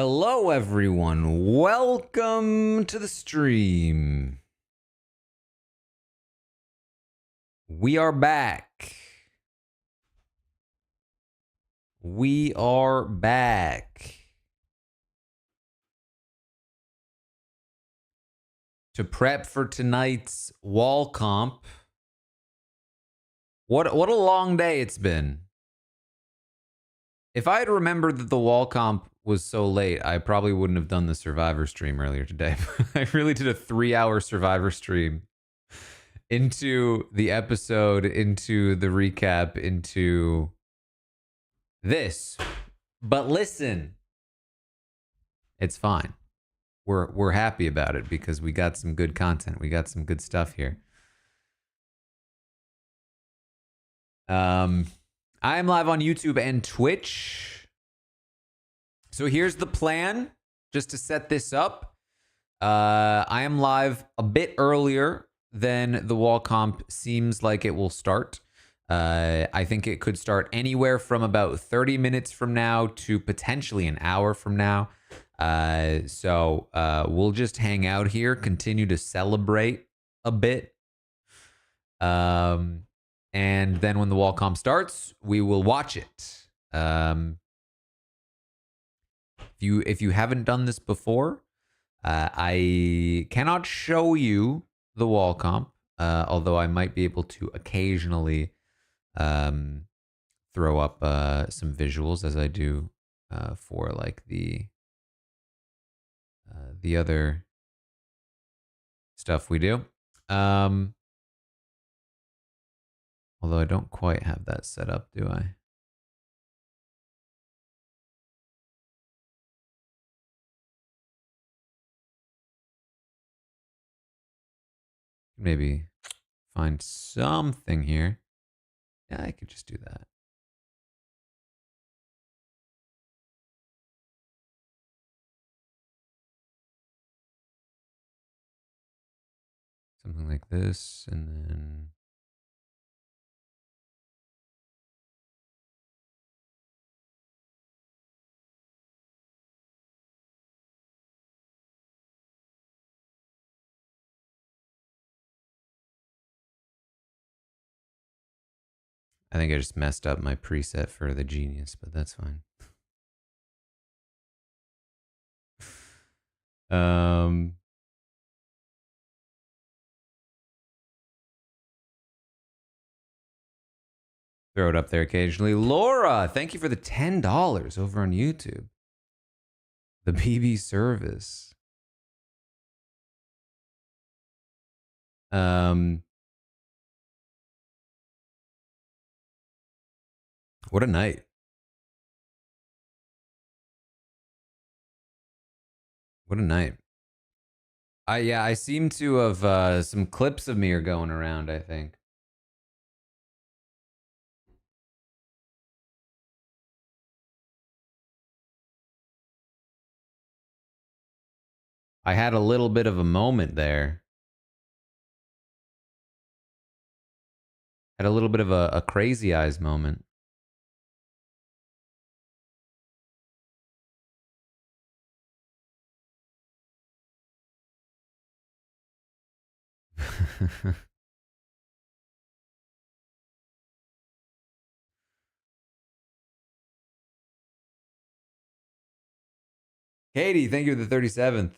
Hello, everyone. Welcome to the stream. We are back. We are back to prep for tonight's wall comp. What a long day it's been. If I had remembered that the wall comp was so late, I probably wouldn't have done the Survivor stream earlier today. I really did a 3-hour Survivor stream into the episode, into the recap, into this. But listen, it's fine. We're happy about it because we got some good content. We got some good stuff here. I am live on YouTube and Twitch. So here's the plan, just to set this up. I am live a bit earlier than the wall comp seems like it will start. I think it could start anywhere from about 30 minutes from now to potentially an hour from now. So we'll just hang out here, continue to celebrate a bit. And then when the wall comp starts, we will watch it. If you haven't done this before, I cannot show you the wall comp, although I might be able to occasionally throw up some visuals as I do for like the other stuff we do. Although I don't quite have that set up, do I? Maybe find something here. Yeah, I could just do that. Something like this, and then I think I just messed up my preset for the genius, but that's fine. Throw it up there occasionally. Laura, thank you for the $10 over on YouTube. The BB service. What a night. What a night. I seem to have some clips of me are going around, I think. I had a little bit of a moment there. Had a little bit of a crazy eyes moment. Katie, thank you for the 37th.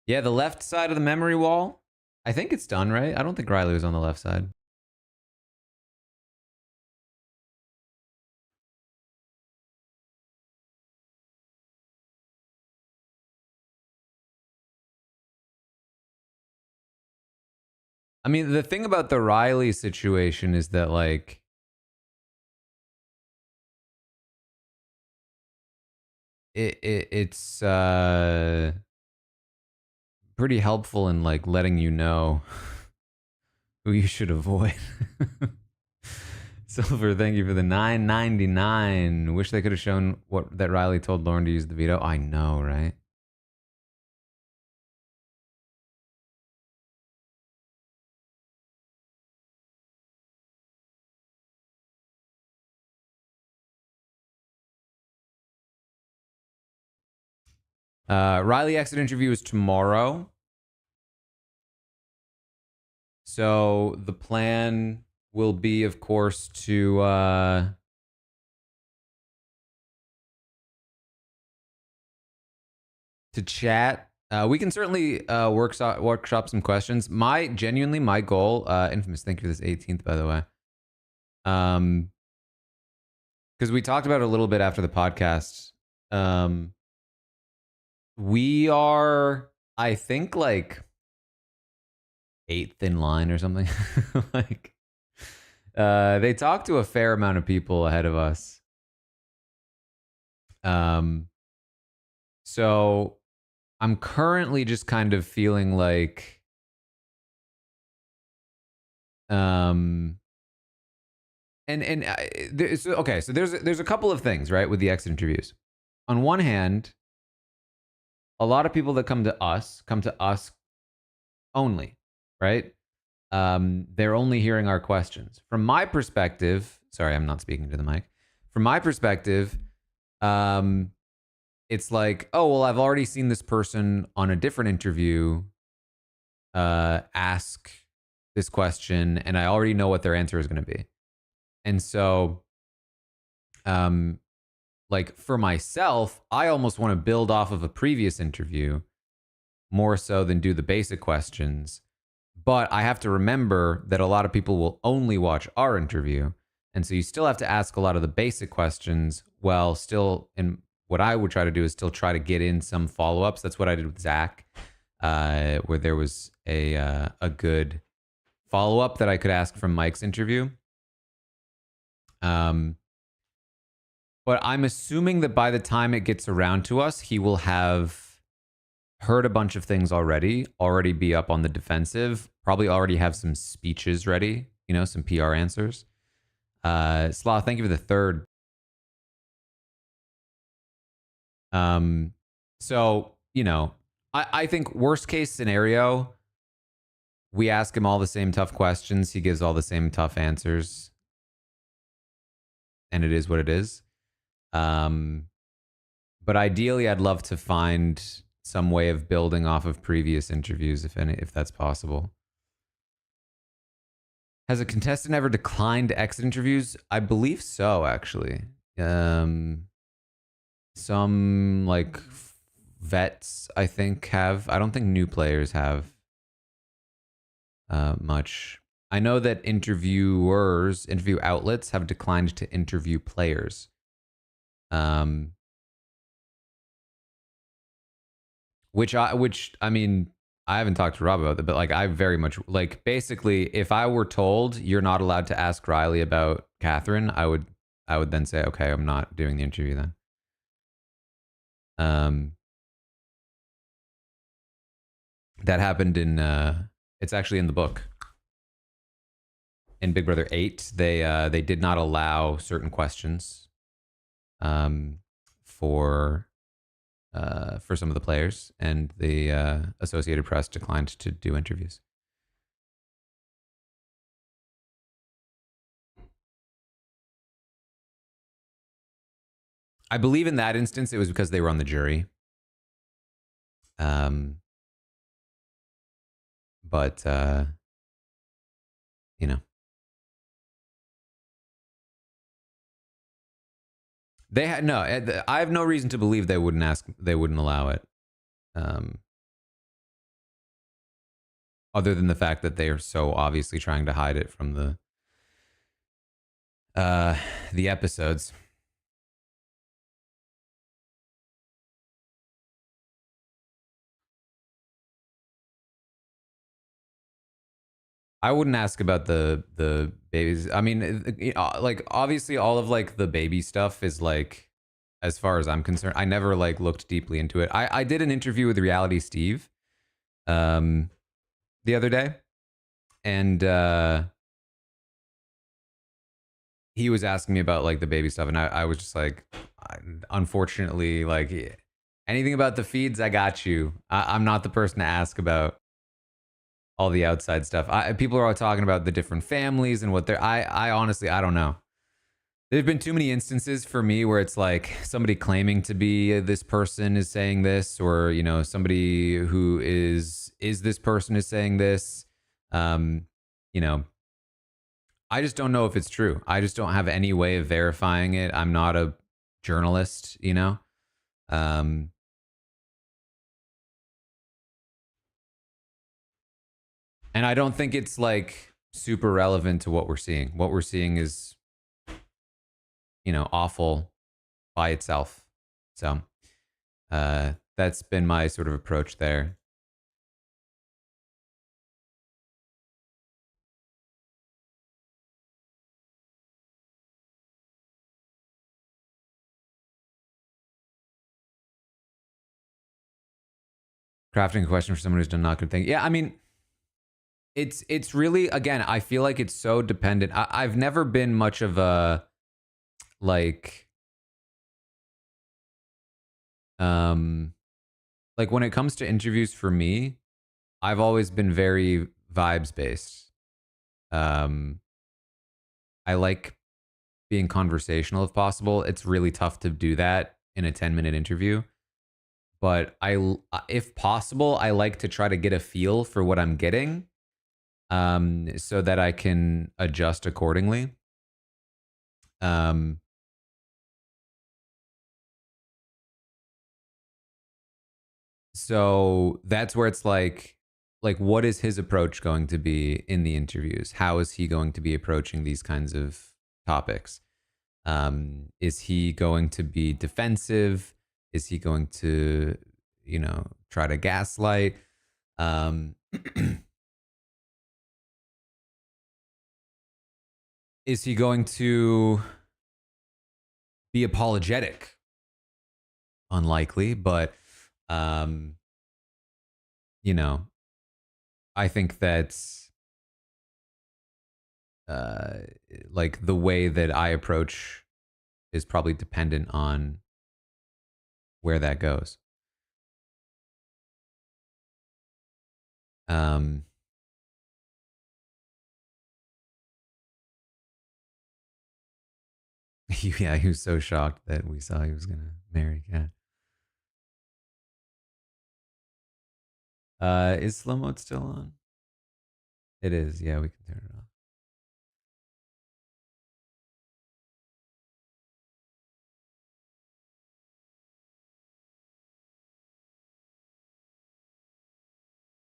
Yeah, the left side of the memory wall. I think it's done, right? I don't think Riley was on the left side. I mean, the thing about the Riley situation is that, like, it's pretty helpful in, like, letting you know who you should avoid. Silver, thank you for the $9.99. Wish they could have shown what that Riley told Lauren to use the veto. I know, right? Riley exit interview is tomorrow. So the plan will be, of course, to chat. We can certainly workshop some questions. My goal, Infamous, thank you for this 18th, by the way. Because we talked about it a little bit after the podcast. We are, I think, like 8th in line or something. Like, they talked to a fair amount of people ahead of us. So I'm currently just kind of feeling like, okay, so there's a couple of things, right, with the exit interviews. On one hand, a lot of people that come to us only, right? They're only hearing our questions. From my perspective, sorry, I'm not speaking to the mic. From my perspective, it's like, oh, well, I've already seen this person on a different interview ask this question, and I already know what their answer is going to be. And so, like for myself, I almost want to build off of a previous interview more so than do the basic questions. But I have to remember that a lot of people will only watch our interview. And so you still have to ask a lot of the basic questions while still, and what I would try to do is still try to get in some follow-ups. That's what I did with Zach, where there was a good follow-up that I could ask from Mike's interview. But I'm assuming that by the time it gets around to us, he will have heard a bunch of things already be up on the defensive, probably already have some speeches ready, some PR answers. Slaw, thank you for the third. So, I think worst case scenario, we ask him all the same tough questions. He gives all the same tough answers. And it is what it is. But ideally, I'd love to find some way of building off of previous interviews, if that's possible. Has a contestant ever declined exit interviews? I believe so, actually. Some like vets, I think, have. I don't think new players have much. I know that interview outlets have declined to interview players. Which I mean, I haven't talked to Rob about that, but like I very much like basically if I were told you're not allowed to ask Riley about Catherine, I would then say, okay, I'm not doing the interview then. That happened in it's actually in the book. In Big Brother 8, they did not allow certain questions for some of the players, and the Associated Press declined to do interviews. I believe in that instance it was because they were on the jury. But they had no. I have no reason to believe they wouldn't allow it. Other than the fact that they are so obviously trying to hide it from the episodes. I wouldn't ask about the babies. I mean, like obviously all of like the baby stuff is like, as far as I'm concerned, I never like looked deeply into it. I did an interview with Reality Steve, the other day, and he was asking me about like the baby stuff, and I was just like, unfortunately, like anything about the feeds, I got you. I'm not the person to ask about all the outside stuff. People are all talking about the different families and what they're. I honestly, I don't know. There've been too many instances for me where it's like somebody claiming to be this person is saying this, or you know, somebody who is this person is saying this. Um, you know, I just don't know if it's true. I just don't have any way of verifying it. I'm not a journalist, you know. Um, and I don't think it's like super relevant to what we're seeing. What we're seeing is, you know, awful by itself. So, that's been my sort of approach there. Crafting a question for someone who's done not good thing. Yeah, I mean, it's really, again, I feel like it's so dependent. I've never been much of a like um like when it comes to interviews for me, I've always been very vibes based. Um, I like being conversational if possible. It's really tough to do that in a 10-minute interview, but if possible, I like to try to get a feel for what I'm getting, so that I can adjust accordingly. Um, so that's where it's like what is his approach going to be in the interviews? How is he going to be approaching these kinds of topics? Is he going to be defensive? Is he going to, you know, try to gaslight? Um, is he going to be apologetic? Unlikely, but um, you know, I think that's uh, like the way that I approach is probably dependent on where that goes. Um, yeah, he was so shocked that we saw he was gonna marry Kat. Is slow mode still on? It is. Yeah, we can turn it off.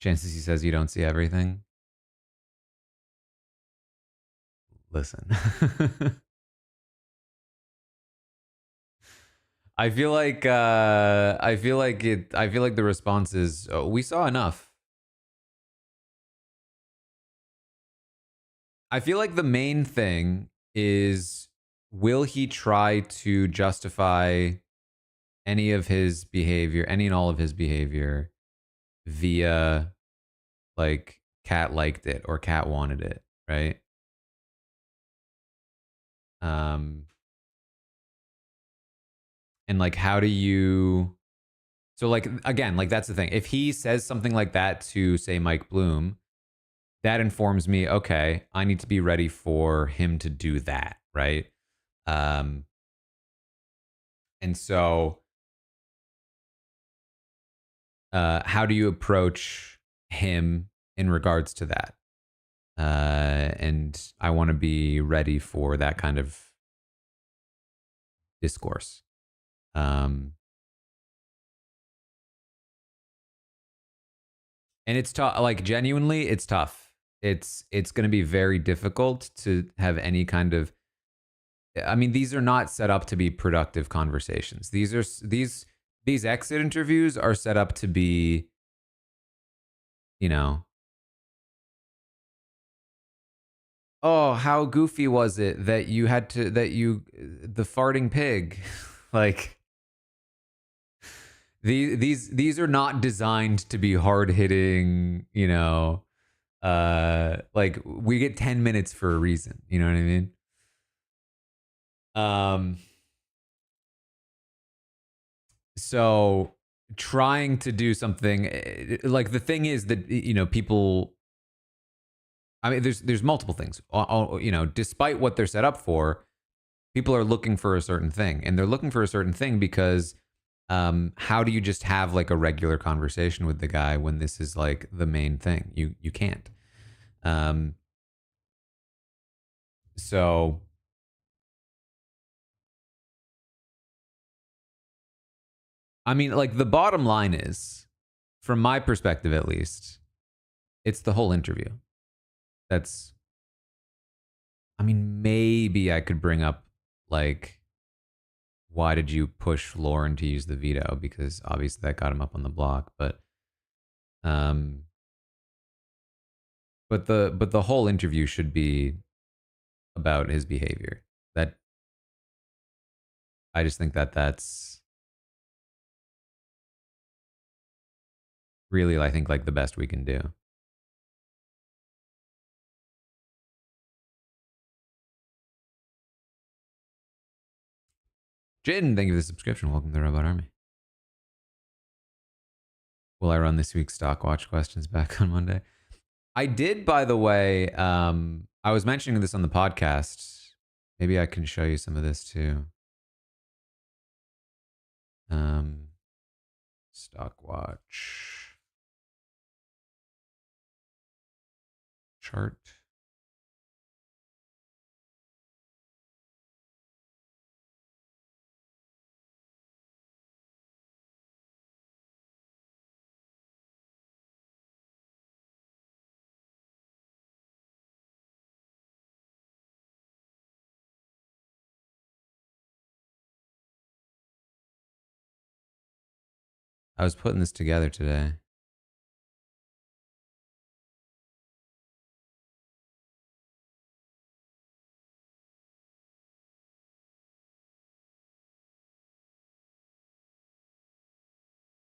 Chances he says you don't see everything. Listen, I feel like the response is, oh, we saw enough. I feel like the main thing is, will he try to justify any of his behavior, any and all of his behavior, via like Cat liked it or Cat wanted it, right? Um, and like, how do you? So like again, like that's the thing. If he says something like that to say Mike Bloom, that informs me, okay, I need to be ready for him to do that, right? Um, and so, how do you approach him in regards to that? And I want to be ready for that kind of discourse. Um, and it's tough. Like genuinely, it's tough. It's going to be very difficult to have any kind of. I mean, these are not set up to be productive conversations. These exit interviews are set up to be, you know, oh, how goofy was it that you had to that you the farting pig, like these are not designed to be hard hitting, you know. Like we get 10 minutes for a reason, you know what I mean? Um, so trying to do something, like the thing is that, you know, people, I mean, there's multiple things, you know, despite what they're set up for, People are looking for a certain thing, and they're looking for a certain thing because how do you just have like a regular conversation with the guy when this is like the main thing? You can't. Um, so I mean, like the bottom line is, from my perspective at least, it's the whole interview. That's, I mean, maybe I could bring up like, why did you push Lauren to use the veto? Because obviously that got him up on the block. Um, but the whole interview should be about his behavior. That I just think that that's really, I think, like the best we can do. Jin, thank you for the subscription. Welcome to the Robot Army. Will I run this week's stock watch questions back on Monday? I did, by the way. I was mentioning this on the podcast. Maybe I can show you some of this too. Stock watch chart. I was putting this together today.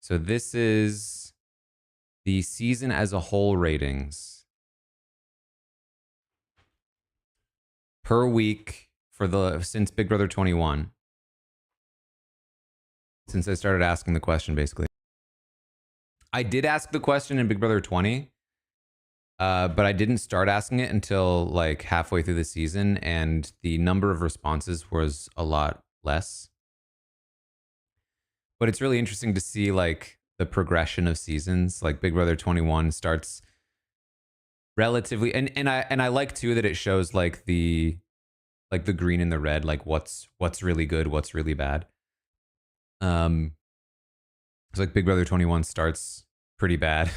So this is the season as a whole ratings per week for the since Big Brother 21. Since I started asking the question, basically. I did ask the question in Big Brother 20, but I didn't start asking it until like halfway through the season, and the number of responses was a lot less. But it's really interesting to see like the progression of seasons. Like Big Brother 21 starts relatively, and I like too that it shows like the green and the red, like what's really good, what's really bad. It's like Big Brother 21 starts pretty bad,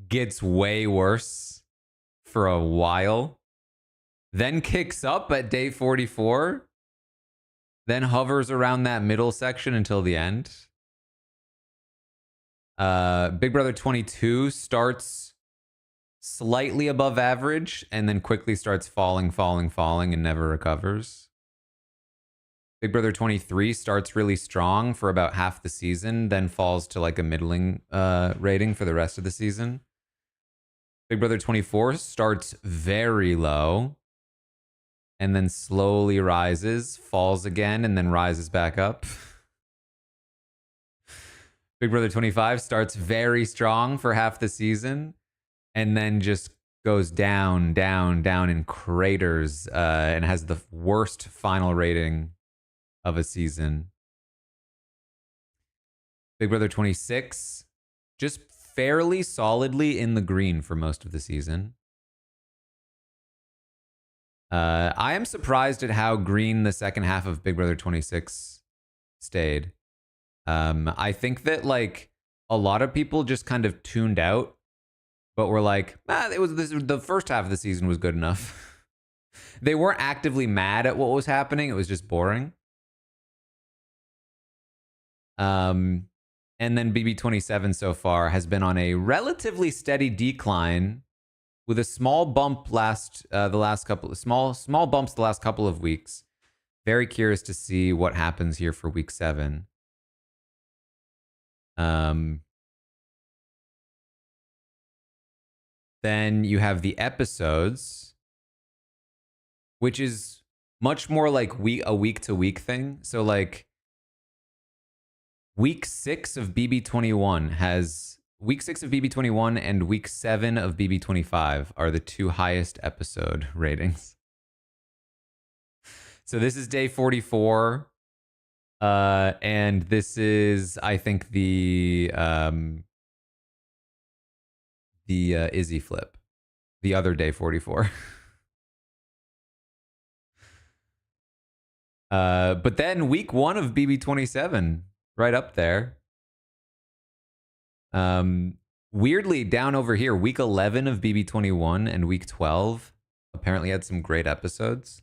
gets way worse for a while, then kicks up at day 44, then hovers around that middle section until the end. Big Brother 22 starts slightly above average and then quickly starts falling and never recovers. Big Brother 23 starts really strong for about half the season, then falls to like a middling rating for the rest of the season. Big Brother 24 starts very low and then slowly rises, falls again, and then rises back up. Big Brother 25 starts very strong for half the season and then just goes down in craters and has the worst final rating of a season. Big Brother 26 just fairly solidly in the green for most of the season. I am surprised at how green the second half of Big Brother 26 stayed. I think that like a lot of people just kind of tuned out, but were like, the first half of the season was good enough. They weren't actively mad at what was happening. It was just boring. And then BB27 so far has been on a relatively steady decline with a small bump the last couple of weeks. Very curious to see what happens here for week 7. Then you have the episodes, which is much more like a week to week thing. So like week 6 of BB21 and week 7 of BB25 are the two highest episode ratings. So this is day 44. And this is, I think, the Izzy flip, the other day 44. But then week 1 of BB27, right up there. Weirdly, down over here, week 11 of BB21 and week 12 apparently had some great episodes.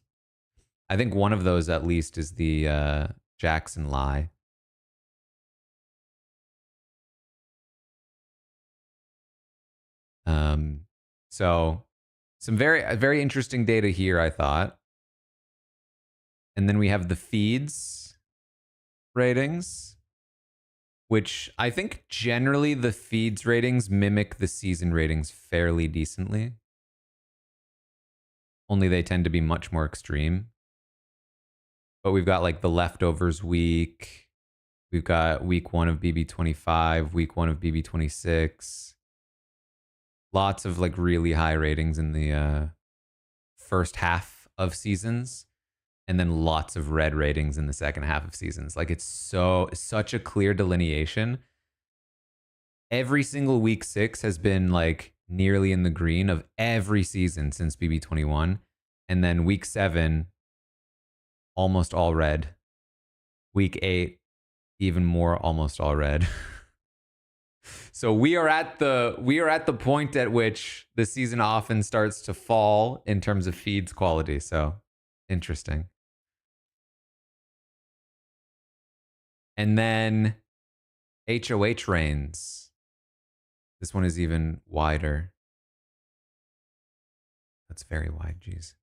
I think one of those at least is the Jackson lie. So some very interesting data here, I thought. And then we have the feeds ratings, which I think generally the feeds ratings mimic the season ratings fairly decently. Only they tend to be much more extreme. But we've got like the leftovers week. We've got week 1 of BB25, week 1 of BB26. Lots of like really high ratings in the first half of seasons, and then lots of red ratings in the second half of seasons. Like it's such a clear delineation. Every single week 6 has been like nearly in the green of every season since BB21, and then week 7 almost all red. Week 8 even more almost all red. So we are at the point at which the season often starts to fall in terms of feeds quality. So interesting. And then HOH reigns. This one is even wider. That's very wide, geez.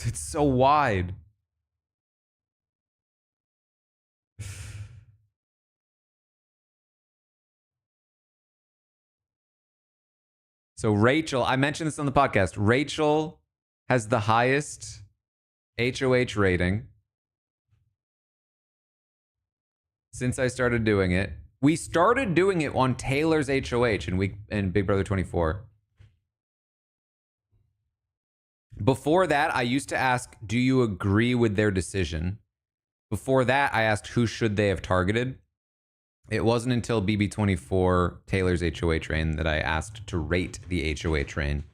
It's so wide. So Rachel, I mentioned this on the podcast. Rachel has the highest HOH rating since I started doing it. We started doing it on Taylor's HOH in Big Brother 24. Before that, I used to ask, do you agree with their decision? Before that, I asked, who should they have targeted? It wasn't until BB24, Taylor's HOH reign, that I asked to rate the HOH reign.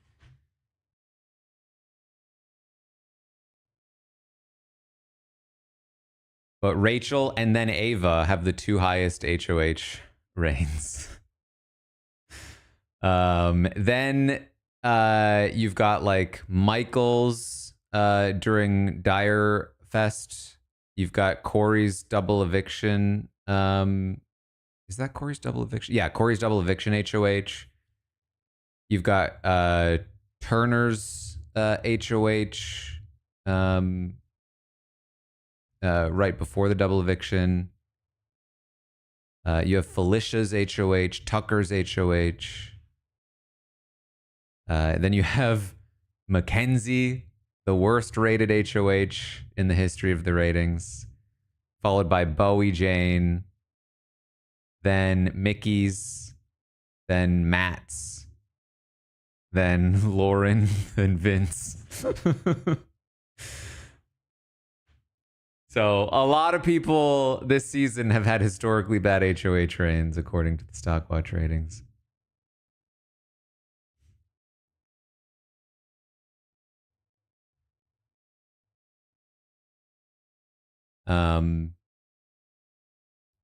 But Rachel and then Ava have the 2 highest HOH reigns. Then you've got like Michael's during Dire Fest. You've got Corey's double eviction. Is that Corey's double eviction? Yeah, Corey's double eviction HOH. You've got Turner's HOH right before the double eviction. You have Felicia's HOH, Tucker's HOH. Then you have Mackenzie, the worst rated HOH in the history of the ratings, followed by Bowie Jane, then Mickey's, then Matt's, then Lauren, then Vince. So a lot of people this season have had historically bad HOH reigns, according to the Stockwatch ratings.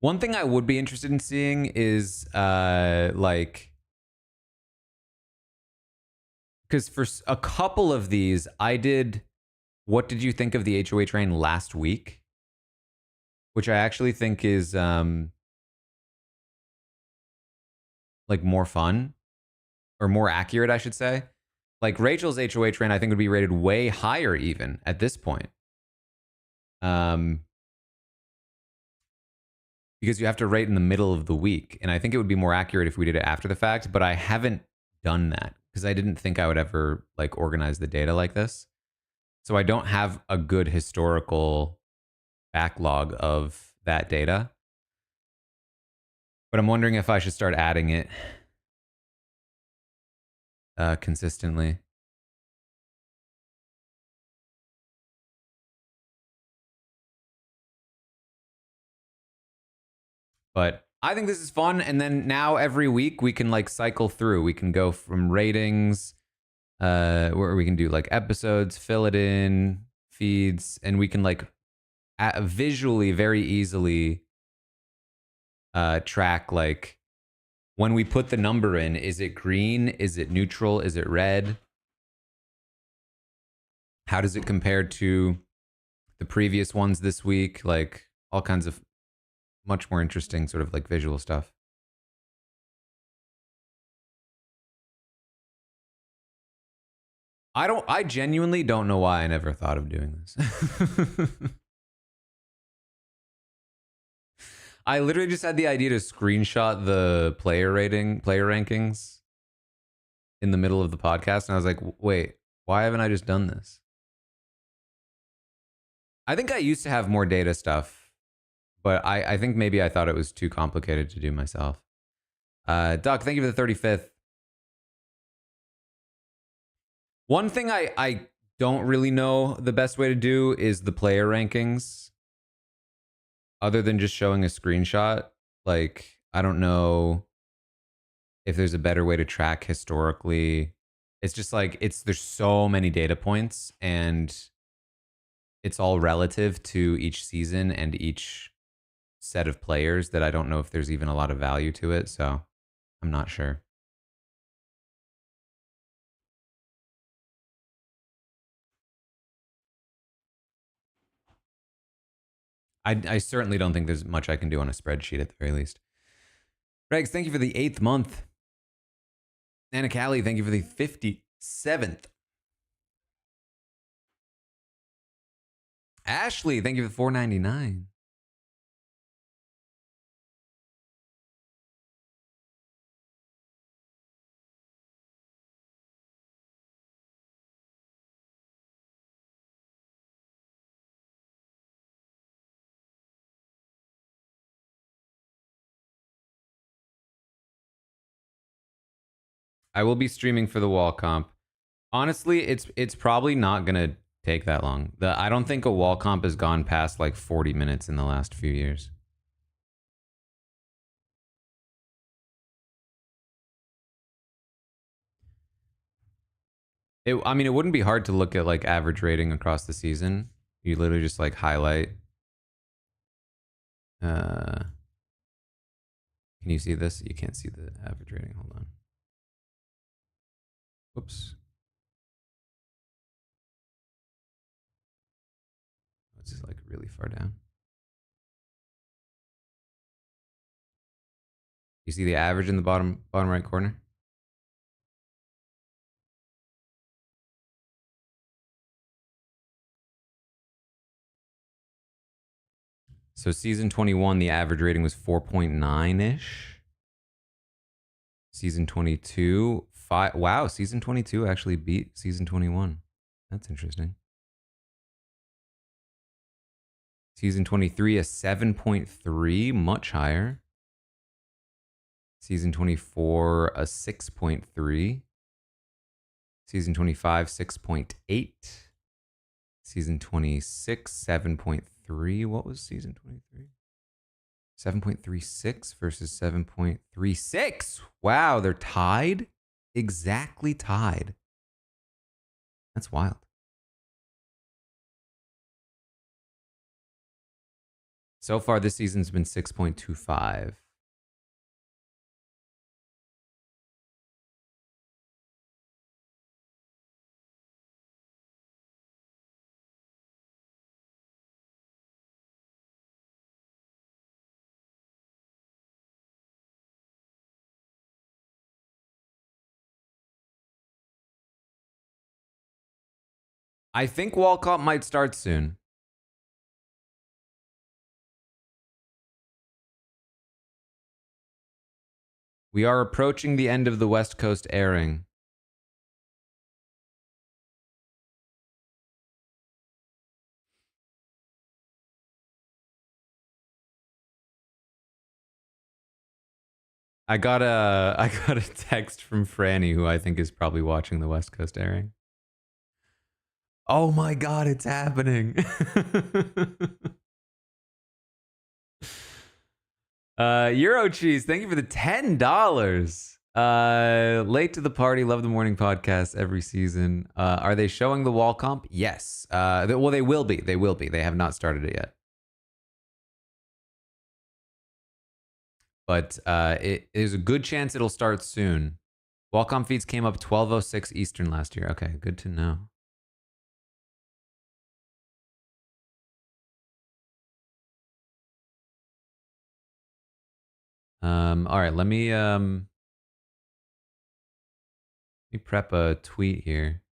One thing I would be interested in seeing is like, because for a couple of these, I did what did you think of the HOH reign last week? Which I actually think is like more fun or more accurate, I should say. Like Rachel's HOH reign, I think would be rated way higher even at this point. Because you have to rate in the middle of the week. And I think it would be more accurate if we did it after the fact, but I haven't done that because I didn't think I would ever like organize the data like this. So I don't have a good historical backlog of that data. But I'm wondering if I should start adding it consistently. But I think this is fun. And then now every week we can like cycle through. We can go from ratings, where we can do like episodes, fill it in, feeds, and we can like visually very easily track like when we put the number in, is it green? Is it neutral? Is it red? How does it compare to the previous ones this week? Like all kinds of much more interesting sort of like visual stuff. I genuinely don't know why I never thought of doing this. I literally just had the idea to screenshot the player rankings in the middle of the podcast. And I was like, wait, why haven't I just done this? I think I used to have more data stuff, but I think maybe I thought it was too complicated to do myself. Duck, thank you for the 35th. One thing I don't really know the best way to do is the player rankings, other than just showing a screenshot. Like, I don't know if there's a better way to track historically. It's just like there's so many data points and it's all relative to each season and each set of players that I don't know if there's even a lot of value to it. So I'm not sure. I certainly don't think there's much I can do on a spreadsheet at the very least. Regs, thank you for the 8th month. Anna Callie, thank you for the 57th. Ashley, thank you for the 499. I will be streaming for the wall comp. Honestly, it's probably not gonna take that long. I don't think a wall comp has gone past like 40 minutes in the last few years. I mean, it wouldn't be hard to look at like average rating across the season. You literally just like highlight. Can you see this? You can't see the average rating. Hold on. Whoops. It's just like really far down. You see the average in the bottom right corner? So season 21, the average rating was 4.9-ish. Season 22, 5. Wow, season 22 actually beat season 21. That's interesting. Season 23, a 7.3, much higher. Season 24, a 6.3. Season 25, 6.8. Season 26, 7.3. What was season 23? 7.36 versus 7.36. Wow, they're tied? Exactly tied. That's wild. So far, this season's been 6.25. I think Walcott might start soon. We are approaching the end of the West Coast airing. I got a text from Franny, who I think is probably watching the West Coast airing. Oh my god, it's happening. Euro Cheese, thank you for the $10. Late to the party, love the morning podcast every season. Are they showing the wall comp? Yes. Well, they will be. They will be. They have not started it yet. But it is a good chance it'll start soon. Wall comp feeds came up 12:06 Eastern last year. Okay, good to know. All right, let me prep a tweet here.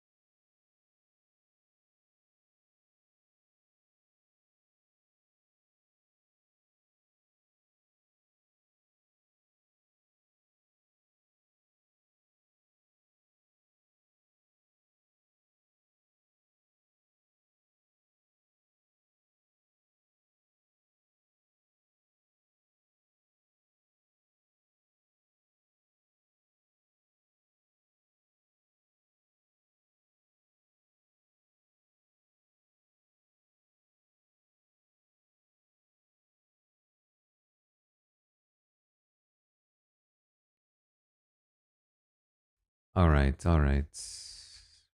All right, all right.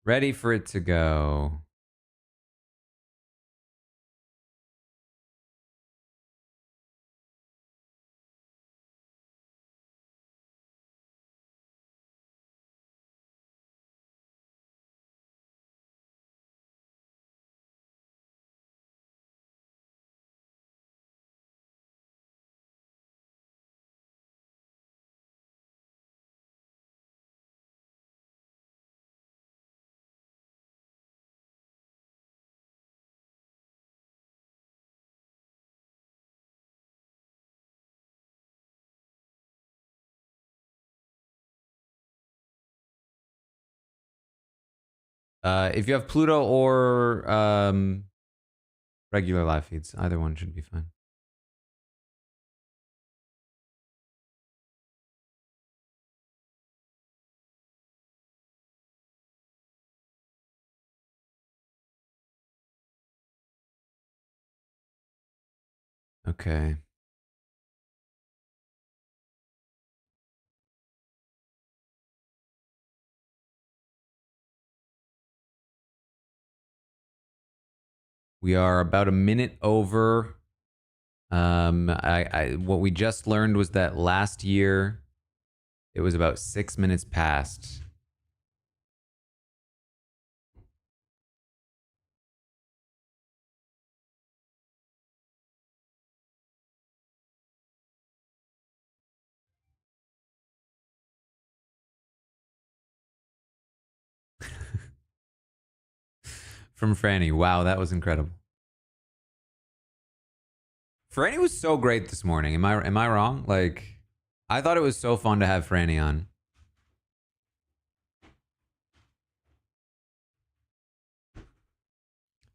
Ready for it to go. If you have Pluto or regular live feeds, either one should be fine. Okay. We are about a minute over. What we just learned was that last year it was about 6 minutes past. From Franny. Wow, that was incredible. Franny was so great this morning. Am I wrong? Like, I thought it was so fun to have Franny on.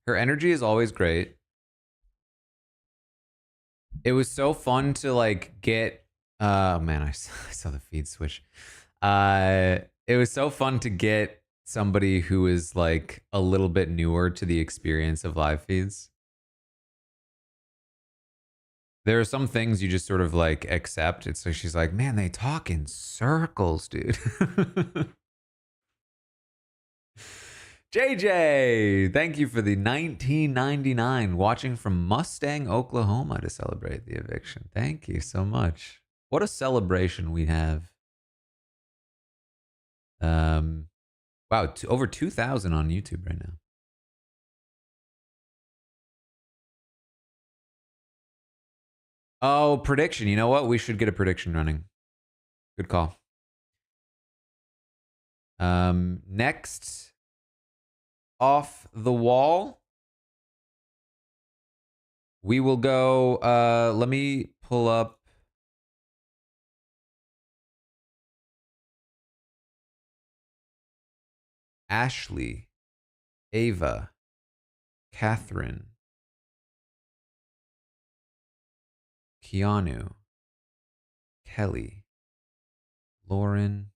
Her energy is always great. It was so fun to like get. Man, I saw the feed switch. It was so fun to get somebody who is like a little bit newer to the experience of live feeds. There are some things you just sort of like accept. It's like she's like, man, they talk in circles, dude. JJ, thank you for the 1999 watching from Mustang, Oklahoma to celebrate the eviction. Thank you so much. What a celebration we have. Wow, over 2,000 on YouTube right now. Oh, prediction. You know what? We should get a prediction running. Good call. Next off the wall, we will go. Let me pull up Ashley, Ava, Catherine, Keanu, Kelly, Lauren,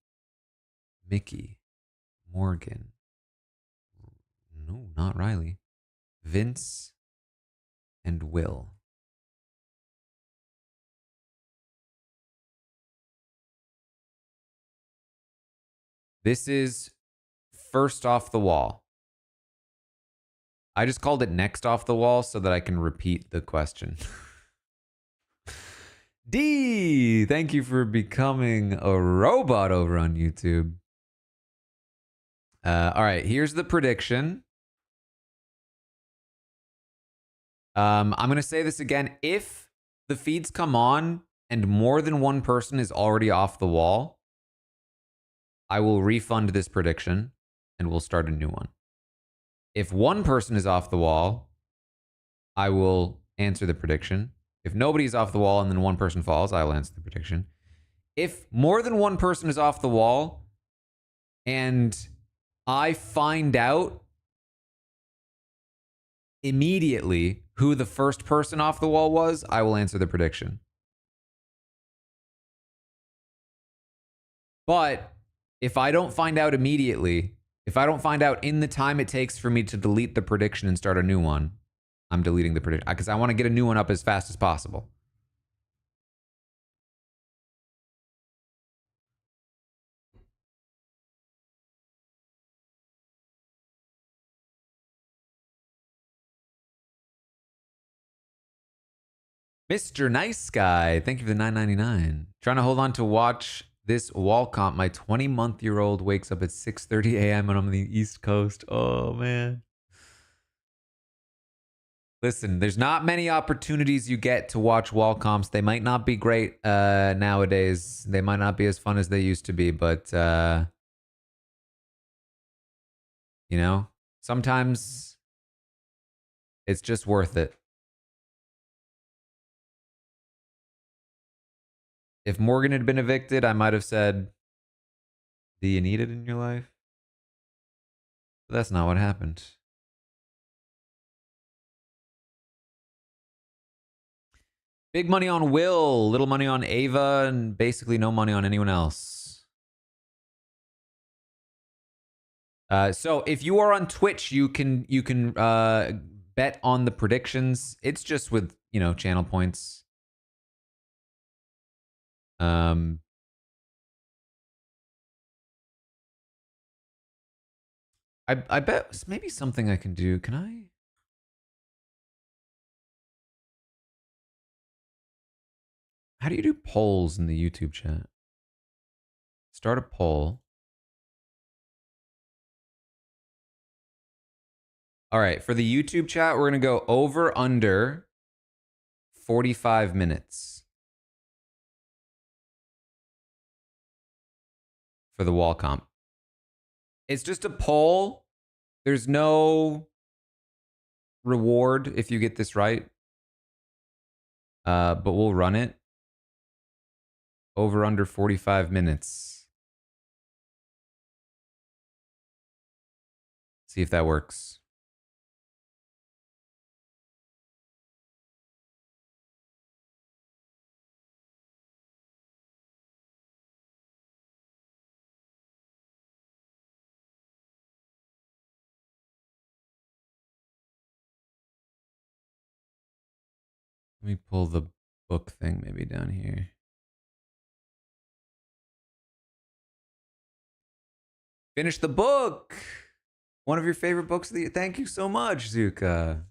Mickey, Morgan. No, not Riley. Vince and Will. This is first off the wall. I just called it next off the wall so that I can repeat the question. D, thank you for becoming a robot over on YouTube. All right, here's the prediction. I'm going to say this again. If the feeds come on and more than one person is already off the wall, I will refund this prediction and we'll start a new one. If one person is off the wall, I will answer the prediction. If nobody's off the wall and then one person falls, I will answer the prediction. If more than one person is off the wall and I find out immediately who the first person off the wall was, I will answer the prediction. But if I don't find out immediately, if I don't find out in the time it takes for me to delete the prediction and start a new one, I'm deleting the prediction because I want to get a new one up as fast as possible. Mr. Nice Guy, thank you for the $9.99. Trying to hold on to watch this wall comp. My 20-month-year-old wakes up at 6:30 a.m. and I'm on the East Coast. Oh, man. Listen, there's not many opportunities you get to watch wall comps. They might not be great nowadays. They might not be as fun as they used to be, but, you know, sometimes it's just worth it. If Morgan had been evicted, I might have said, do you need it in your life? But that's not what happened. Big money on Will, little money on Ava, and basically no money on anyone else. So if you are on Twitch, you can bet on the predictions. It's just with, you know, channel points. I bet maybe something I can do. Can I? How do you do polls in the YouTube chat? Start a poll. All right, for the YouTube chat, we're going to go over under 45 minutes for the wall comp. It's just a poll. There's no reward if you get this right. But we'll run it over under 45 minutes. See if that works. Let me pull the book thing maybe down here. Finish the book. One of your favorite books of the year. Thank you so much, Zuka.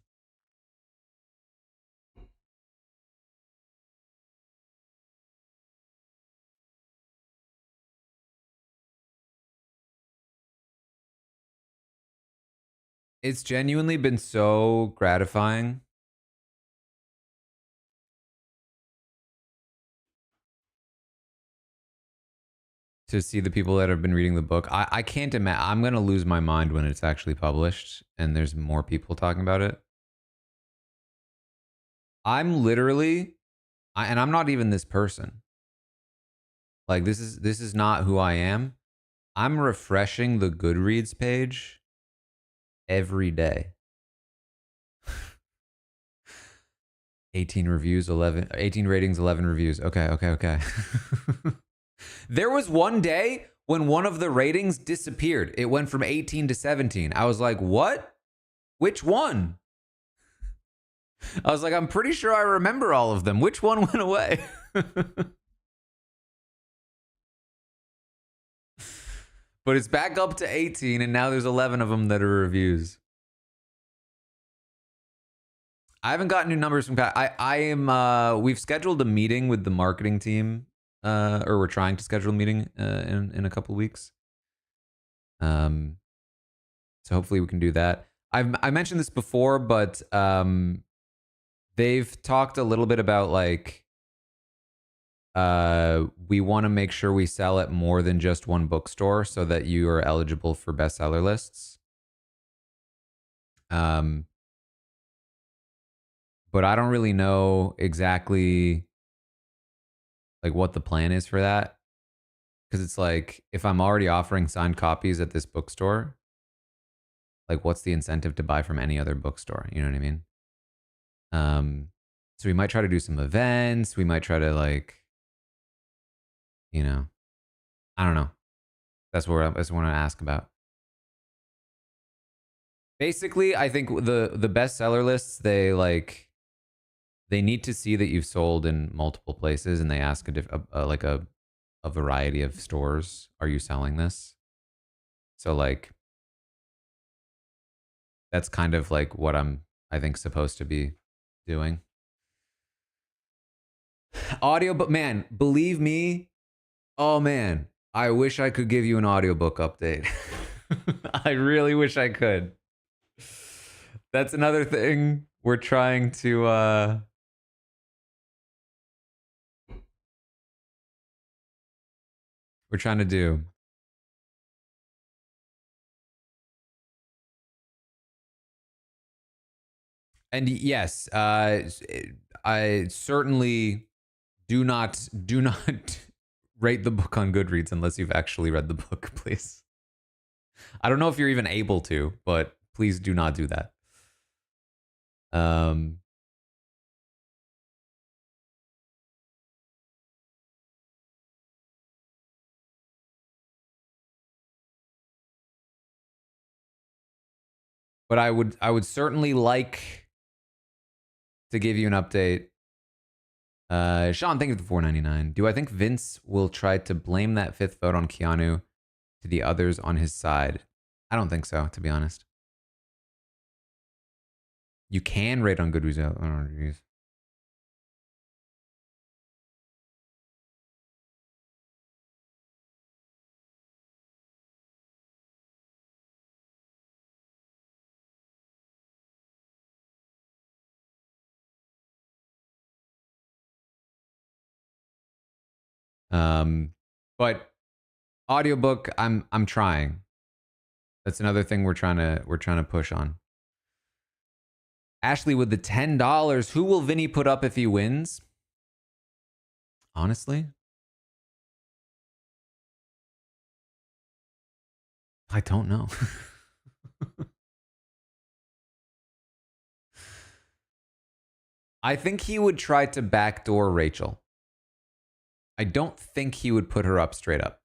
It's genuinely been so gratifying to see the people that have been reading the book. I can't imagine. I'm going to lose my mind when it's actually published and there's more people talking about it. I'm literally, and I'm not even this person. Like this is not who I am. I'm refreshing the Goodreads page every day. 18 reviews, 18 ratings, 11 reviews. Okay. There was one day when one of the ratings disappeared. It went from 18 to 17. I was like, what? Which one? I was like, I'm pretty sure I remember all of them. Which one went away? But it's back up to 18, and now there's 11 of them that are reviews. I haven't gotten new numbers from Pat. I am we've scheduled a meeting with the marketing team, or we're trying to schedule a meeting in a couple of weeks. So hopefully we can do that. I mentioned this before, but they've talked a little bit about like we want to make sure we sell at more than just one bookstore so that you are eligible for bestseller lists. But I don't really know exactly like what the plan is for that. Because it's like, if I'm already offering signed copies at this bookstore, like what's the incentive to buy from any other bookstore? You know what I mean? So we might try to do some events. We might try to like, you know, I don't know. That's what I want to ask about. Basically, I think the bestseller lists, they need to see that you've sold in multiple places, and they ask a variety of stores. Are you selling this? So like that's kind of like what I think supposed to be doing. Audio, but man, believe me, oh man, I wish I could give you an audiobook update. I really wish I could. That's another thing we're trying to do. And yes, I certainly do not rate the book on Goodreads unless you've actually read the book, please. I don't know if you're even able to, but please do not do that. But I would certainly like to give you an update. Sean, thank you for the $4.99. Do I think Vince will try to blame that fifth vote on Keanu to the others on his side? I don't think so, to be honest. You can rate on Goodreads. Oh, geez. But audiobook, I'm trying. That's another thing we're trying to push on. Ashley with the $10. Who will Vinny put up if he wins? Honestly, I don't know. I think he would try to backdoor Rachel. I don't think he would put her up straight up.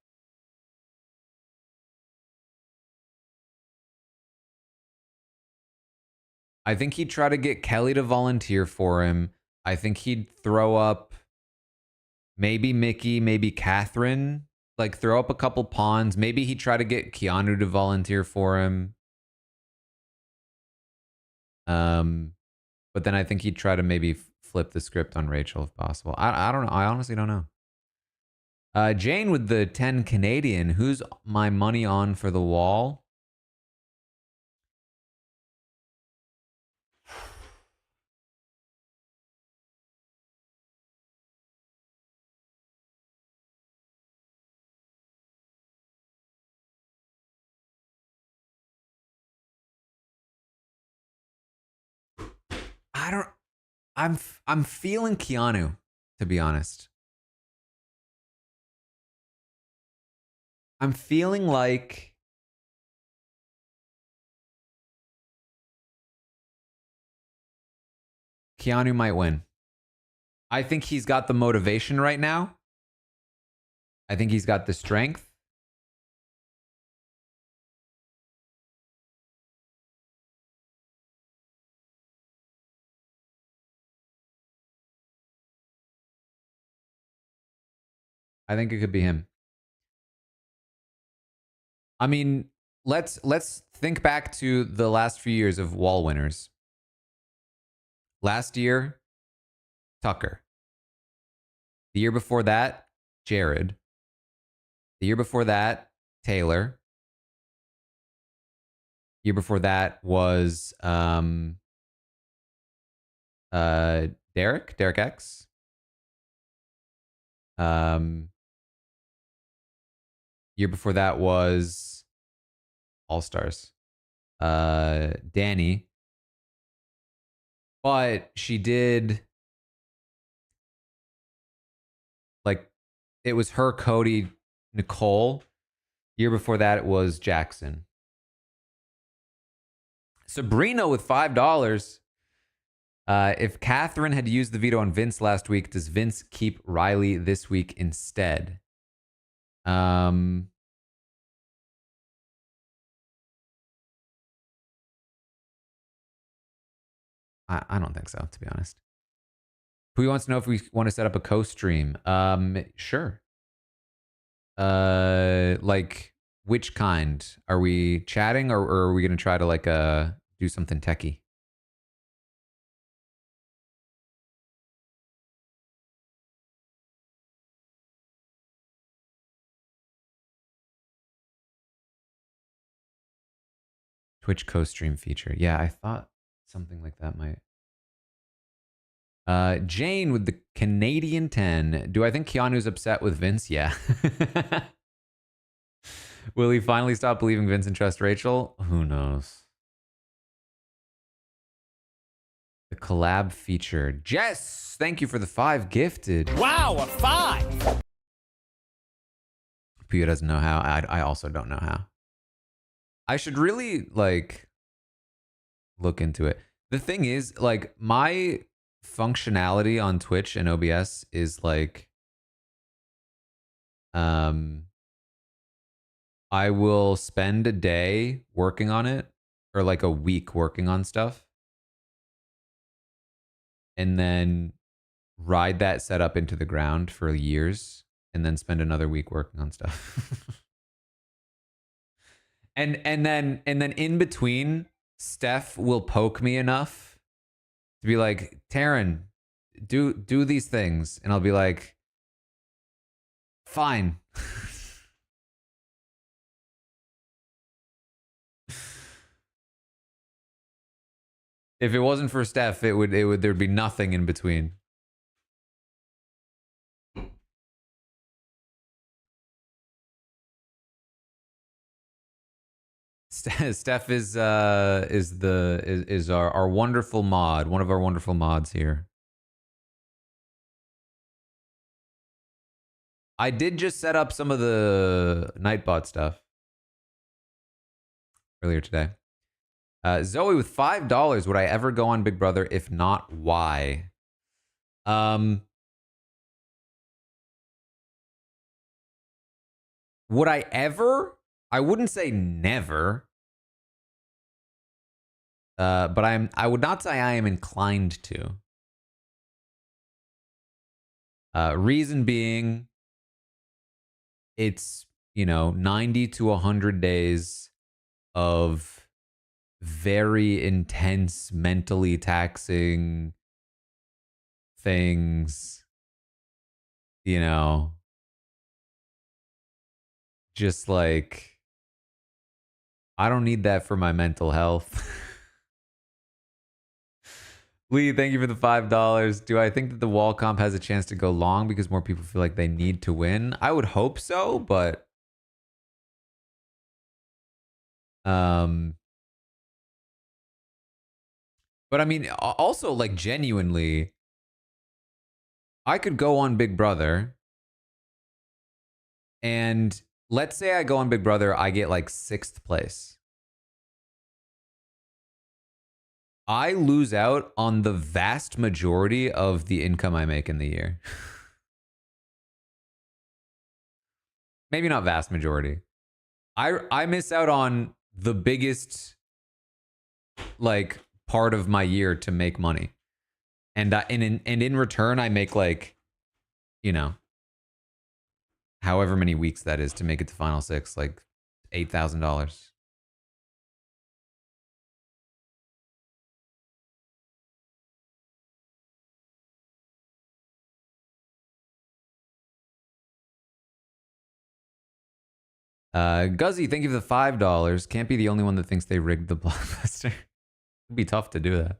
I think he'd try to get Kelly to volunteer for him. I think he'd throw up maybe Mickey, maybe Catherine. Like throw up a couple pawns. Maybe he'd try to get Keanu to volunteer for him. But then I think he'd try to maybe flip the script on Rachel if possible. I don't know. I honestly don't know. Jane with the 10 Canadian. Who's my money on for the wall? I'm feeling Keanu, to be honest. I'm feeling like Keanu might win. I think he's got the motivation right now. I think he's got the strength. I think it could be him. I mean, let's think back to the last few years of wall winners. Last year, Tucker. The year before that, Jared. The year before that, Taylor. Year before that was Derek X. Year before that was All Stars. Danny. But she did, like, it was her, Cody, Nicole. Year before that, it was Jackson. Sabrina with $5. If Catherine had used the veto on Vince last week, does Vince keep Riley this week instead? I don't think so, to be honest. Who wants to know if we want to set up a co-stream? Sure. Like, which kind? Are we chatting, or are we gonna try to like do something techie? Twitch co-stream feature. Yeah, I thought something like that might. Jane with the Canadian 10. Do I think Keanu's upset with Vince? Yeah. Will he finally stop believing Vince and trust Rachel? Who knows? The collab feature. Jess, thank you for the 5 gifted. Wow, a 5! Pia doesn't know how. I also don't know how. I should really, like, look into it. The thing is, like, my functionality on Twitch and OBS is, like, I will spend a day working on it, or like a week working on stuff, and then ride that setup into the ground for years, and then spend another week working on stuff. and then in between, Steph will poke me enough to be like, Taran, do these things, and I'll be like, fine. If it wasn't for Steph, there'd be nothing in between. Steph is our wonderful mod, one of our wonderful mods here. I did just set up some of the Nightbot stuff earlier today. Zoe with $5. Would I ever go on Big Brother? If not, why? Would I ever? I wouldn't say never. But I would not say I am inclined to. Reason being, it's, 90 to 100 days of very intense, mentally taxing things, just like, I don't need that for my mental health. Lee, thank you for the $5. Do I think that the wall comp has a chance to go long because more people feel like they need to win? I would hope so, but I mean, also, like, genuinely, I could go on Big Brother, and let's say I go on Big Brother, I get like 6th place. I lose out on the vast majority of the income I make in the year. Maybe not vast majority. I miss out on the biggest like part of my year to make money. And in return I make like, you know, however many weeks that is to make it to final six, like $8,000. Guzzy, thank you for the $5. Can't be the only one that thinks they rigged the blockbuster. It'd be tough to do that.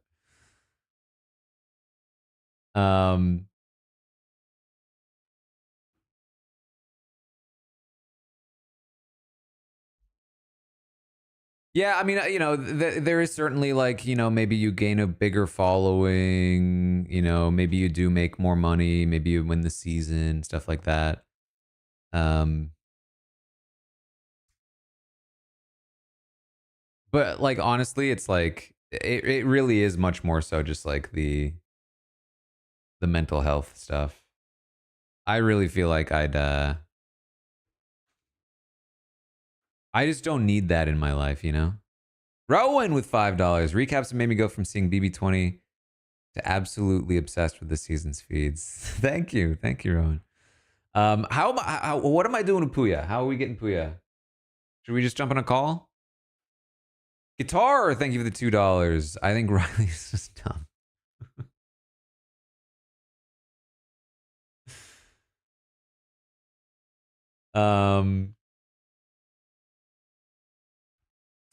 Yeah, I mean, you know, there is certainly like, you know, maybe you gain a bigger following, you know, maybe you do make more money, maybe you win the season, stuff like that. But like honestly, it's like it really is much more so just like the mental health stuff. I really feel like I just don't need that in my life, you know? Rowan with $5. Recaps made me go from seeing BB20 to absolutely obsessed with the season's feeds. Thank you. Thank you, Rowan. What am I doing with Puya? How are we getting Puya? Should we just jump on a call? Guitar, thank you for the $2. I think Riley's just dumb.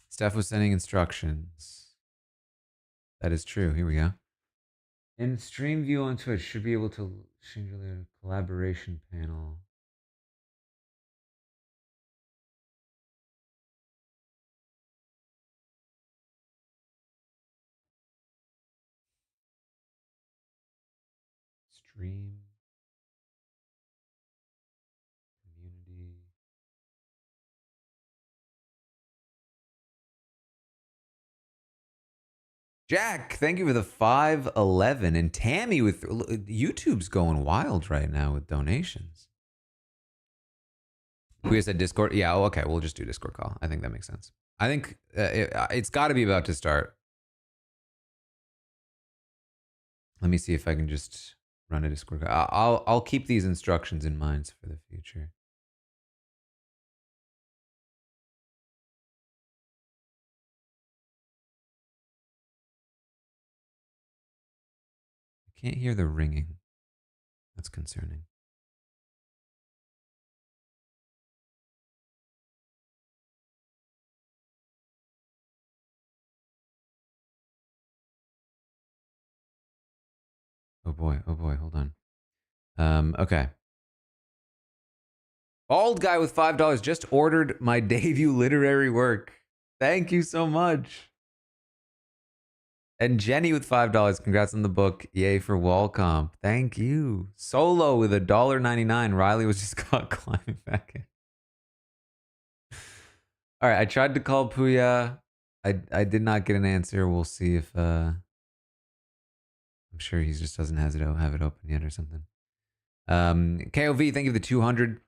Steph was sending instructions. That is true. Here we go. In stream view on Twitch, should be able to change the collaboration panel. Stream. Community. Jack, thank you for the 511. And Tammy with YouTube's going wild right now with donations. We said Discord. Yeah, okay, we'll just do Discord call. I think that makes sense. I think it's got to be about to start. Let me see if I can just run a Discord call. I'll keep these instructions in mind for the future. I can't hear the ringing. That's concerning. Oh boy, hold on. Okay. Bald guy with $5 just ordered my debut literary work. Thank you so much. And Jenny with $5. Congrats on the book. Yay for wall comp. Thank you. Solo with $1.99. Riley was just caught climbing back in. All right, I tried to call Puya. I did not get an answer. We'll see if I'm sure he just doesn't have it open yet or something. KOV, thank you for the 200.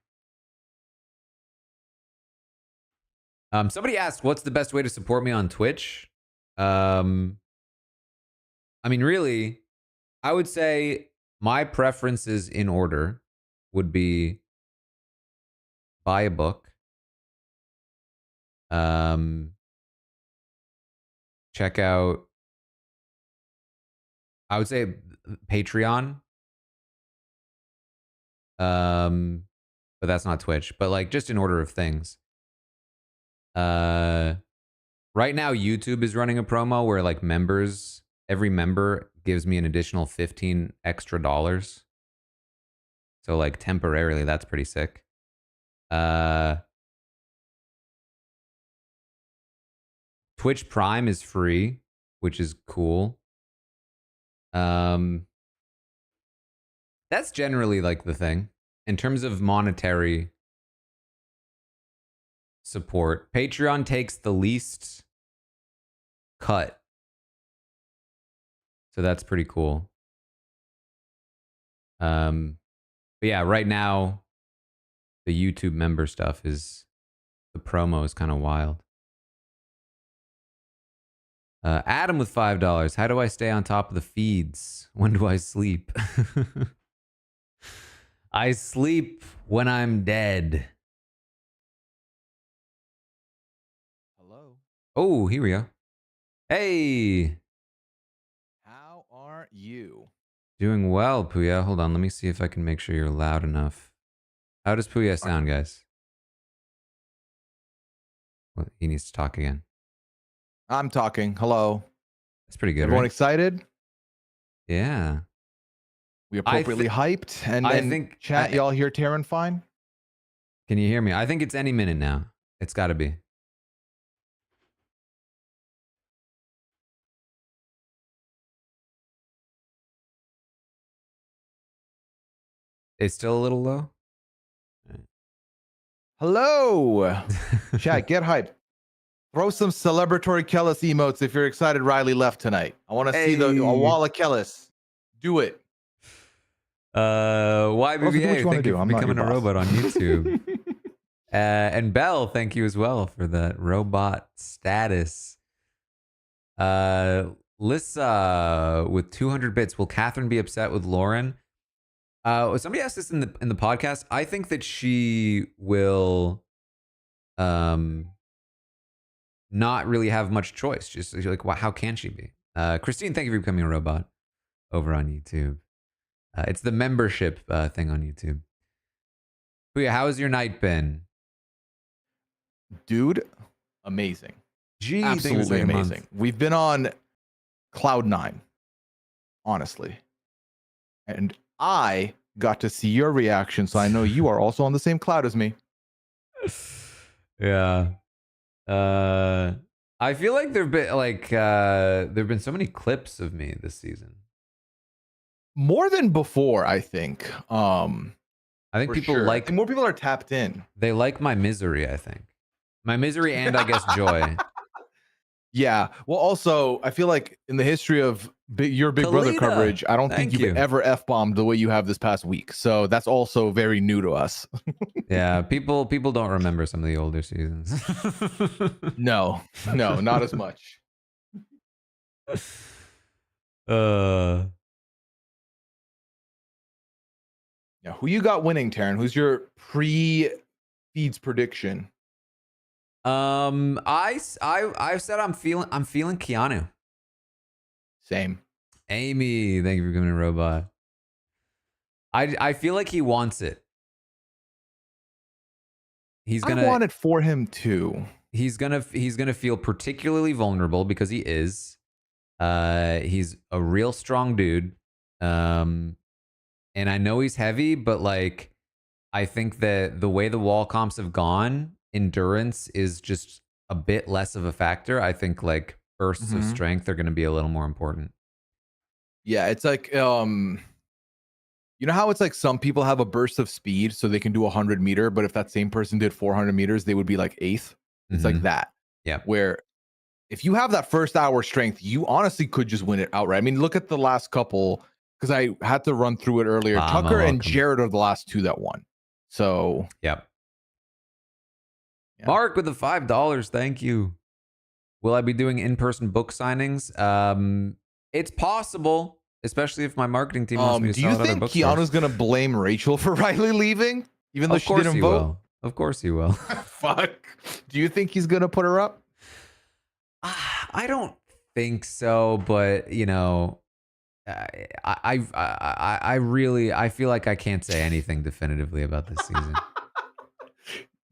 Somebody asked, what's the best way to support me on Twitch? I mean, really, I would say my preferences in order would be buy a book, check out, I would say Patreon, but that's not Twitch, but like just in order of things. Right now, YouTube is running a promo where like every member gives me an additional 15 extra dollars. So like temporarily, that's pretty sick. Twitch Prime is free, which is cool. That's generally like the thing. In terms of monetary support, Patreon takes the least cut. So that's pretty cool. But yeah, right now, the YouTube member stuff is, the promo is kind of wild. Adam with $5. How do I stay on top of the feeds? When do I sleep? I sleep when I'm dead. Hello. Oh, here we go. Hey. How are you? Doing well, Puya. Hold on. Let me see if I can make sure you're loud enough. How does Puya sound, guys? Well, he needs to talk again. I'm talking. Hello. That's pretty good, Everyone right? excited? Yeah. We appropriately hyped. And I then think chat, y'all hear Taran fine? Can you hear me? I think it's any minute now. It's got to be. It's still a little low? Hello. Chat, get hyped. Throw some celebratory Kellis emotes if you're excited Riley left tonight. I want to see a wall of Kellis. Do it. YBBA, you thank you do. for I'm not your becoming a boss. robot on YouTube. And Belle, thank you as well for that robot status. Lissa with 200 bits. Will Catherine be upset with Lauren? Somebody asked this in the podcast. I think that she will not really have much choice. Just like, how can she be? Christine, thank you for becoming a robot over on YouTube. It's the membership thing on YouTube. But yeah, how has your night been? Dude, amazing. Gee, absolutely amazing. We've been on cloud 9, honestly. And I got to see your reaction, so I know you are also on the same cloud as me. Yeah. I feel like there've been so many clips of me this season. More than before, I think. I think people I think more people are tapped in. They like my misery, I think. My misery and I guess joy. Yeah. Well, also, I feel like in the history of your Big Brother coverage, I don't think you've ever F-bombed the way you have this past week. So that's also very new to us. Yeah, people don't remember some of the older seasons. No, not as much. Yeah, who you got winning, Taran? Who's your pre-feeds prediction? I said I'm feeling Keanu. Same. Amy, thank you for coming to Robot. I feel like he wants it. I want it for him too. He's gonna feel particularly vulnerable because he is. He's a real strong dude. And I know he's heavy, but like I think that the way the wall comps have gone, endurance is just a bit less of a factor. I think like bursts of strength are going to be a little more important. Yeah, it's like you know how it's like some people have a burst of speed so they can do 100 meter, but if that same person did 400 meters, they would be like 8th. It's like that. Yeah. Where if you have that first hour strength, you honestly could just win it outright. I mean, look at the last couple, because I had to run through it earlier. Tucker and Jared are the last two that won. So, yep. Yeah. Mark with the $5. Thank you. Will I be doing in-person book signings? It's possible, especially if my marketing team wants me to sell at other bookstores. Do you think Keanu's going to blame Rachel for Riley leaving, even though she didn't vote? Of course he will. Fuck. Do you think he's going to put her up? I don't think so, but you know, I really feel like I can't say anything definitively about this season.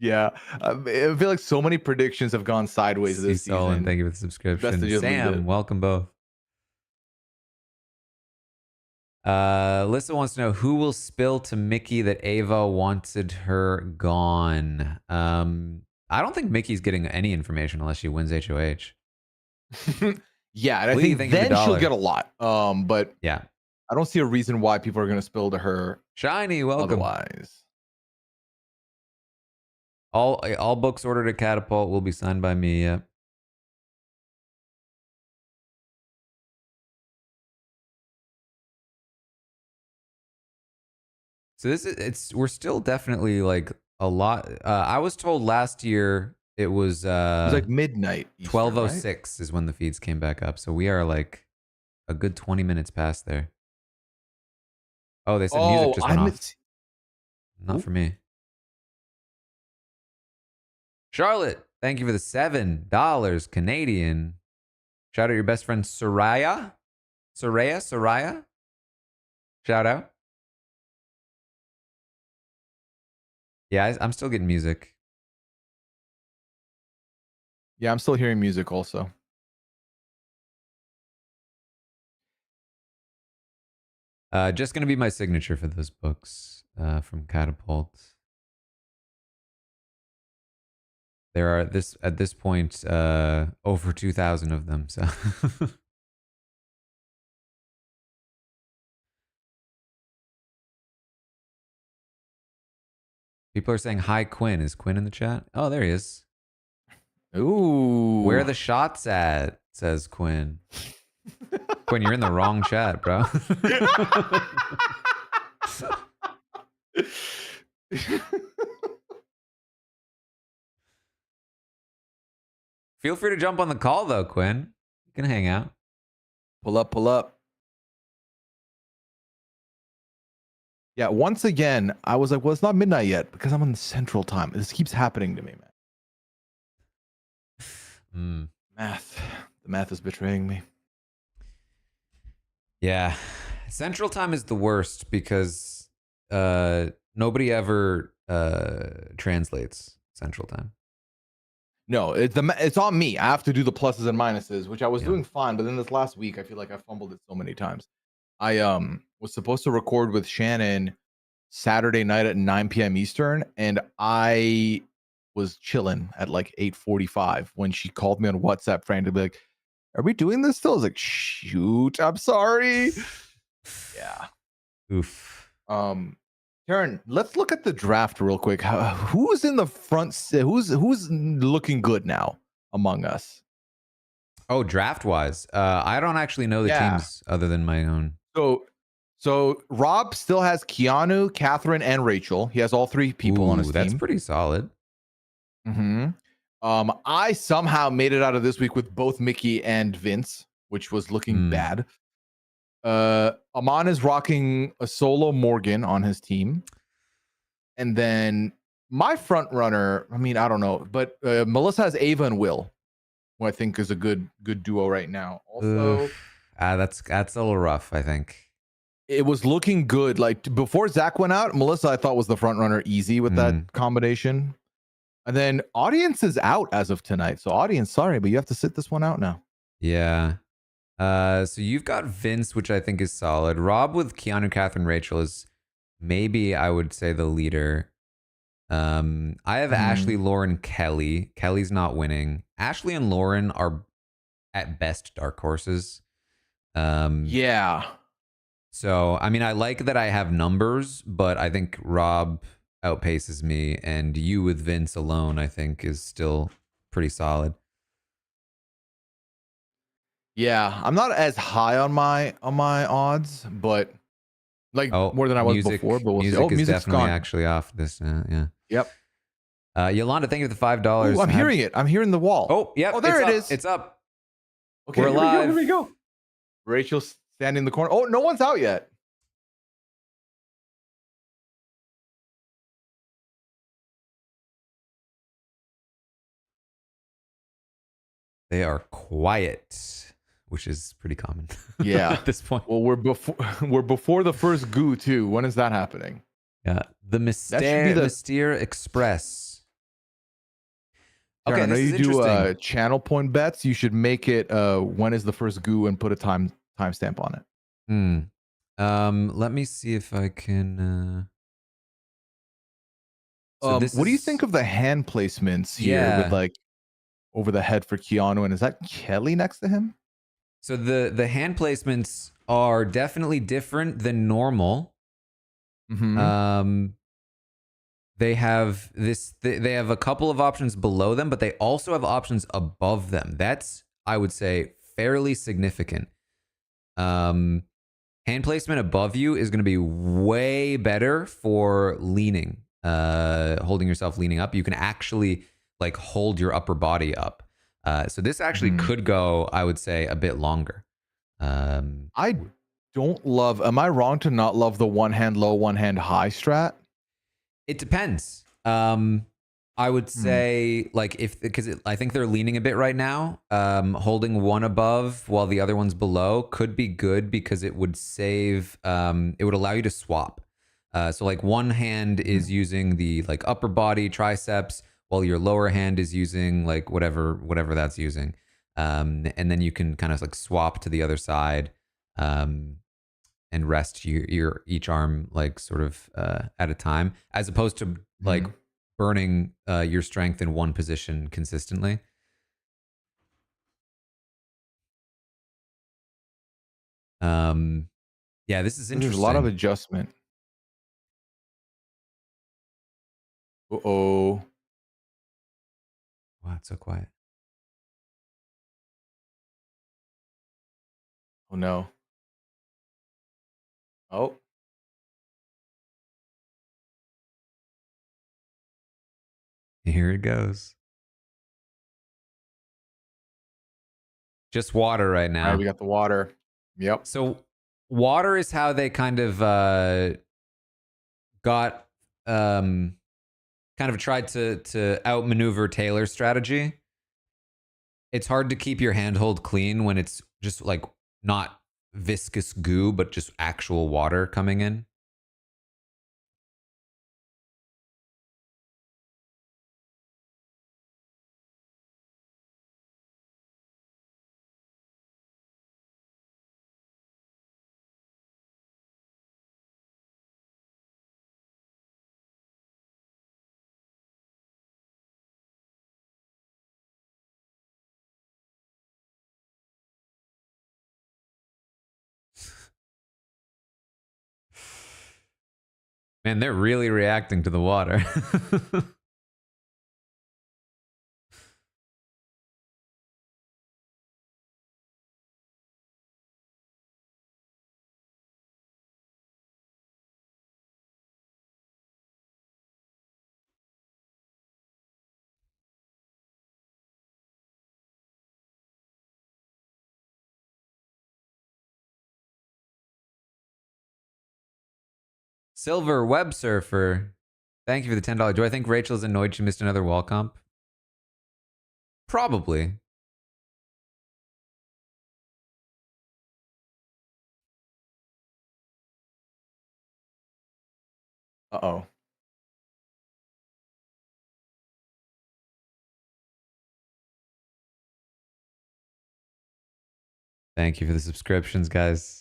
Yeah, I feel like so many predictions have gone sideways this season. Thank you for the subscription. Sam, welcome both. Lissa wants to know who will spill to Mickey that Ava wanted her gone. I don't think Mickey's getting any information unless she wins HOH. Yeah, and I think then she'll get a lot. But yeah, I don't see a reason why people are going to spill to her. Shiny, welcome. Otherwise, all books ordered at Catapult will be signed by me. Yeah. So we're still definitely like a lot. I was told last year it was It was like midnight. Eastern, 12:06 is when the feeds came back up. So we are like a good 20 minutes past there. Oh, they said music just went off. Not for me. Charlotte, thank you for the $7 Canadian. Shout out your best friend Soraya. Soraya. Shout out. Yeah, I'm still getting music. Yeah, I'm still hearing music also. Just gonna be my signature for those books from Catapult. There are at this point over 2,000 of them. So people are saying hi, Quinn. Is Quinn in the chat? Oh, there he is. Ooh, where are the shots at? Says Quinn. Quinn, you're in the wrong chat, bro. Feel free to jump on the call though, Quinn. You can hang out. Pull up. Yeah, once again, I was like, well, it's not midnight yet because I'm on the central time. This keeps happening to me, man. Math. The math is betraying me. Yeah. Central time is the worst because nobody ever translates Central time. No, it's on me. I have to do the pluses and minuses, which I was doing fine, but then this last week I feel like I fumbled it so many times. I was supposed to record with Shannon Saturday night at 9 p.m. Eastern, and I was chilling at like 8:45 when she called me on WhatsApp trying to be like, "Are we doing this still?" I was like, "Shoot, I'm sorry." Yeah. Oof. Taran, let's look at the draft real quick. Who's in the front? Who's looking good now among us? Oh, draft wise, I don't actually know the teams other than my own. So Rob still has Keanu, Catherine, and Rachel. He has all three people on his team. That's pretty solid. Mm-hmm. I somehow made it out of this week with both Mickey and Vince, which was looking bad. Aman is rocking a solo Morgan on his team. And then my front runner, I mean, I don't know, but Melissa has Ava and Will, who I think is a good duo right now. Also, that's a little rough, I think. It was looking good. Like before Zach went out, Melissa I thought was the front runner easy with that combination. And then Audience is out as of tonight. So Audience, sorry, but you have to sit this one out now. Yeah. So you've got Vince, which I think is solid. Rob with Keanu, Catherine, Rachel is maybe I would say the leader. I have Ashley, Lauren, Kelly. Kelly's not winning. Ashley and Lauren are at best dark horses. Yeah. So, I mean, I like that I have numbers, but I think Rob outpaces me, and you with Vince alone, I think, is still pretty solid. Yeah, I'm not as high on my odds, but like more than I was before. But we'll see. Oh, music's definitely gone. actually off this. Yeah. Yep. Yolanda, thank you for the $5. I'm hearing it. I'm hearing the wall. Oh, yep. Oh, there it is. It's up. Okay, we're live. Here we go. Rachel's standing in the corner. Oh, no one's out yet. They are quiet, which is pretty common. Yeah. At this point. Well, we're before the first goo too. When is that happening? Yeah. The Mystere Express. Okay, I know you do channel point bets. You should make it when is the first goo and put a timestamp on it. Let me see if I can what do you think of the hand placements here with like over the head for Keanu, and is that Kelly next to him? So the hand placements are definitely different than normal. They have they have a couple of options below them, but they also have options above them. That's, I would say, fairly significant. Hand placement above you is going to be way better for leaning. holding yourself leaning up, you can actually like hold your upper body up. So this actually could go, I would say, a bit longer. I don't love. Am I wrong to not love the one hand low, one hand high strat? It depends. I would say like because I think they're leaning a bit right now. Holding one above while the other one's below could be good because it would save. It would allow you to swap. So like one hand is using the like upper body triceps while your lower hand is using like whatever that's using. And then you can kind of like swap to the other side. And rest your each arm like sort of at a time, as opposed to like burning your strength in one position consistently. Yeah, this is interesting. There's a lot of adjustment. Uh-oh. Wow, it's so quiet. Oh no. Oh. Here it goes. Just water right now. All right, we got the water. Yep. So water is how they kind of got kind of tried to outmaneuver Taylor's strategy. It's hard to keep your handhold clean when it's just like not viscous goo, but just actual water coming in. Man, they're really reacting to the water. Silver Web Surfer, thank you for the $10. Do I think Rachel's annoyed she missed another wall comp? Probably. Uh-oh. Thank you for the subscriptions, guys.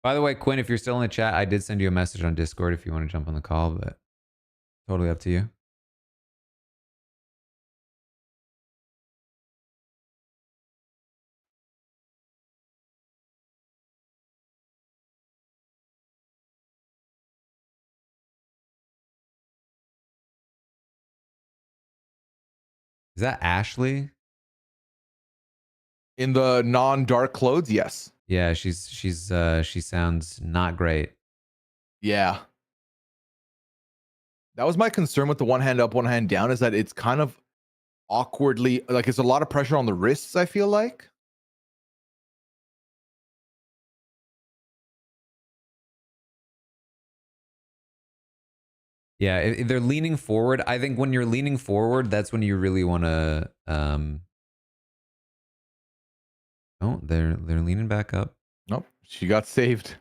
By the way, Quinn, if you're still in the chat, I did send you a message on Discord if you want to jump on the call, but totally up to you. Is that Ashley? In the non-dark clothes, yes. Yeah, she sounds not great. Yeah. That was my concern with the one hand up, one hand down, is that it's kind of awkwardly, like it's a lot of pressure on the wrists, I feel like. Yeah, if they're leaning forward. I think when you're leaning forward, that's when you really want to. Oh, they're leaning back up. Nope, she got saved.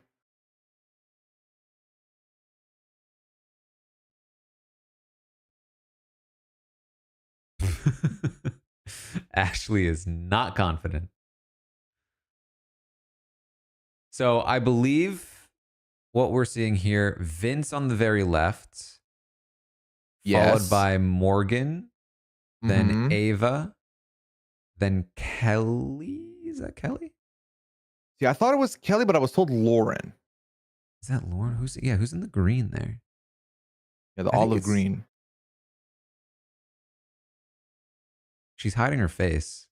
Ashley is not confident. So I believe what we're seeing here, Vince on the very left, followed by Morgan, then Ava, then Kelly. Is that Kelly? See, I thought it was Kelly, but I was told Lauren. Is that Lauren? Who's in the green there? Yeah, the olive green. She's hiding her face.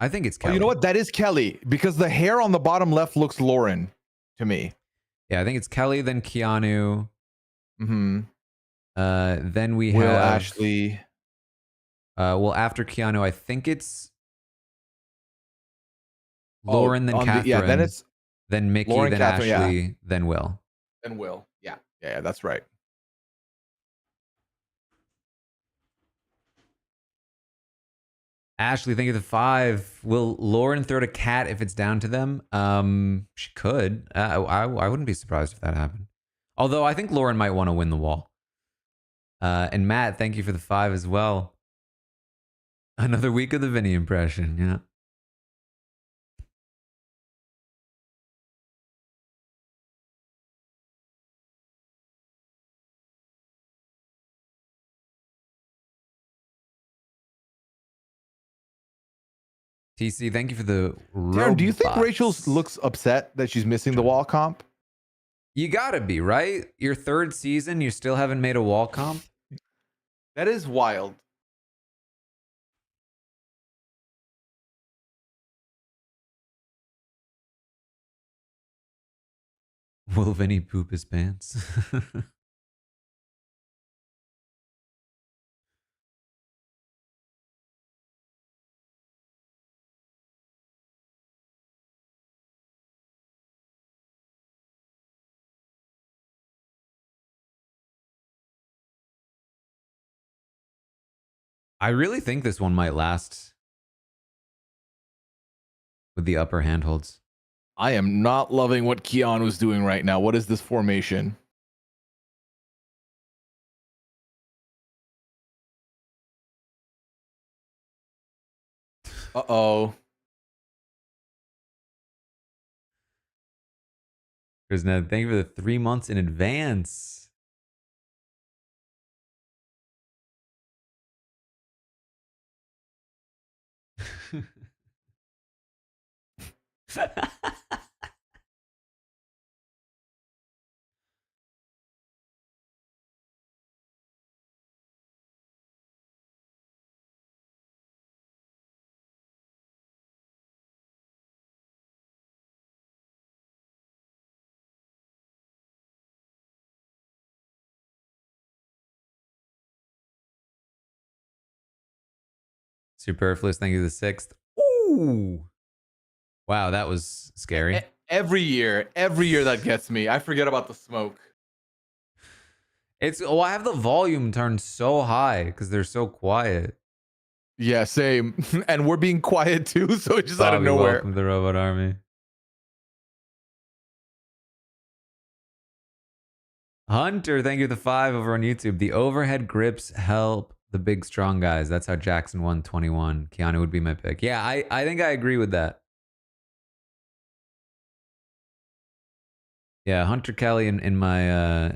I think it's Oh, Kelly. you know what? That is Kelly because the hair on the bottom left looks Lauren to me. Yeah, I think it's Kelly, then Keanu. Mm-hmm. Then we Will, have Ashley. well, after Keanu, I think it's Lauren, then Catherine, then it's then Mickey, Lauren, then Catherine, yeah. Ashley, then Will. Then Will. Yeah, that's right. Ashley, think of the 5. Will Lauren throw to Cat if it's down to them? She could. I wouldn't be surprised if that happened. Although I think Lauren might want to win the wall. And Matt, thank you for the 5 as well. Another week of the Vinny impression. Yeah. TC, thank you for the Taran, do you think Rachel robots. looks upset that she's missing the wall comp? You gotta be, right? Your 3rd season, you still haven't made a wall comp? That is wild. Will Vinny poop his pants? I really think this one might last with the upper handholds. I am not loving what Keanu's doing right now. What is this formation? Uh-oh. Krishna, thank you for the 3 months in advance. Superfluous, thank you for the 6th. Ooh. Wow, that was scary. Every year that gets me. I forget about the smoke. I have the volume turned so high because they're so quiet. Yeah, same. And we're being quiet too, so it's just out of Bobby, nowhere. welcome to the Robot Army. Hunter, thank you for the 5 over on YouTube. The overhead grips help the big strong guys. That's how Jackson won 21. Keanu would be my pick. Yeah, I think I agree with that. Yeah, Hunter Kelly in my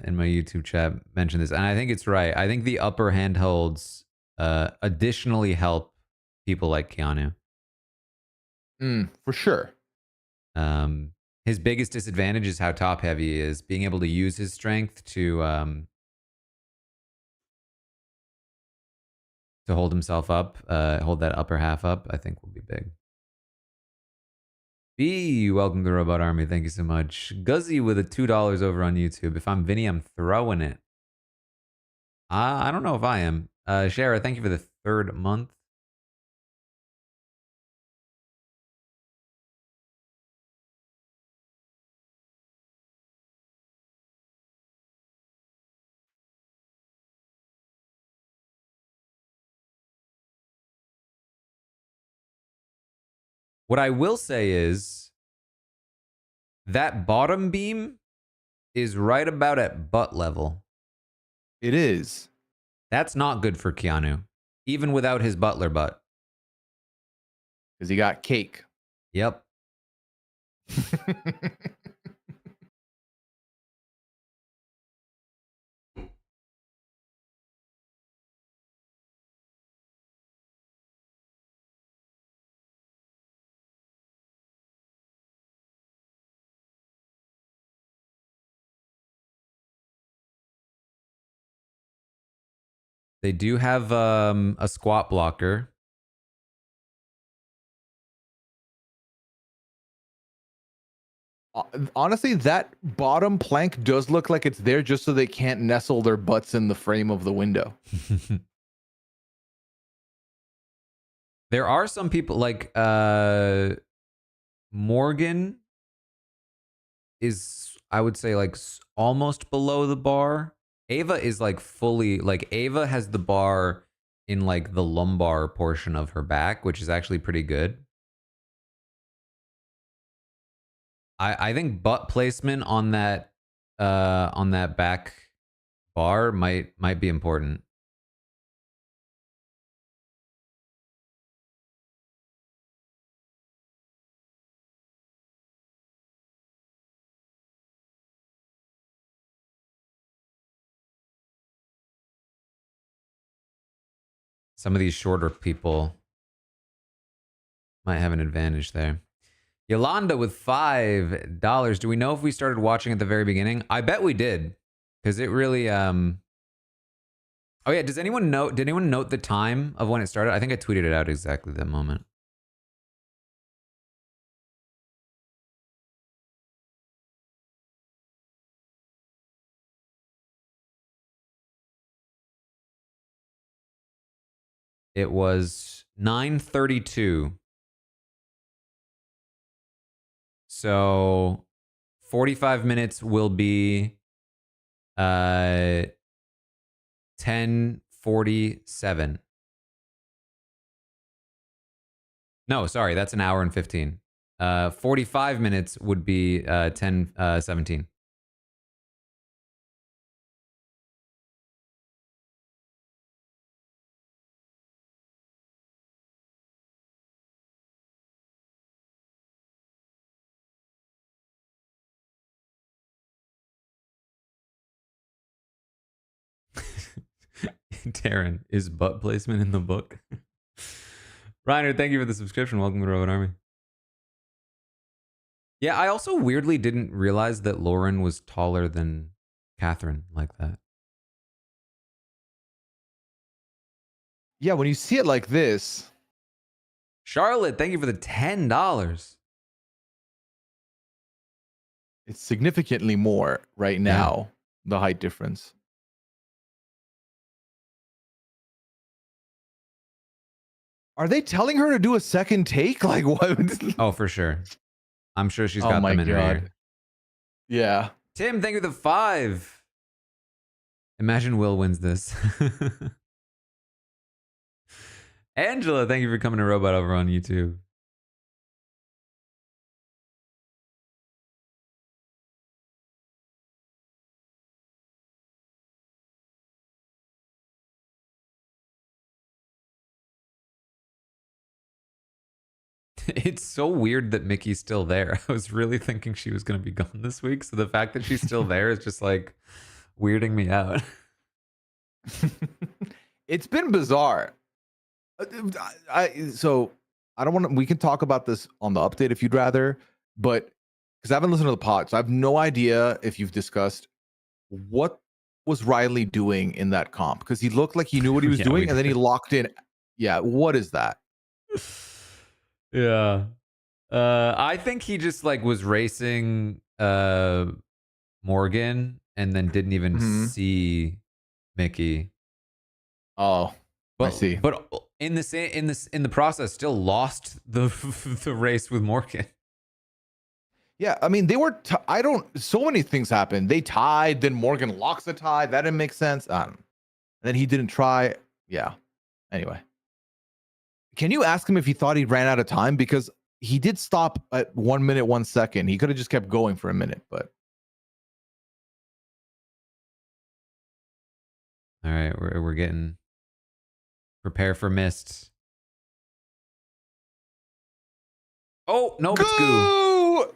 YouTube chat mentioned this, and I think it's right. I think the upper handholds additionally help people like Keanu. For sure. His biggest disadvantage is how top heavy he is. Being able to use his strength to hold himself up, hold that upper half up, I think will be big. B, welcome to the Robot Army. Thank you so much. Guzzy with a $2 over on YouTube. If I'm Vinny, I'm throwing it. I don't know if I am. Shara, thank you for the 3rd month. What I will say is that bottom beam is right about at butt level. It is. That's not good for Keanu, even without his butler butt. Because he got cake. Yep. They do have a squat blocker. Honestly, that bottom plank does look like it's there just so they can't nestle their butts in the frame of the window. There are some people like Morgan is, I would say, like almost below the bar. Ava is like fully, like Ava has the bar in like the lumbar portion of her back, which is actually pretty good. I think butt placement on that back bar might be important. Some of these shorter people might have an advantage there. Yolanda with $5. Do we know if we started watching at the very beginning? I bet we did. Because it really Oh yeah, did anyone note the time of when it started? I think I tweeted it out exactly that moment. It was 9:32. So 45 minutes will be 10:47. No, sorry, that's an hour and 15. 45 minutes would be 10:17. Taran, is butt placement in the book? Reiner, thank you for the subscription. Welcome to Robot Army. Yeah, I also weirdly didn't realize that Lauren was taller than Catherine like that. Yeah, when you see it like this. Charlotte, thank you for the $10. It's significantly more right now, the height difference. Are they telling her to do a second take? Like what? Oh, for sure. I'm sure she's got them in her ear. Yeah. Tim, thank you for the 5. Imagine Will wins this. Angela, thank you for coming to Robot over on YouTube. It's so weird that Mickey's still there. I was really thinking she was going to be gone this week. So the fact that she's still there is just like weirding me out. It's been bizarre. So I don't want to, we can talk about this on the update if you'd rather, but because I haven't listened to the pod, so I have no idea if you've discussed what was Riley doing in that comp, because he looked like he knew what he was doing and then he locked in. Yeah, what is that? Yeah. I think he just like was racing Morgan and then didn't even see Mickey. Oh, but, I see. But in the process, still lost the race with Morgan. Yeah, I mean, they were. So many things happened. They tied, then Morgan locks the tie. That didn't make sense. And then he didn't try. Yeah. Anyway, can you ask him if he thought he ran out of time? Because he did stop at 1 minute, 1 second. He could have just kept going for a minute, but. All right, we're getting. Prepare for mist. Oh, no, it's goo.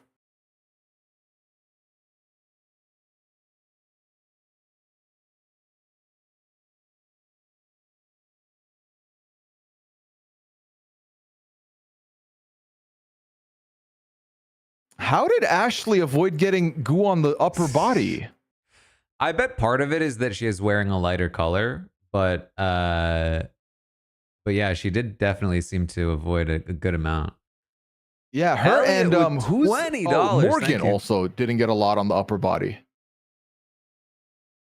How did Ashley avoid getting goo on the upper body? I bet part of it is that she is wearing a lighter color, but yeah, she did definitely seem to avoid a good amount. Yeah, her Elliot and with who's $20. Morgan Thank you. also didn't get a lot on the upper body.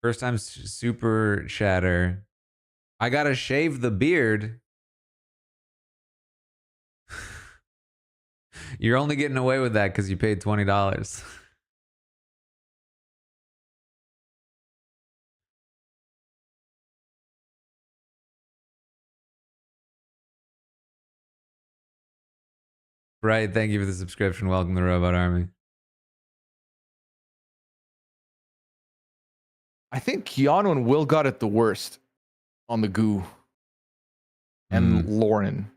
First time super chatter. I gotta shave the beard. You're only getting away with that because you paid $20. Right, thank you for the subscription. Welcome to the Robot Army. I think Keanu and Will got it the worst on the goo. And Lauren.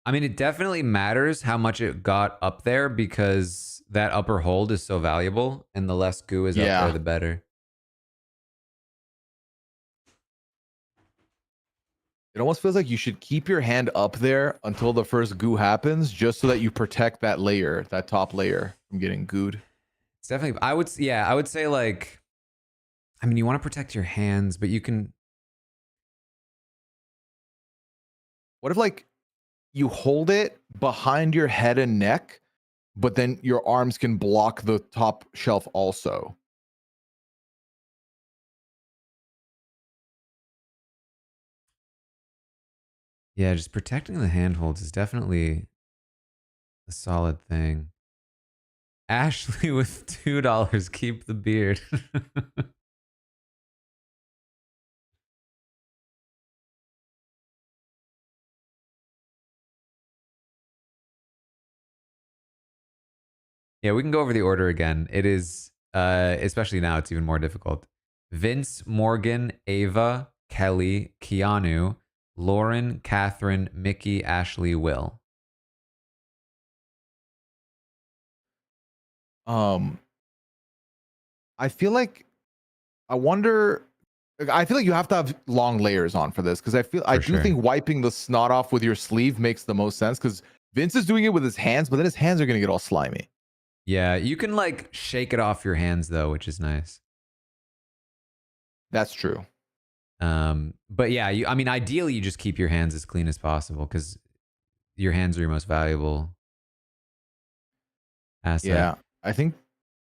I mean, it definitely matters how much it got up there because that upper hold is so valuable, and the less goo is up there, the better. It almost feels like you should keep your hand up there until the first goo happens, just so that you protect that layer, that top layer, from getting gooed. It's definitely, I would say like, I mean, you want to protect your hands, but you can. What if like you hold it behind your head and neck, but then your arms can block the top shelf also? Yeah, just protecting the handholds is definitely a solid thing. Ashley with $2, keep the beard. Yeah, we can go over the order again. It is, especially now, it's even more difficult. Vince, Morgan, Ava, Kelly, Keanu, Lauren, Catherine, Mickey, Ashley, Will. I feel like I feel like you have to have long layers on for this, because I do think wiping the snot off with your sleeve makes the most sense, because Vince is doing it with his hands, but then his hands are gonna get all slimy. Yeah, you can like shake it off your hands though, which is nice. That's true. But yeah, I mean, ideally you just keep your hands as clean as possible because your hands are your most valuable asset. Yeah, I think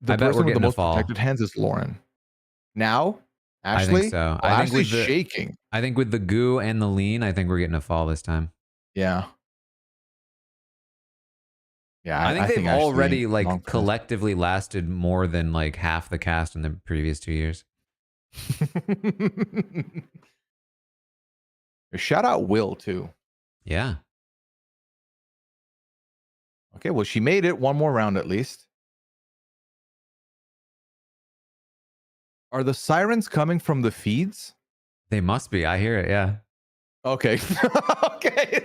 the person with the most protected hands is Lauren. Now, Ashley? I think so. Oh, Ashley's shaking. I think with the goo and the lean, I think we're getting a fall this time. Yeah. Yeah, I think they've already like collectively lasted more than like half the cast in the previous 2 years. Shout out Will too. Yeah. Okay, well, she made it one more round at least. Are the sirens coming from the feeds? They must be. I hear it. Yeah. Okay. Okay.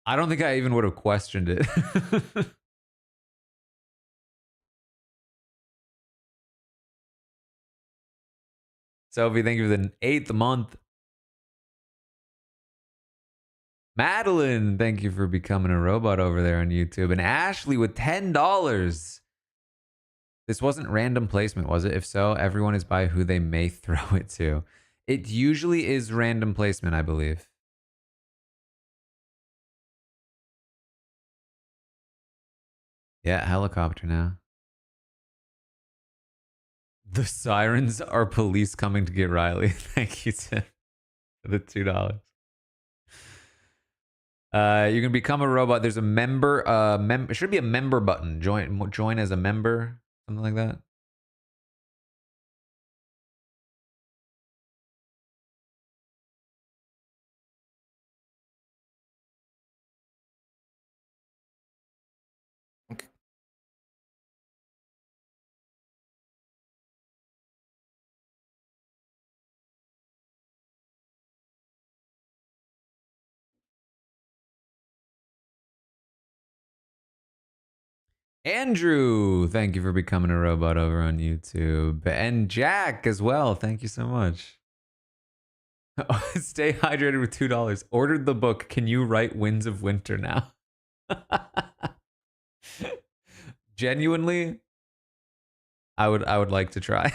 I don't think I even would have questioned it. Sophie, thank you for the 8th month. Madeline, thank you for becoming a robot over there on YouTube. And Ashley with $10. This wasn't random placement, was it? If so, everyone is by who they may throw it to. It usually is random placement, I believe. Yeah, helicopter now. The sirens are police coming to get Riley. Thank you, Tim, for the $2. You can become a robot. There's a member. It should be a member button. Join as a member, something like that. Okay. Andrew, thank you for becoming a robot over on YouTube. And Jack as well. Thank you so much. Stay hydrated with $2. Ordered the book. Can you write Winds of Winter now? Genuinely, I would like to try.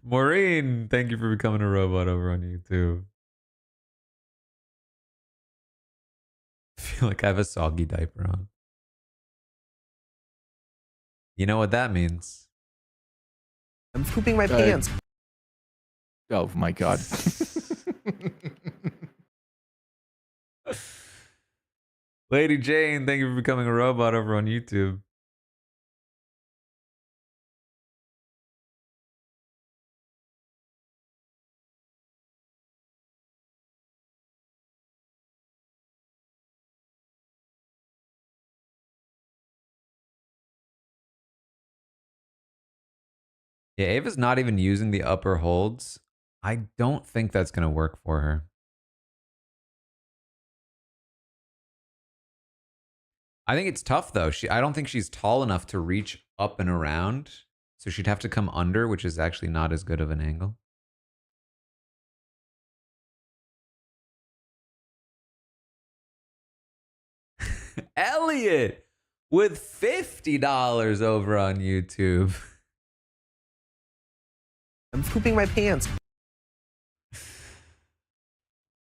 Maureen, thank you for becoming a robot over on YouTube. I feel like I have a soggy diaper on. You know what that means? I'm pooping my pants. Oh my god. Lady Jane, thank you for becoming a robot over on YouTube. Yeah, Ava's not even using the upper holds. I don't think that's going to work for her. I think it's tough though. I don't think she's tall enough to reach up and around. So she'd have to come under, which is actually not as good of an angle. Elliot with $50 over on YouTube. I'm pooping my pants.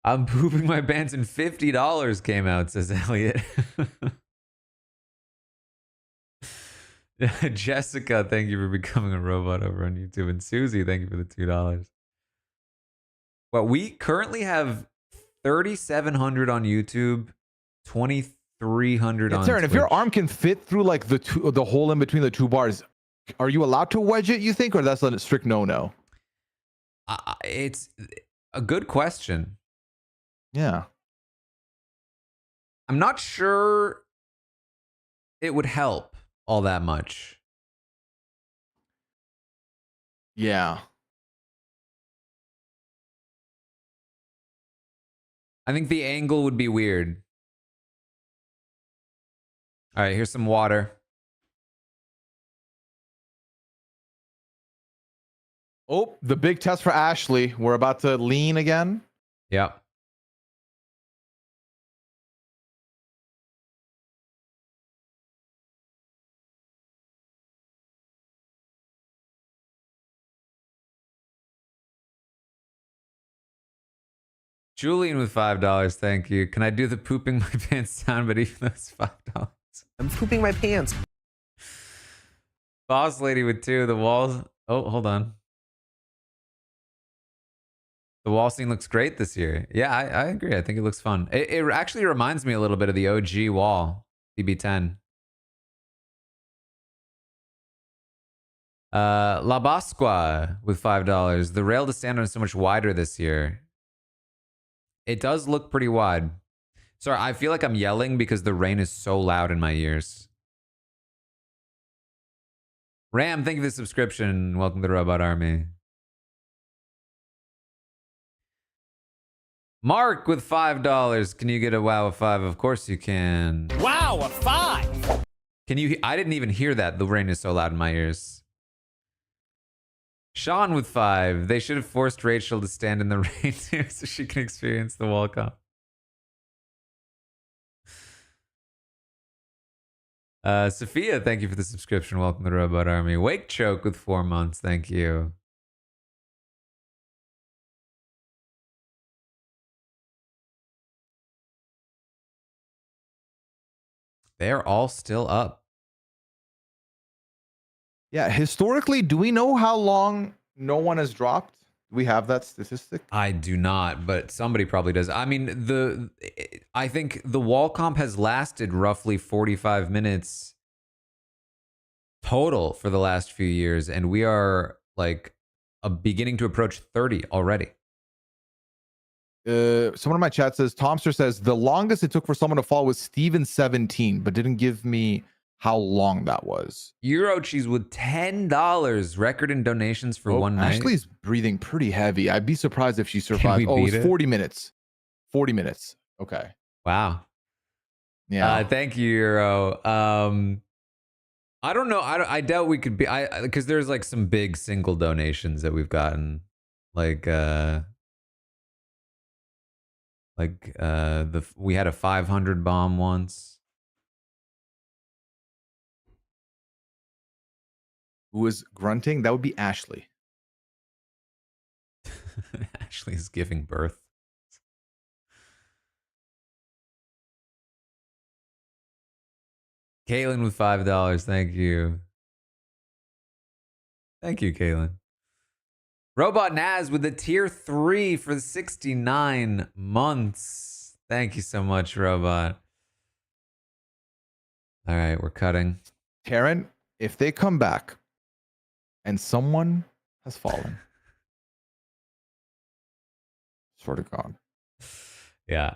I'm pooping my pants and $50 came out, says Elliot. Jessica, thank you for becoming a robot over on YouTube. And Susie, thank you for the $2. Well, we currently have 3,700 on YouTube, 2,300 on Taran, Twitch. if your arm can fit through like the hole in between the two bars, are you allowed to wedge it, you think, or that's a strict no-no? It's a good question. Yeah. I'm not sure it would help all that much. Yeah. I think the angle would be weird. All right, here's some water. Oh, the big test for Ashley. We're about to lean again. Yep. Julian with $5, thank you. Can I do the pooping my pants sound, but even though it's $5? I'm pooping my pants. Boss lady with 2, the walls. Oh, hold on. The wall scene looks great this year. Yeah, I agree. I think it looks fun. It actually reminds me a little bit of the OG wall, BB10. La Basqua with $5. The rail to stand on is so much wider this year. It does look pretty wide. Sorry, I feel like I'm yelling because the rain is so loud in my ears. Ram, thank you for the subscription. Welcome to the Robot Army. Mark with $5. Can you get a wow of 5? Of course you can. Wow, a 5. Can you? I didn't even hear that. The rain is so loud in my ears. Sean with 5. They should have forced Rachel to stand in the rain too so she can experience the wall comp. Sophia, thank you for the subscription. Welcome to the Robot Army. Wake Choke with 4 months. Thank you. They're all still up. Yeah. Historically, do we know how long no one has dropped? Do we have that statistic? I do not, but somebody probably does. I mean, I think the wall comp has lasted roughly 45 minutes total for the last few years, and we are like beginning to approach 30 already. Someone in my chat says, Tomster says, the longest it took for someone to fall was Steven 17, but didn't give me how long that was. Eurocheese with $10 record in donations for one night. Ashley's breathing pretty heavy. I'd be surprised if she survived. Oh, it was 40 minutes. 40 minutes. Okay. Wow. Yeah. Thank you, Euro. I don't know. I doubt we could be. Because there's like some big single donations that we've gotten, like we had a 500 bomb once. Who was grunting? That would be Ashley. Ashley's giving birth. Caitlin with $5. Thank you. Thank you, Caitlin. Robot Naz with the tier 3 for 69 months. Thank you so much, Robot. All right, we're cutting. Taran, if they come back and someone has fallen, swear to God. Yeah.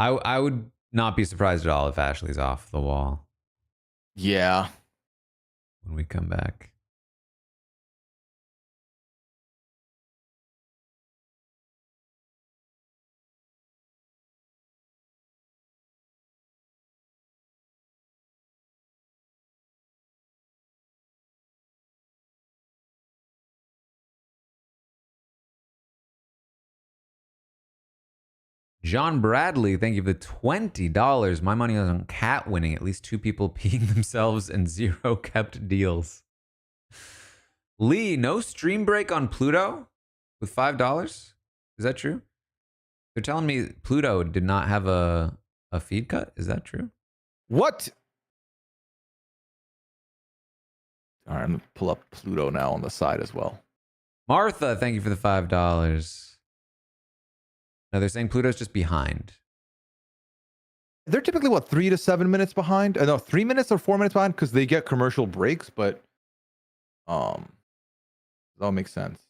I would not be surprised at all if Ashley's off the wall Yeah. when we come back. John Bradley, thank you for the $20. My money was on Cat winning. At least 2 people peeing themselves and 0 kept deals. Lee, no stream break on Pluto with $5? Is that true? They're telling me Pluto did not have a feed cut. Is that true? What? All right, I'm going to pull up Pluto now on the side as well. Martha, thank you for the $5. No, they're saying Pluto's just behind. They're typically, what, 3 to 7 minutes behind? No, 3 minutes or 4 minutes behind because they get commercial breaks, but that makes sense.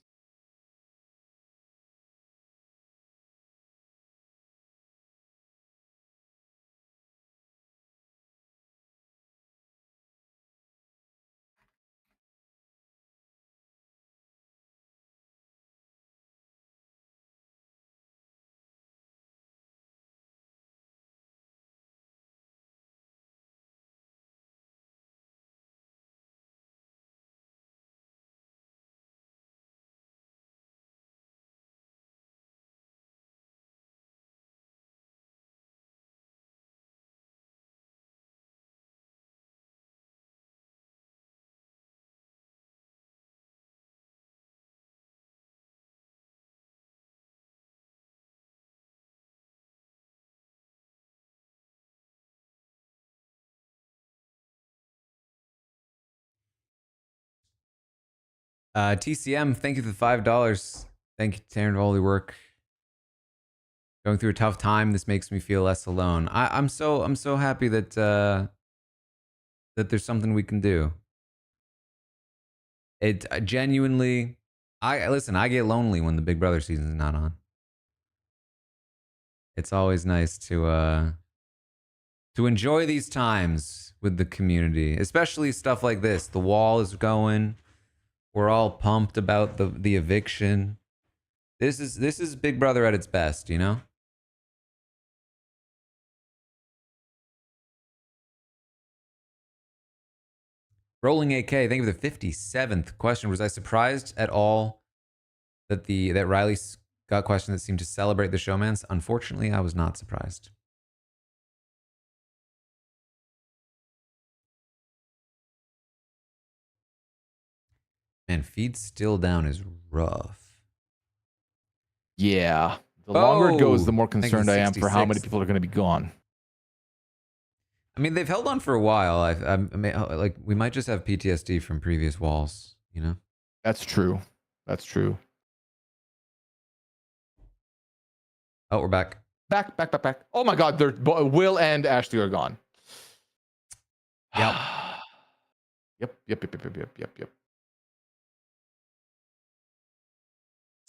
TCM, thank you for the $5. Thank you, Taran, for all the work. Going through a tough time. This makes me feel less alone. I'm so happy that that there's something we can do. It genuinely, listen. I get lonely when the Big Brother season is not on. It's always nice to enjoy these times with the community, especially stuff like this. The wall is going. We're all pumped about the eviction. This is Big Brother at its best, you know? Rolling AK, thank you for the 57th question. Was I surprised at all that Riley got a question that seemed to celebrate the showmans? Unfortunately, I was not surprised. Man, feed still down is rough. Yeah. The longer it goes, the more thank you, concerned I am for how many 66. people are going to be gone. I mean, they've held on for a while. I mean, like, we might just have PTSD from previous walls, you know? That's true. That's true. Oh, we're back. Back. Oh my God, Will and Ashley are gone. Yep. Yep.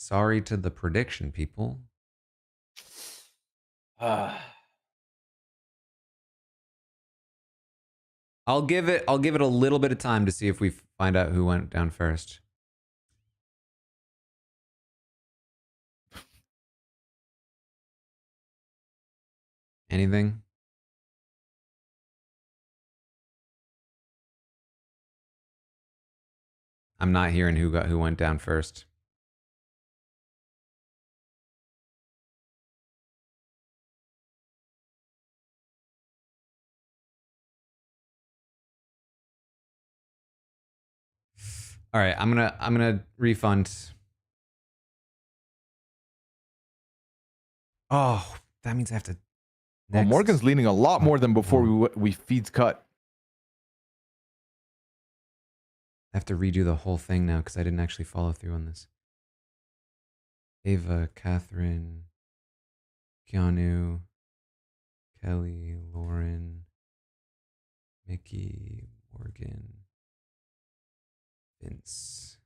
Sorry to the prediction, people. I'll give it a little bit of time to see if we find out who went down first. Anything? I'm not hearing who went down first. All right, I'm gonna refund. Oh, that means I have to. Oh, Next. Morgan's leaning a lot more than before Oh. we feeds cut. I have to redo the whole thing now because I didn't actually follow through on this. Ava, Catherine, Keanu, Kelly, Lauren, Mickey, Morgan, Vince.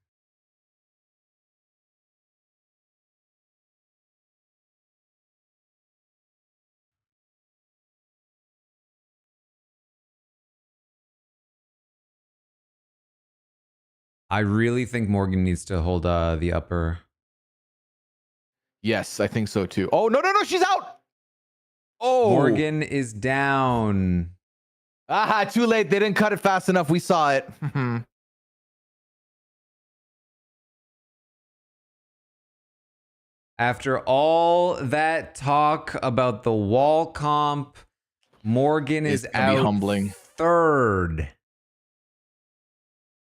I really think Morgan needs to hold the upper. Yes, I think so too. Oh, no, no, no, she's out. Oh. Morgan is down. Aha, too late. They didn't cut it fast enough. We saw it. After all that talk about the wall comp, Morgan is out humbling. third.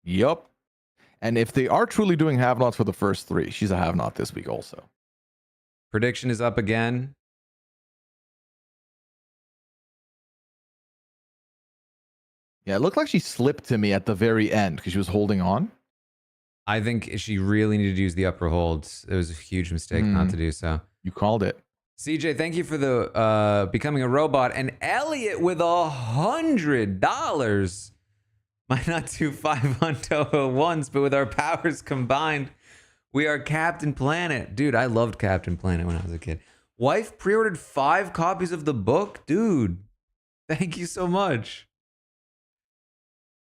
Yup. And if they are truly doing have-nots for the first three, she's a have-not this week also. Prediction is up again. Yeah, it looked like she slipped to me at the very end because she was holding on. I think she really needed to use the upper holds. It was a huge mistake not to do so. You called it. CJ, thank you for the becoming a robot. And Elliot with $100. Might not do 500 at once, but with our powers combined, we are Captain Planet. Dude, I loved Captain Planet when I was a kid. Wife pre-ordered 5 copies of the book. Dude, thank you so much.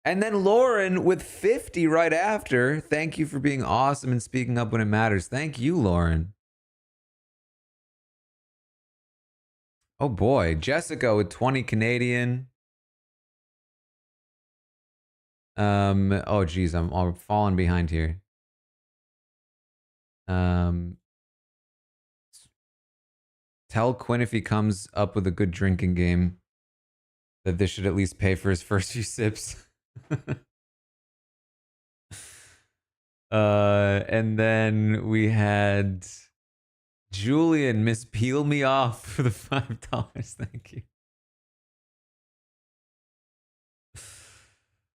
And then Lauren with 50 right after. Thank you for being awesome and speaking up when it matters. Thank you, Lauren. Oh boy, Jessica with 20 Canadian. Oh geez, I'm falling behind here. Tell Quinn if he comes up with a good drinking game that this should at least pay for his first few sips. And then we had Julian, Miss Peel Me Off for the $5. Thank you.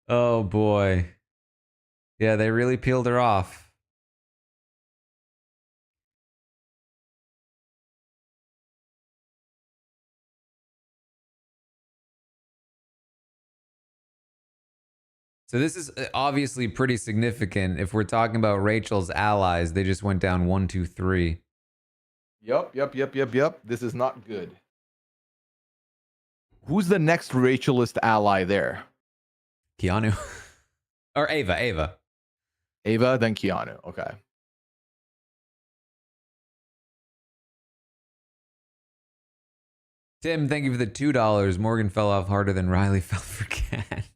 Oh boy. Yeah, they really peeled her off. So this is obviously pretty significant. If we're talking about Rachel's allies, they just went down 1, 2, 3. Yup. This is not good. Who's the next Rachelist ally there? Keanu. Or Ava. Ava, then Keanu. Okay. Tim, thank you for the $2. Morgan fell off harder than Riley fell for Cat.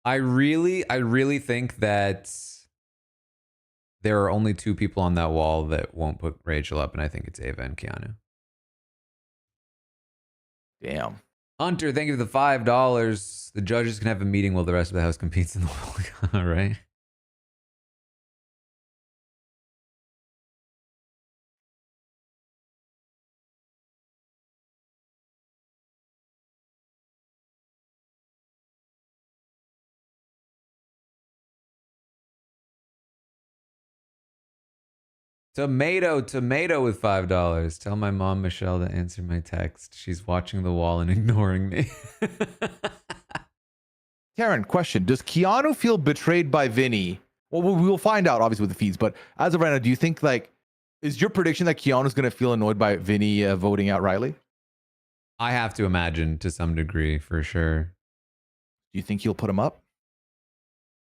I really think that there are only 2 people on that wall that won't put Rachel up, and I think it's Ava and Keanu. Damn. Hunter, thank you for the $5. The judges can have a meeting while the rest of the house competes in the wall. All right. Tomato with $5. Tell my mom, Michelle, to answer my text. She's watching the wall and ignoring me. Taran, question. Does Keanu feel betrayed by Vinny? Well, we will find out, obviously, with the feeds. But as of right now, do you think, like, is your prediction that Keanu's going to feel annoyed by Vinny voting out Riley? I have to imagine to some degree, for sure. Do you think he'll put him up?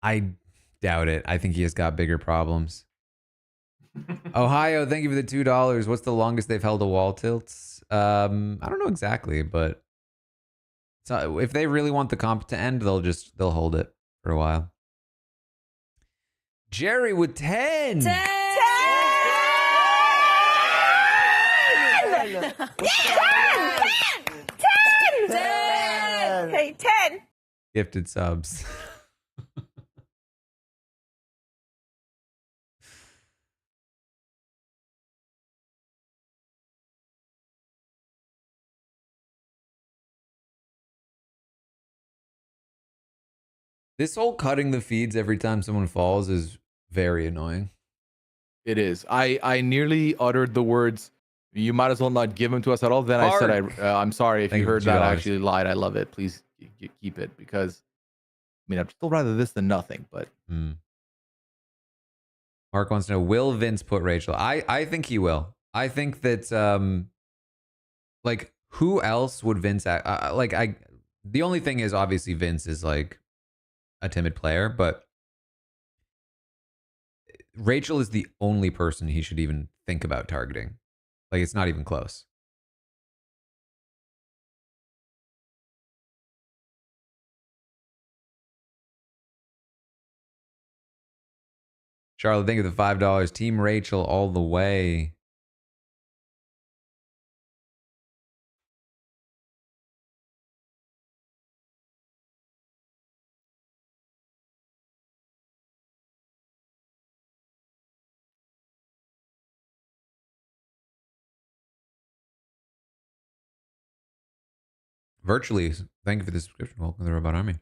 I doubt it. I think he has got bigger problems. Ohio, thank you for the $2. What's the longest they've held a wall tilt? I don't know exactly, but so if they really want the comp to end, they'll hold it for a while. Jerry with 10. 10! Hey, 10. Gifted subs. This whole cutting the feeds every time someone falls is very annoying. It is. I nearly uttered the words, "You might as well not give them to us at all." Then I said, "I'm sorry if Thank you you heard for that. I $2. actually lied. I love it. Please keep it because, I mean, I'd still rather this than nothing." But Mark wants to know, will Vince put Rachel? I think he will. I think that like who else would Vince the only thing is obviously Vince is like a timid player, but Rachel is the only person he should even think about targeting. Like it's not even close. Charlotte, think of the $5. Team Rachel all the way. Virtually, thank you for the subscription. Welcome to the Robot Army.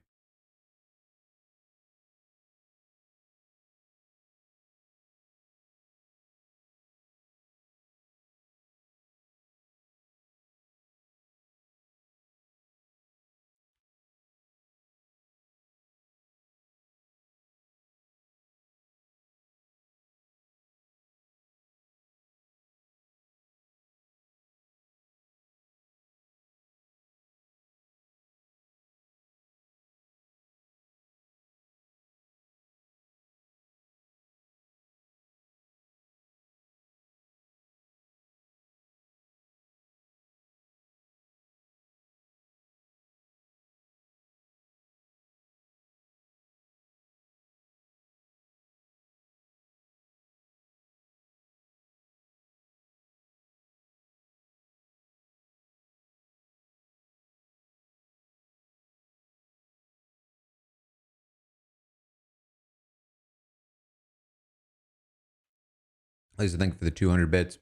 Lisa, thank you for the 200 bits.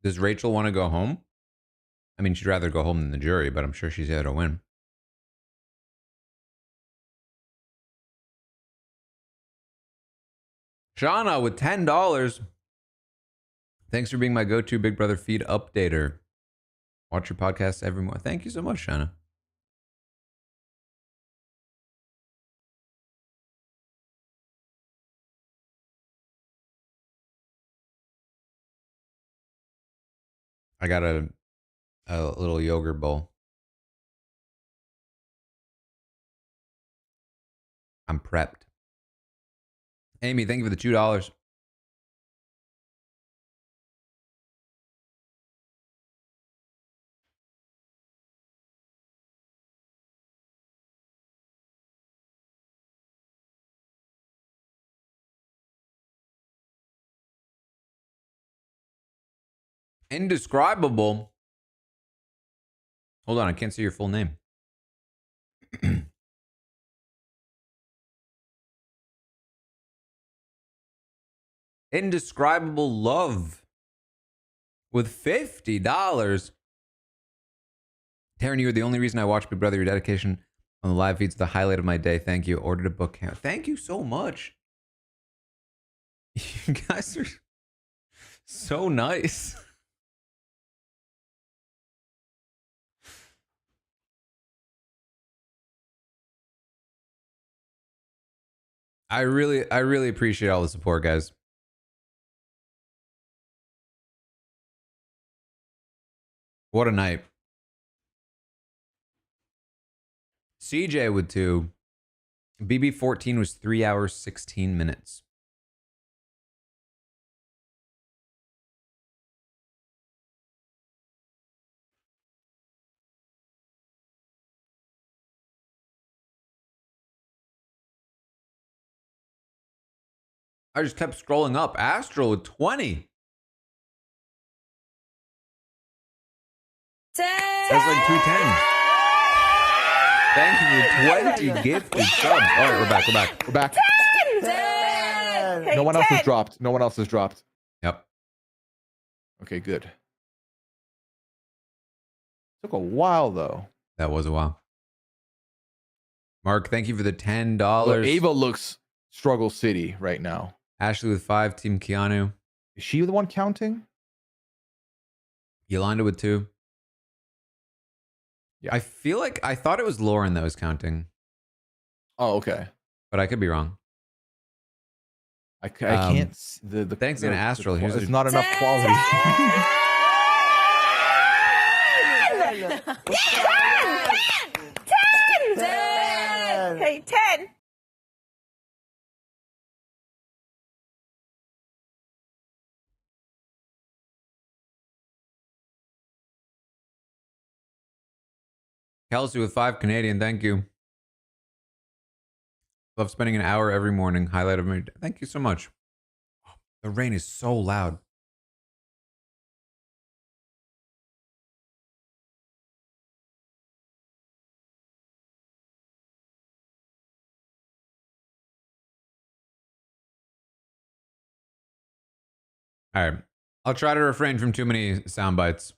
Does Rachel want to go home? I mean, she'd rather go home than the jury, but I'm sure she's here to win. Shauna with $10. Thanks for being my go-to Big Brother feed updater. Watch your podcast every morning. Thank you so much, Shauna. I got a little yogurt bowl. I'm prepped. Amy, thank you for the $2. Indescribable. Hold on, I can't see your full name. Indescribable love with $50. Taran, you are the only reason I watch Big Brother. Your dedication on the live feeds is the highlight of my day. Thank you. Ordered a book. Thank you so much. You guys are so nice. I really appreciate all the support, guys. What a night. CJ with 2. BB14 was 3 hours, 16 minutes. I just kept scrolling up. Astral with 20. That's like 210. Thank you for 20 gifted subs. All right, we're back. We're back. 10. No one else has dropped. No one else has dropped. Yep. Okay, good. Took a while though. That was a while. Mark, thank you for the $10. Look, Ava looks struggle city right now. Ashley with 5. Team Keanu. Is she the one counting? Yolanda with 2. Yeah. I feel like I thought it was Lauren that was counting, Oh, okay. but I could be wrong. I can't. The thanks again, Astral. Here's it's a- not enough quality. 10. Okay, 10. Kelsey with 5 Canadian. Thank you. Love spending an hour every morning. Highlight of my day. Thank you so much. The rain is so loud. All right. I'll try to refrain from too many sound bites.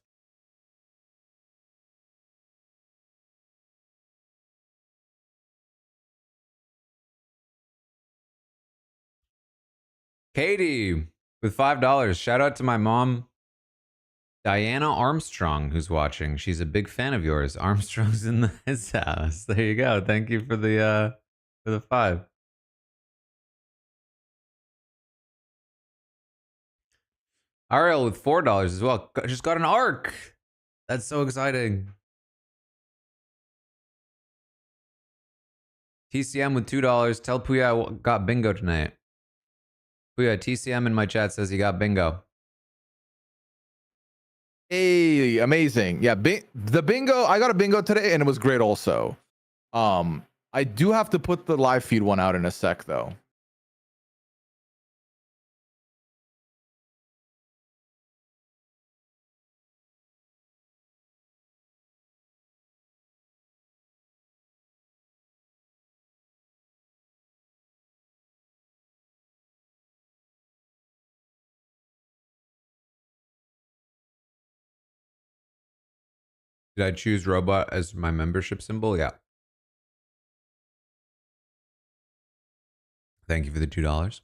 Katie with $5. Shout out to my mom, Diana Armstrong, who's watching. She's a big fan of yours. Armstrong's in his house. There you go. Thank you for the 5. Ariel with $4 as well. Just got an arc. That's so exciting. TCM with $2. Tell Puya I got bingo tonight. Puya, TCM in my chat says he got bingo. Hey, amazing. Yeah, the bingo. I got a bingo today, and it was great. Also, I do have to put the live feed one out in a sec, though. Did I choose robot as my membership symbol? Yeah. Thank you for the $2.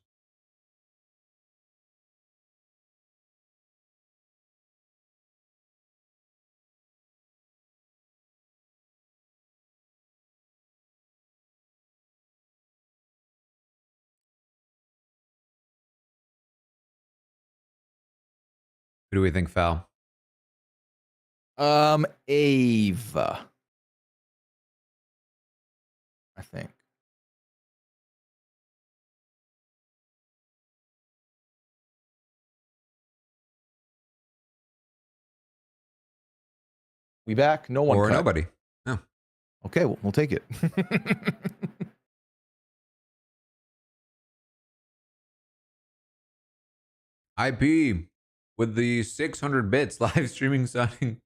Who do we think foul? Ava, I think. We back? No one Or cut. nobody. No. Okay, we'll take it. IP with the 600 bits live streaming signing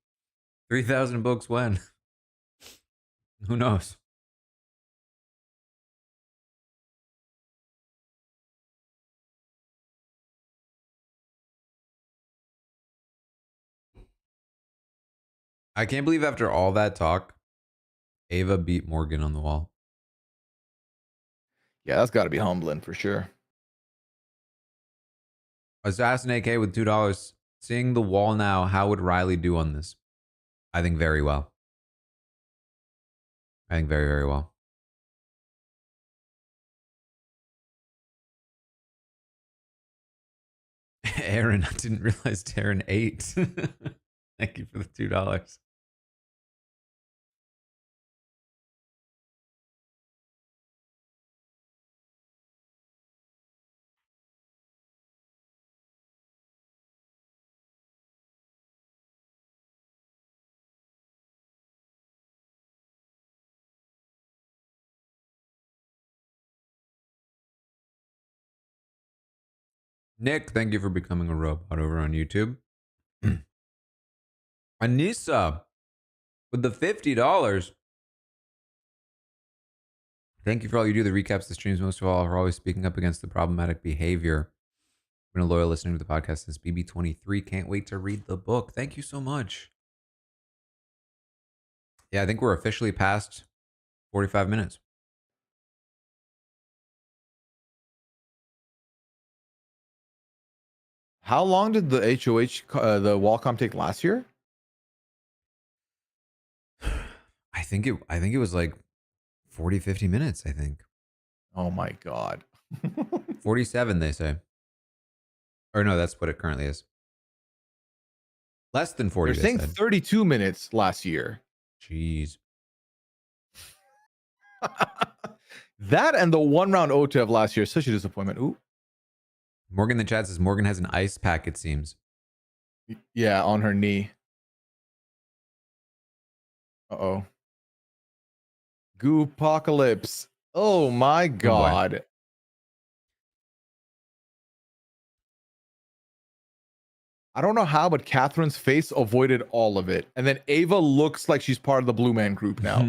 3,000 books when? Who knows? I can't believe after all that talk, Ava beat Morgan on the wall. Yeah, that's got to be humbling for sure. Assassin AK with $2. Seeing the wall now, how would Riley do on this? I think very well. I think very, very well. Aaron, I didn't realize Taran ate. Thank you for the $2. Nick, thank you for becoming a robot over on YouTube. Anissa with the $50. Thank you for all you do. The recaps, the streams, most of all, are always speaking up against the problematic behavior. Been a loyal listener to the podcast since BB23. Can't wait to read the book. Thank you so much. Yeah, I think we're officially past 45 minutes. How long did the HOH, the Wacom take last year? I think it was like 40, 50 minutes, I think. Oh my God. 47, they say. Or no, that's what it currently is. Less than 40, They're they saying said. 32 minutes last year. Jeez. That and the 1-round OTEV last year, such a disappointment. Ooh. Morgan in the chat says Morgan has an ice pack, it seems. Yeah, on her knee. Uh-oh. Goopocalypse. Oh my God. boy. I don't know how, but Catherine's face avoided all of it. And then Ava looks like she's part of the Blue Man Group now.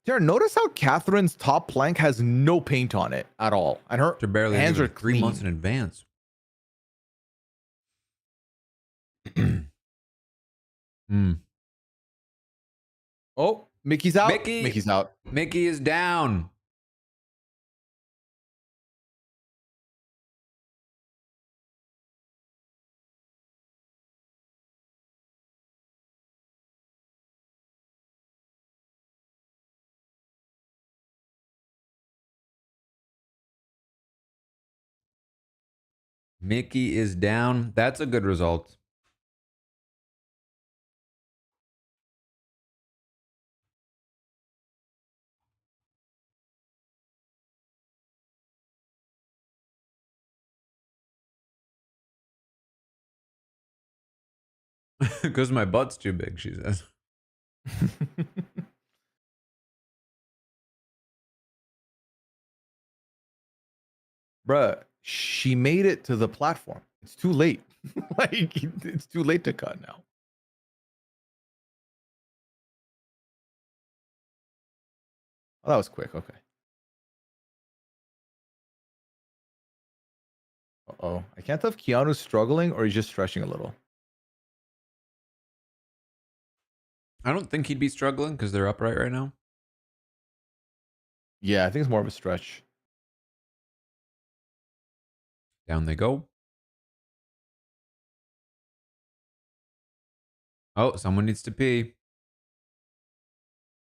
Darren, notice how Catherine's top plank has no paint on it at all. And her barely hands are 3 clean. months in advance. Oh, Mickey's out. Mickey! Mickey's out. Mickey is down. Mickey is down. That's a good result. Because my butt's too big, she says. Bruh, she made it to the platform. It's too late. Like, it's too late to cut now. Oh, that was quick. Okay. Uh-oh. I can't tell if Keanu's struggling or he's just stretching a little. I don't think he'd be struggling because they're upright right now. Yeah, I think it's more of a stretch. Down they go. Oh, someone needs to pee.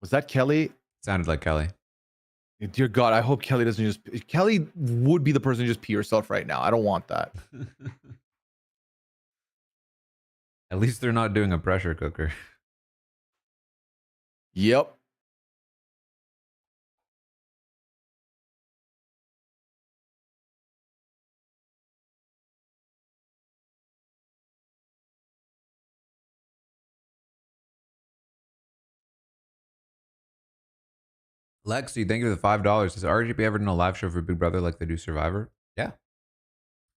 Was that Kelly? Sounded like Kelly. Dear God, I hope Kelly doesn't just... Kelly would be the person to just pee herself right now. I don't want that. At least they're not doing a pressure cooker. Yep. Lexi, thank you for the $5. Has RGB ever done a live show for Big Brother like they do Survivor? Yeah. A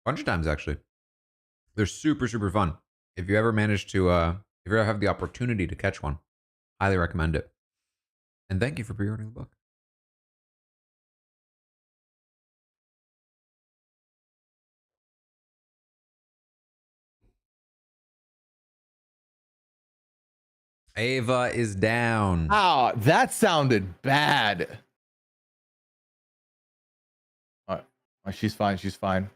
bunch of times, actually. They're super, super fun. If you ever manage to, if you ever have the opportunity to catch one, highly recommend it. And thank you for pre-ordering the book. Ava is down. Ah, that sounded bad. All right. She's fine. She's fine.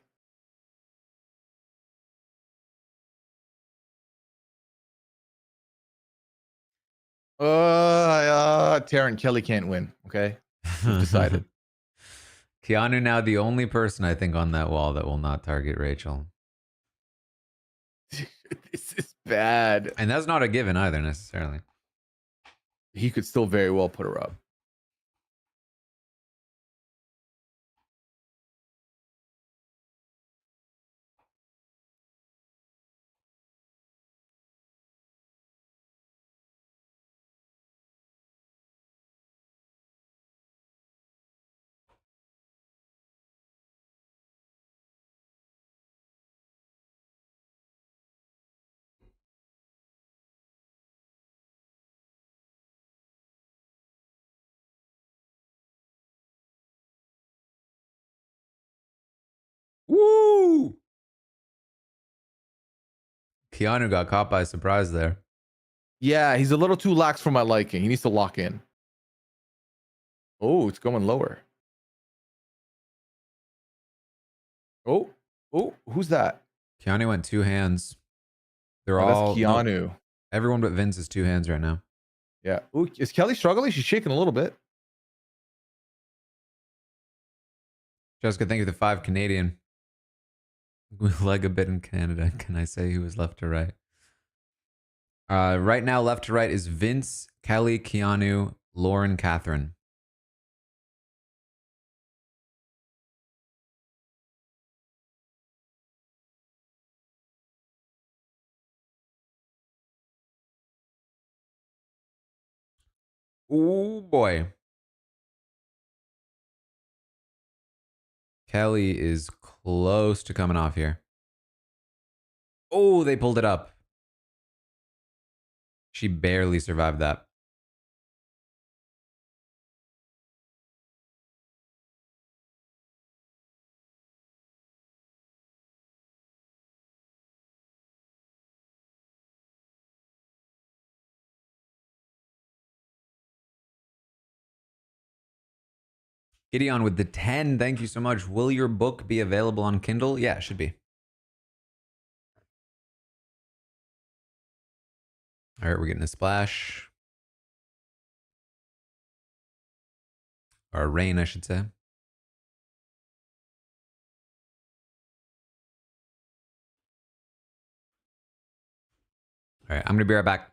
Taran, Kelly can't win. Okay, we've decided. Keanu now the only person I think on that wall that will not target Rachel. This is bad. And that's not a given either necessarily. He could still very well put her up. Woo! Keanu got caught by surprise there. Yeah, he's a little too lax for my liking. He needs to lock in. Oh, it's going lower. Oh, who's that? Keanu went 2 hands. They're Oh, all that's Keanu. No, everyone but Vince is 2 hands right now. Yeah. Ooh, is Kelly struggling? She's shaking a little bit. Jessica, thank you for the 5 Canadian. We lag a bit in Canada. Can I say who is left to right? Right now, left to right is Vince, Kelly, Keanu, Lauren, Catherine. Oh boy. Kelly is close to coming off here. Oh, they pulled it up. She barely survived that. Gideon with the 10. Thank you so much. Will your book be available on Kindle? Yeah, it should be. All right, we're getting a splash. Or rain, I should say. All right, I'm going to be right back.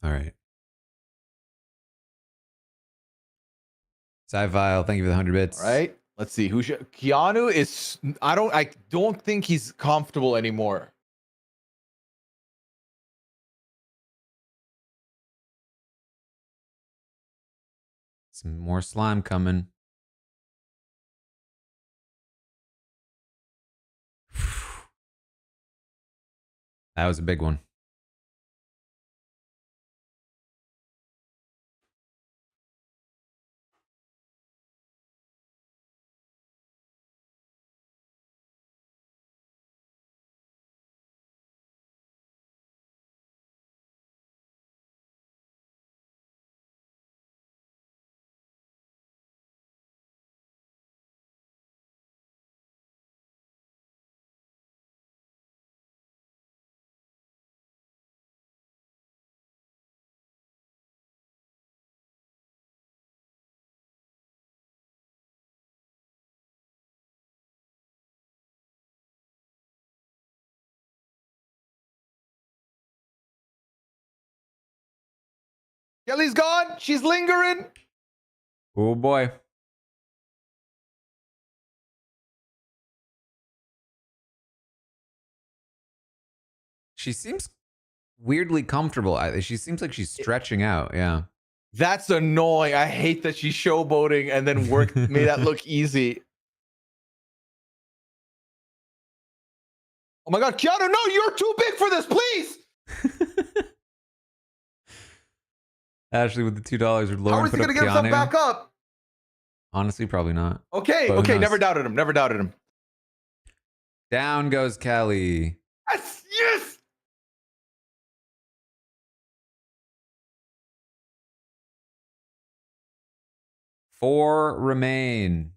All right. Sci-File, thank you for the 100 bits. All right. Let's see. Keanu is. I don't think he's comfortable anymore. Some more slime coming. That was a big one. Kelly's gone. She's lingering. Oh boy. She seems weirdly comfortable. She seems like she's stretching out. Yeah. That's annoying. I hate that she's showboating and then made that look easy. Oh my God, Keanu, no, you're too big for this, please. Ashley with the $2. Would How Lauren is he put gonna up get himself Keanu? back up? Honestly, probably not. Okay, But who okay, knows? never doubted him. Never doubted him. Down goes Kelly. Yes, yes. 4 remain.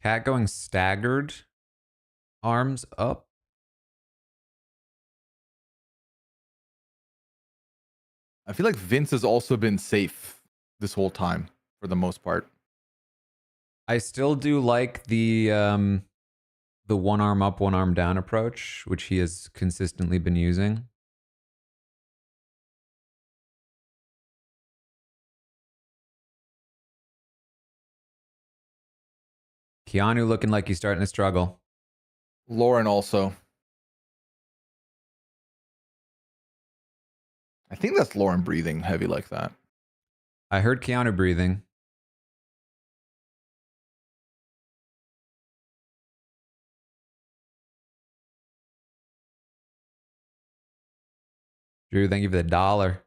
Cat going staggered. Arms up. I feel like Vince has also been safe this whole time for the most part. I still do like the 1 arm up, 1 arm down approach, which he has consistently been using. Keanu looking like he's starting to struggle. Lauren also. I think that's Lauren breathing heavy like that. I heard Keanu breathing. Drew, thank you for the $1.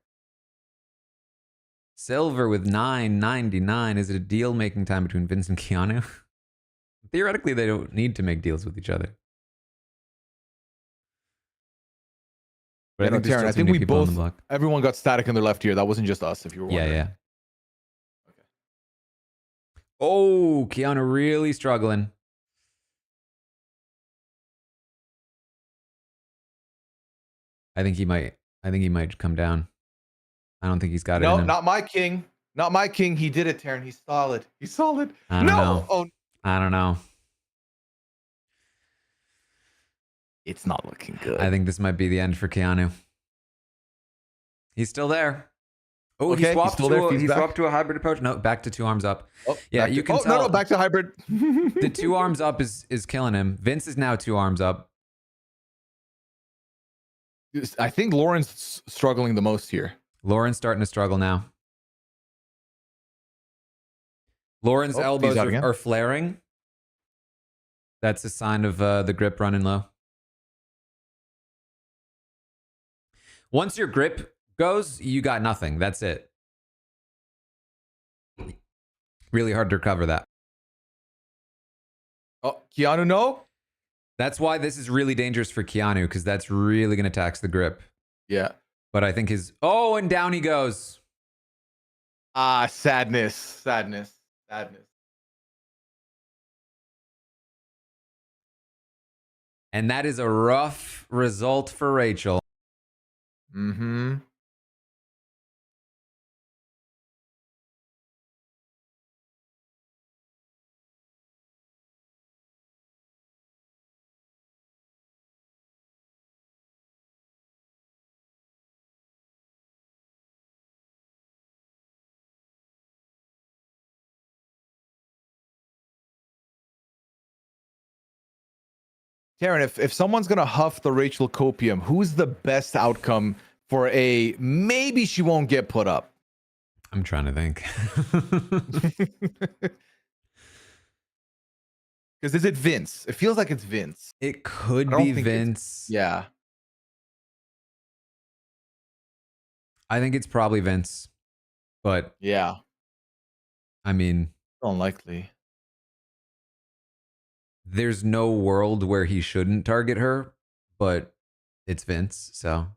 Silver with $9.99. Is it a deal making time between Vince and Keanu? Theoretically, they don't need to make deals with each other. But Yeah, there's Taran, still I too think many we people on the both, block. everyone got static in their left ear. That wasn't just us, if you were Yeah, wondering. yeah. Okay. Oh, Keanu really struggling. I think he might come down. I don't think he's got it in No, him. not my king. Not my king. He did it, Taran. He's solid. He's solid. I don't know. Oh, I don't know. it's not looking good. I think this might be the end for Keanu. He's still there. Oh, Okay, he swapped still there. he swapped to a hybrid approach. No, back to 2 arms up. Oh, Yeah, you can tell. No, back to hybrid. The 2 arms up is killing him. Vince is now 2 arms up. I think Lauren's struggling the most here. Lauren's starting to struggle now. Lauren's elbows are flaring. That's a sign of the grip running low. Once your grip goes, you got nothing. That's it. Really hard to recover that. Oh, Keanu, no. That's why this is really dangerous for Keanu, because that's really going to tax the grip. Yeah. But I think his... Oh, and down he goes. Ah, sadness, sadness, sadness. And that is a rough result for Rachel. Mm-hmm. Taran, if someone's gonna huff the Rachel copium, who's the best outcome for a maybe she won't get put up? I'm trying to think. Because is it Vince? It feels like it's Vince. It I could don't be think it's Vince. yeah. I think it's probably Vince. But Yeah. I mean, Unlikely. there's no world where he shouldn't target her, but it's Vince, so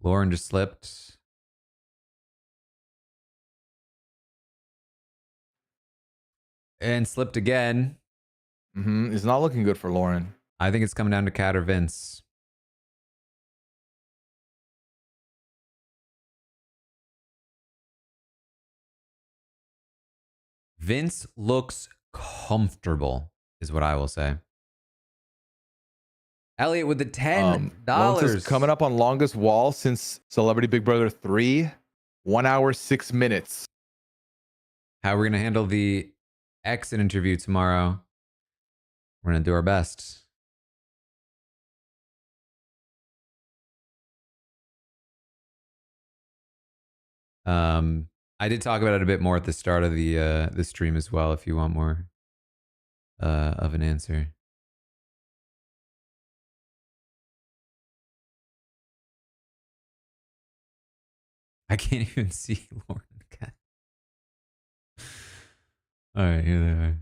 Lauren just slipped. And slipped again. It's not looking good for Lauren. I think it's coming down to Kat or Vince. Vince looks comfortable, is what I will say. Elliot with the $10. Lauren says, coming up on longest wall since Celebrity Big Brother 3, 1 hour, 6 minutes. How we're going to handle the exit interview tomorrow. We're going to do our best. I did talk about it a bit more at the start of the stream as well, if you want more of an answer. I can't even see Lauren. All right, here they are.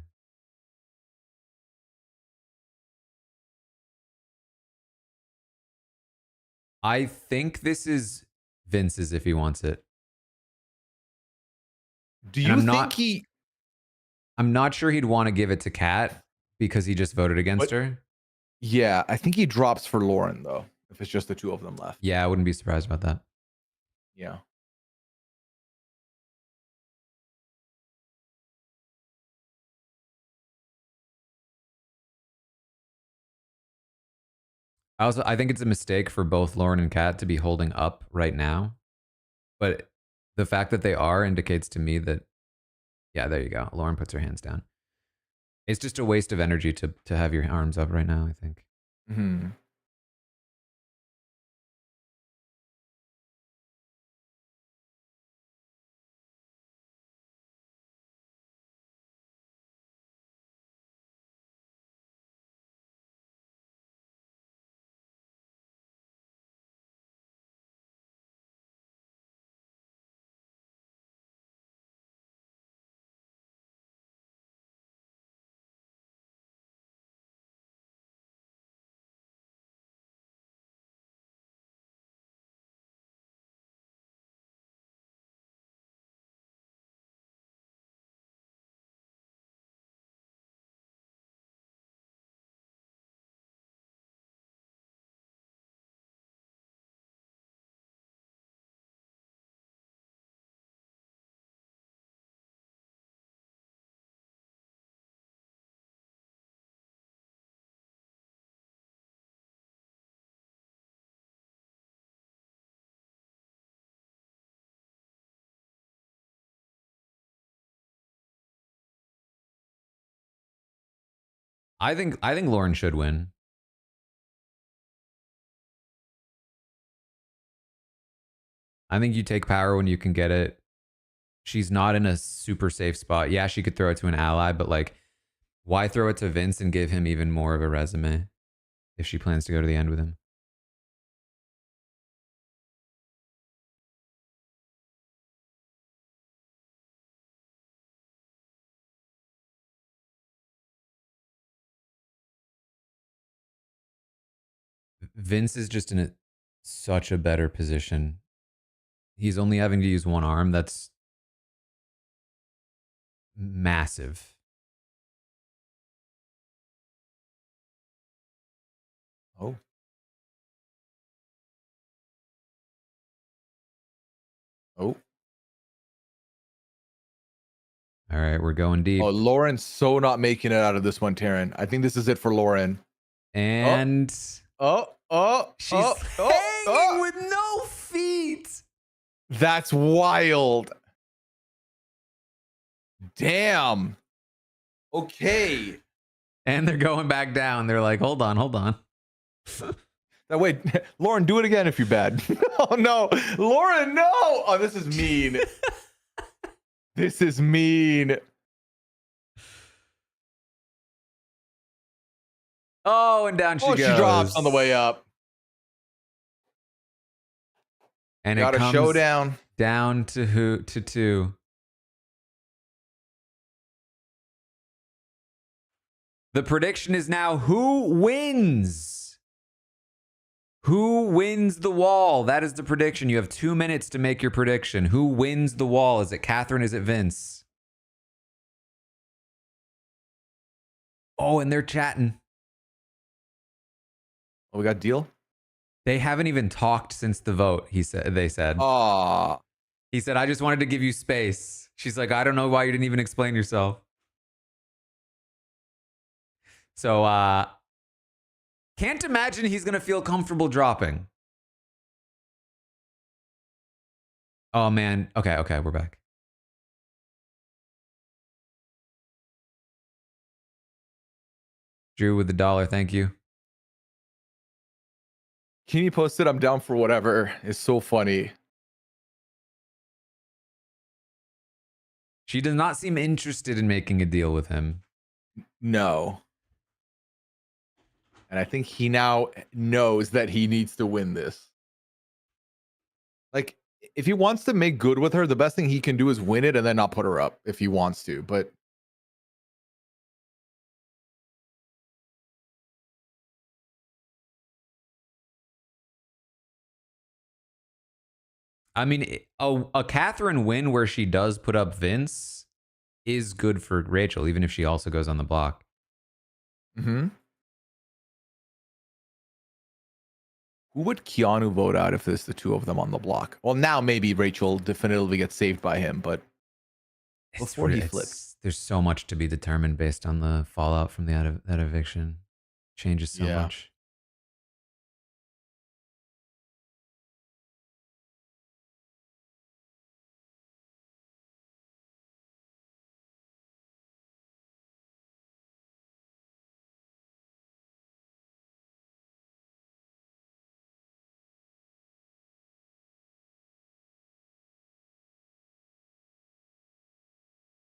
I think this is Vince's if he wants it. Do you think he... I'm not sure he'd want to give it to Kat because he just voted against her. Yeah, I think he drops for Lauren, though, if it's just the two of them left. Yeah, I wouldn't be surprised about that. Yeah. I think it's a mistake for both Lauren and Kat to be holding up right now. But the fact that they are indicates to me that, yeah, there you go. Lauren puts her hands down. It's just a waste of energy to have your arms up right now, I think. I think Lauren should win. I think you take power when you can get it. She's not in a super safe spot. Yeah, she could throw it to an ally, but like, why throw it to Vince and give him even more of a resume if she plans to go to the end with him? Vince is just in such a better position. he's only having to use one arm. That's massive. Oh. Oh. All right, we're going deep. Oh, Lauren's so not making it out of this one, Taran. I think this is it for Lauren. And she's hanging with no feet. That's wild. Damn. Okay. And they're going back down. They're like, hold on. Wait, Lauren, do it again if you're bad. Oh no, Lauren, no. Oh, this is mean. This is mean. Oh, and down she goes. She drops on the way up. And got it a comes showdown down to two. The prediction is now who wins? Who wins the wall? That is the prediction. You have 2 minutes to make your prediction. Who wins the wall? Is it Catherine? Is it Vince? Oh, and they're chatting. Oh, we got deal? They haven't even talked since the vote, they said. Aw. He said, I just wanted to give you space. She's like, I don't know why you didn't even explain yourself. So, can't imagine he's going to feel comfortable dropping. Oh, man. Okay, we're back. Drew with the $1, thank you. Kenny posted, I'm down for whatever. It's so funny. She does not seem interested in making a deal with him. No. And I think he now knows that he needs to win this. Like, if he wants to make good with her, the best thing he can do is win it and then not put her up if he wants to. But I mean, a Catherine win where she does put up Vince is good for Rachel, even if she also goes on the block. mm-hmm. Who would Keanu vote out if there's the two of them on the block? Well, now maybe Rachel definitively gets saved by him, but before he flipped. There's so much to be determined based on the fallout from that eviction. Changes so much.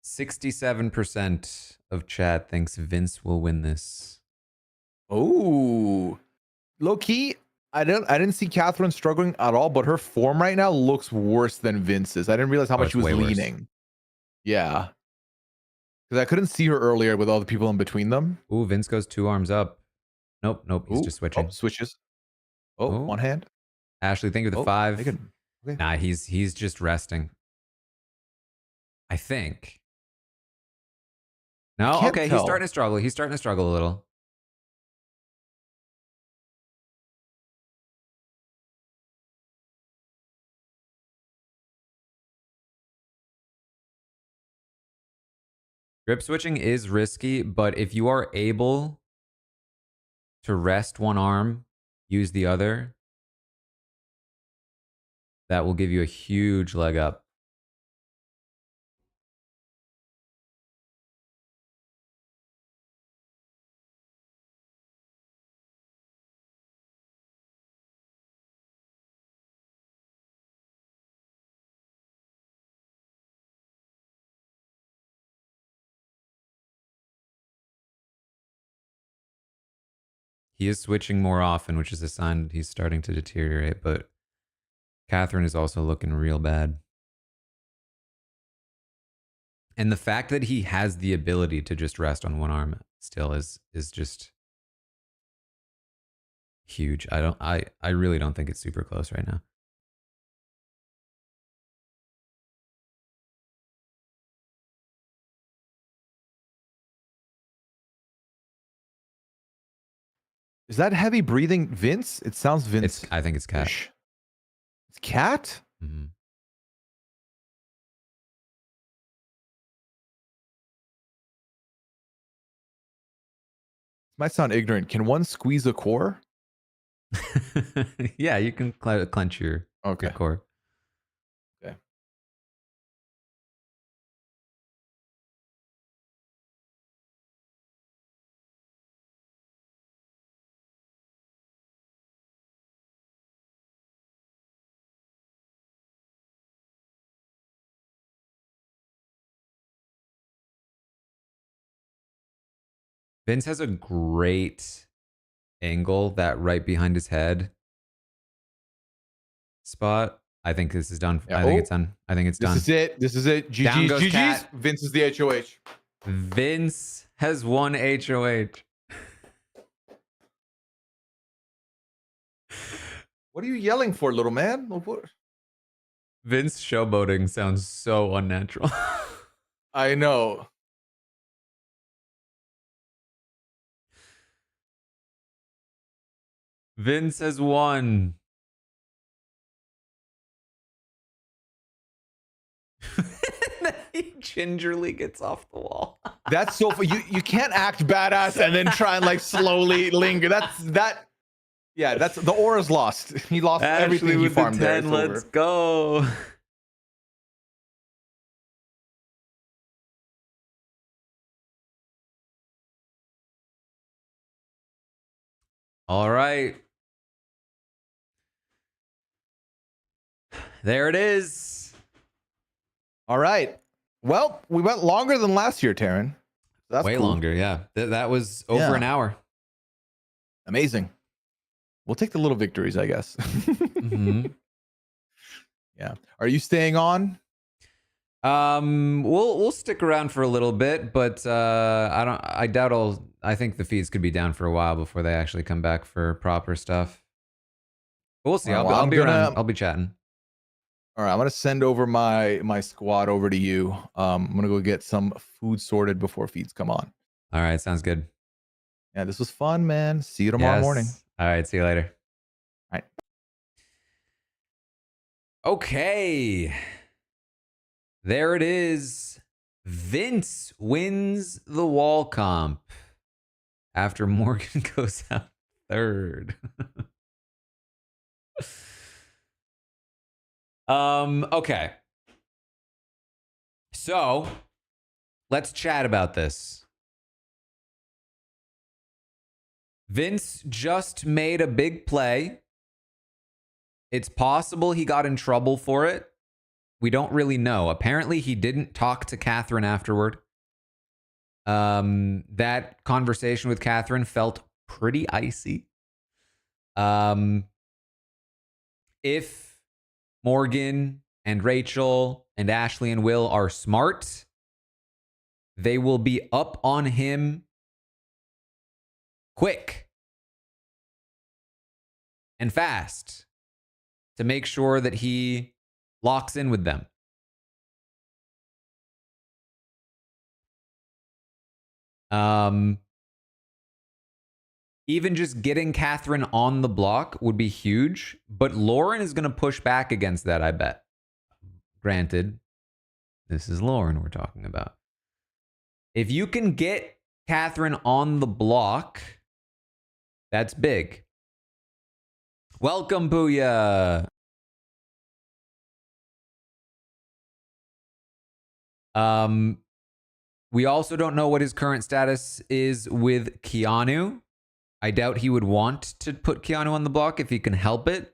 %67% of chat thinks Vince will win this. Oh, low key. I didn't see Catherine struggling at all, but her form right now looks worse than Vince's. I didn't realize how much she was leaning. Worse. Yeah. Because I couldn't see her earlier with all the people in between them. Ooh, Vince goes 2 arms up. Nope. He's just switching. Oh, switches. Oh, one hand. Ashley, thank you for the 5. Okay. Nah, he's just resting. I think. No, okay, he's starting to struggle. He's starting to struggle a little. Grip switching is risky, but if you are able to rest one arm, use the other, that will give you a huge leg up. He is switching more often, which is a sign he's starting to deteriorate, but Catherine is also looking real bad. And the fact that he has the ability to just rest on one arm still is just huge. I really don't think it's super close right now. Is that heavy breathing Vince? It sounds Vince. I think it's Cat. It's Cat? Mm-hmm. Might sound ignorant. Can one squeeze a core? Yeah, you can clench your core. Okay. Vince has a great angle that right behind his head spot. I think this is done. Yeah. I think it's done. I think it's done. This is it. This is it. Down GG's. goes GG's. Cat. Vince is the HOH. Vince has won HOH. What are you yelling for, little man? Vince showboating sounds so unnatural. I know. Vince has won. He gingerly gets off the wall. That's so funny. You can't act badass and then try and like slowly linger. Yeah, that's the aura's lost. He lost everything he farmed there. Let's go. All right. There it is. All right. Well, we went longer than last year, Taran. That's way cool. longer, yeah. That was over an hour. Amazing. We'll take the little victories, I guess. Mm-hmm. Yeah. Are you staying on? We'll stick around for a little bit, but I doubt I think the feeds could be down for a while before they actually come back for proper stuff. But we'll see. I'll be around. I'll be chatting. All right, I'm gonna send over my squad over to you. I'm gonna go get some food sorted before feeds come on. All right, sounds good. Yeah, this was fun, man. See you tomorrow morning. All right, see you later. All right. Okay. There it is. Vince wins the wall comp after Morgan goes out third. Okay. So let's chat about this. Vince just made a big play. It's possible he got in trouble for it. We don't really know. Apparently, he didn't talk to Catherine afterward. That conversation with Catherine felt pretty icy. If Morgan and Rachel and Ashley and Will are smart, they will be up on him quick and fast to make sure that he locks in with them. Even just getting Catherine on the block would be huge, but Lauren is going to push back against that, I bet. Granted, this is Lauren we're talking about. If you can get Catherine on the block, that's big. Welcome, Booyah. We also don't know what his current status is with Keanu. I doubt he would want to put Keanu on the block if he can help it.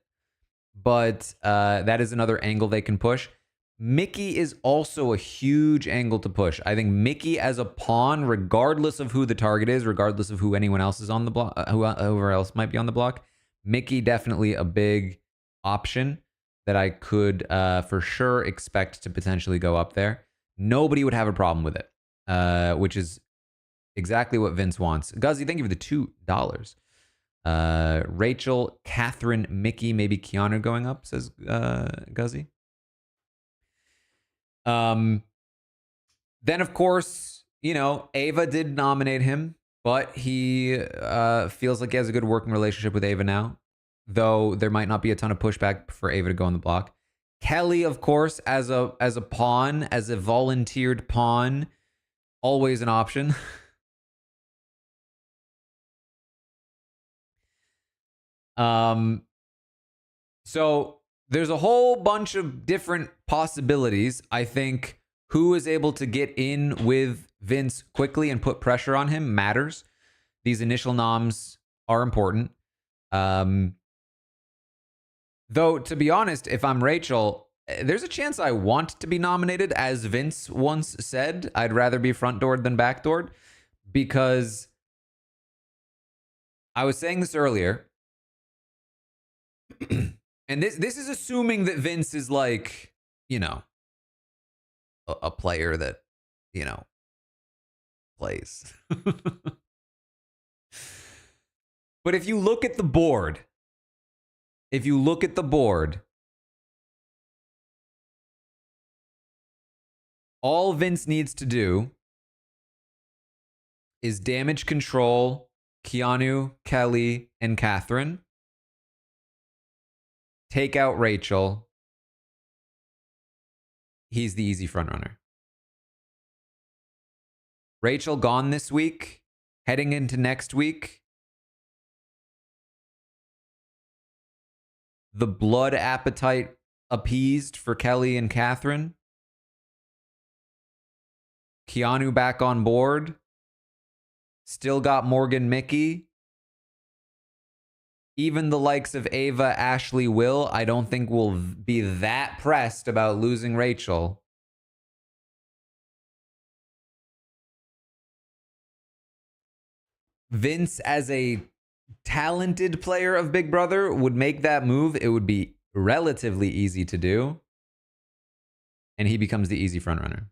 But that is another angle they can push. Mickey is also a huge angle to push. I think Mickey as a pawn, regardless of who the target is, regardless of who anyone else is on the block, whoever else might be on the block, Mickey definitely a big option that I could for sure expect to potentially go up there. Nobody would have a problem with it, which is exactly what Vince wants. Guzzy, thank you for the $2. Rachel, Catherine, Mickey, maybe Keanu going up, says Guzzy. Then, of course, Ava did nominate him. But he feels like he has a good working relationship with Ava now, though there might not be a ton of pushback for Ava to go on the block. Kelly, of course, as a pawn, as a volunteered pawn, always an option. So there's a whole bunch of different possibilities. I think who is able to get in with Vince quickly and put pressure on him matters. These initial noms are important. Though, to be honest, if I'm Rachel, there's a chance I want to be nominated. As Vince once said, I'd rather be front doored than back doored, because I was saying this earlier. And this is assuming that Vince is like, you know, a player that, you know, plays. But if you look at the board, all Vince needs to do is damage control Keanu, Kelly, and Catherine. Take out Rachel. He's the easy frontrunner. Rachel gone this week, heading into next week. The blood appetite appeased for Kelly and Catherine. Keanu back on board. Still got Morgan, Mickey. Even the likes of Ava, Ashley, Will, I don't think will be that pressed about losing Rachel. Vince, as a talented player of Big Brother, would make that move. It would be relatively easy to do. And he becomes the easy frontrunner.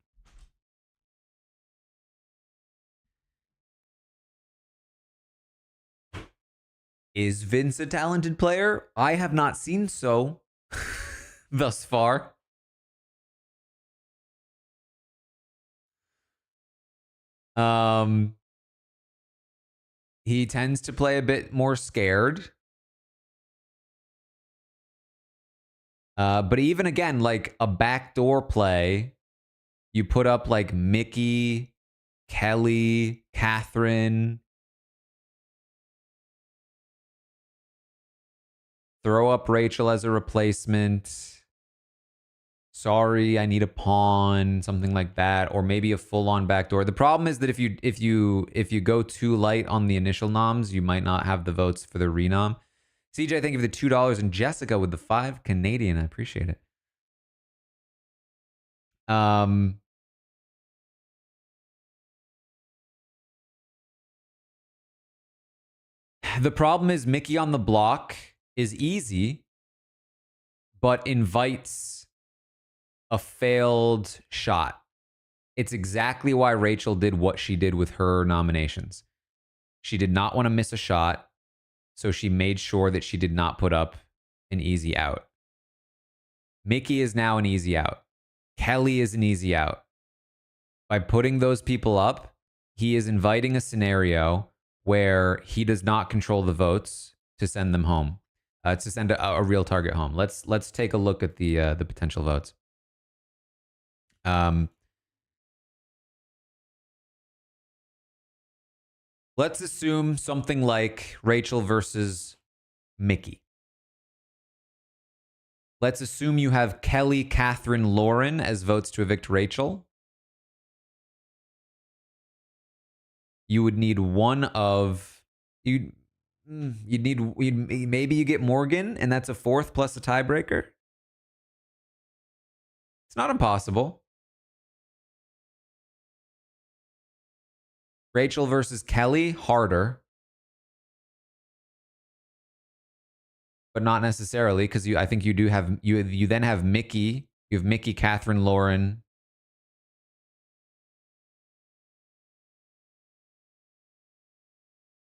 Is Vince a talented player? I have not seen so thus far. He tends to play a bit more scared. But even again, like a backdoor play, you put up like Mickey, Kelly, Catherine. Throw up Rachel as a replacement. Sorry, I need a pawn, something like that, or maybe a full-on backdoor. The problem is that if you go too light on the initial noms, you might not have the votes for the renom. CJ, thank you for the $2, and Jessica with the 5 Canadian. I appreciate it. The problem is Mickey on the block is easy, but invites a failed shot. It's exactly why Rachel did what she did with her nominations. She did not want to miss a shot, so she made sure that she did not put up an easy out. Mickey is now an easy out. Kelly is an easy out. By putting those people up, he is inviting a scenario where he does not control the votes to send them home, to send a real target home. Let's take a look at the potential votes. Let's assume something like Rachel versus Mickey. Let's assume you have Kelly, Catherine, Lauren as votes to evict Rachel. You would need one of maybe you get Morgan, and that's a 4th plus a tiebreaker. It's not impossible. Rachel versus Kelly, harder. But not necessarily, because I think you do have you then have Mickey. You have Mickey, Catherine, Lauren.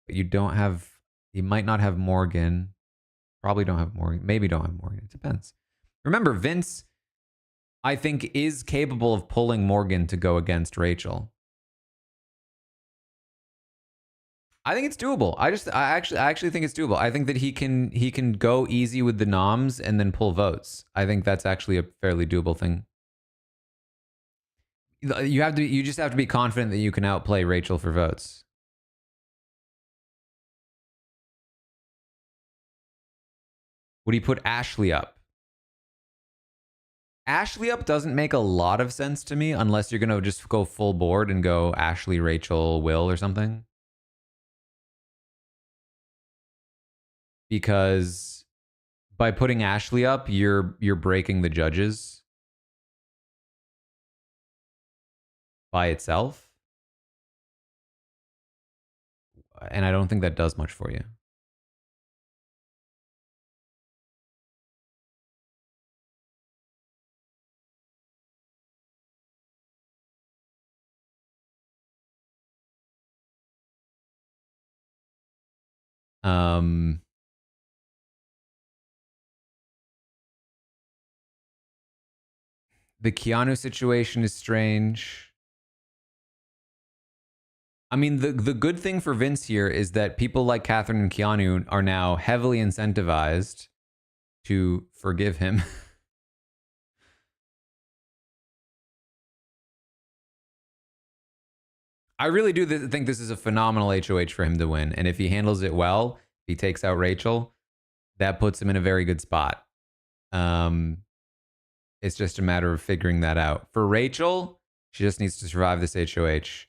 But you might not have Morgan. Probably don't have Morgan. Maybe don't have Morgan. It depends. Remember, Vince, I think, is capable of pulling Morgan to go against Rachel. I think it's doable. I actually think it's doable. I think that he can go easy with the noms and then pull votes. I think that's actually a fairly doable thing. You just have to be confident that you can outplay Rachel for votes. Would he put Ashley up? Ashley up doesn't make a lot of sense to me unless you're going to just go full board and go Ashley, Rachel, Will or something. Because by putting Ashley up, you're breaking the judges by itself. And I don't think that does much for you. The Keanu situation is strange. I mean, the good thing for Vince here is that people like Catherine and Keanu are now heavily incentivized to forgive him. I really do think this is a phenomenal HOH for him to win. And if he handles it well, if he takes out Rachel, that puts him in a very good spot. It's just a matter of figuring that out. For Rachel, she just needs to survive this HOH.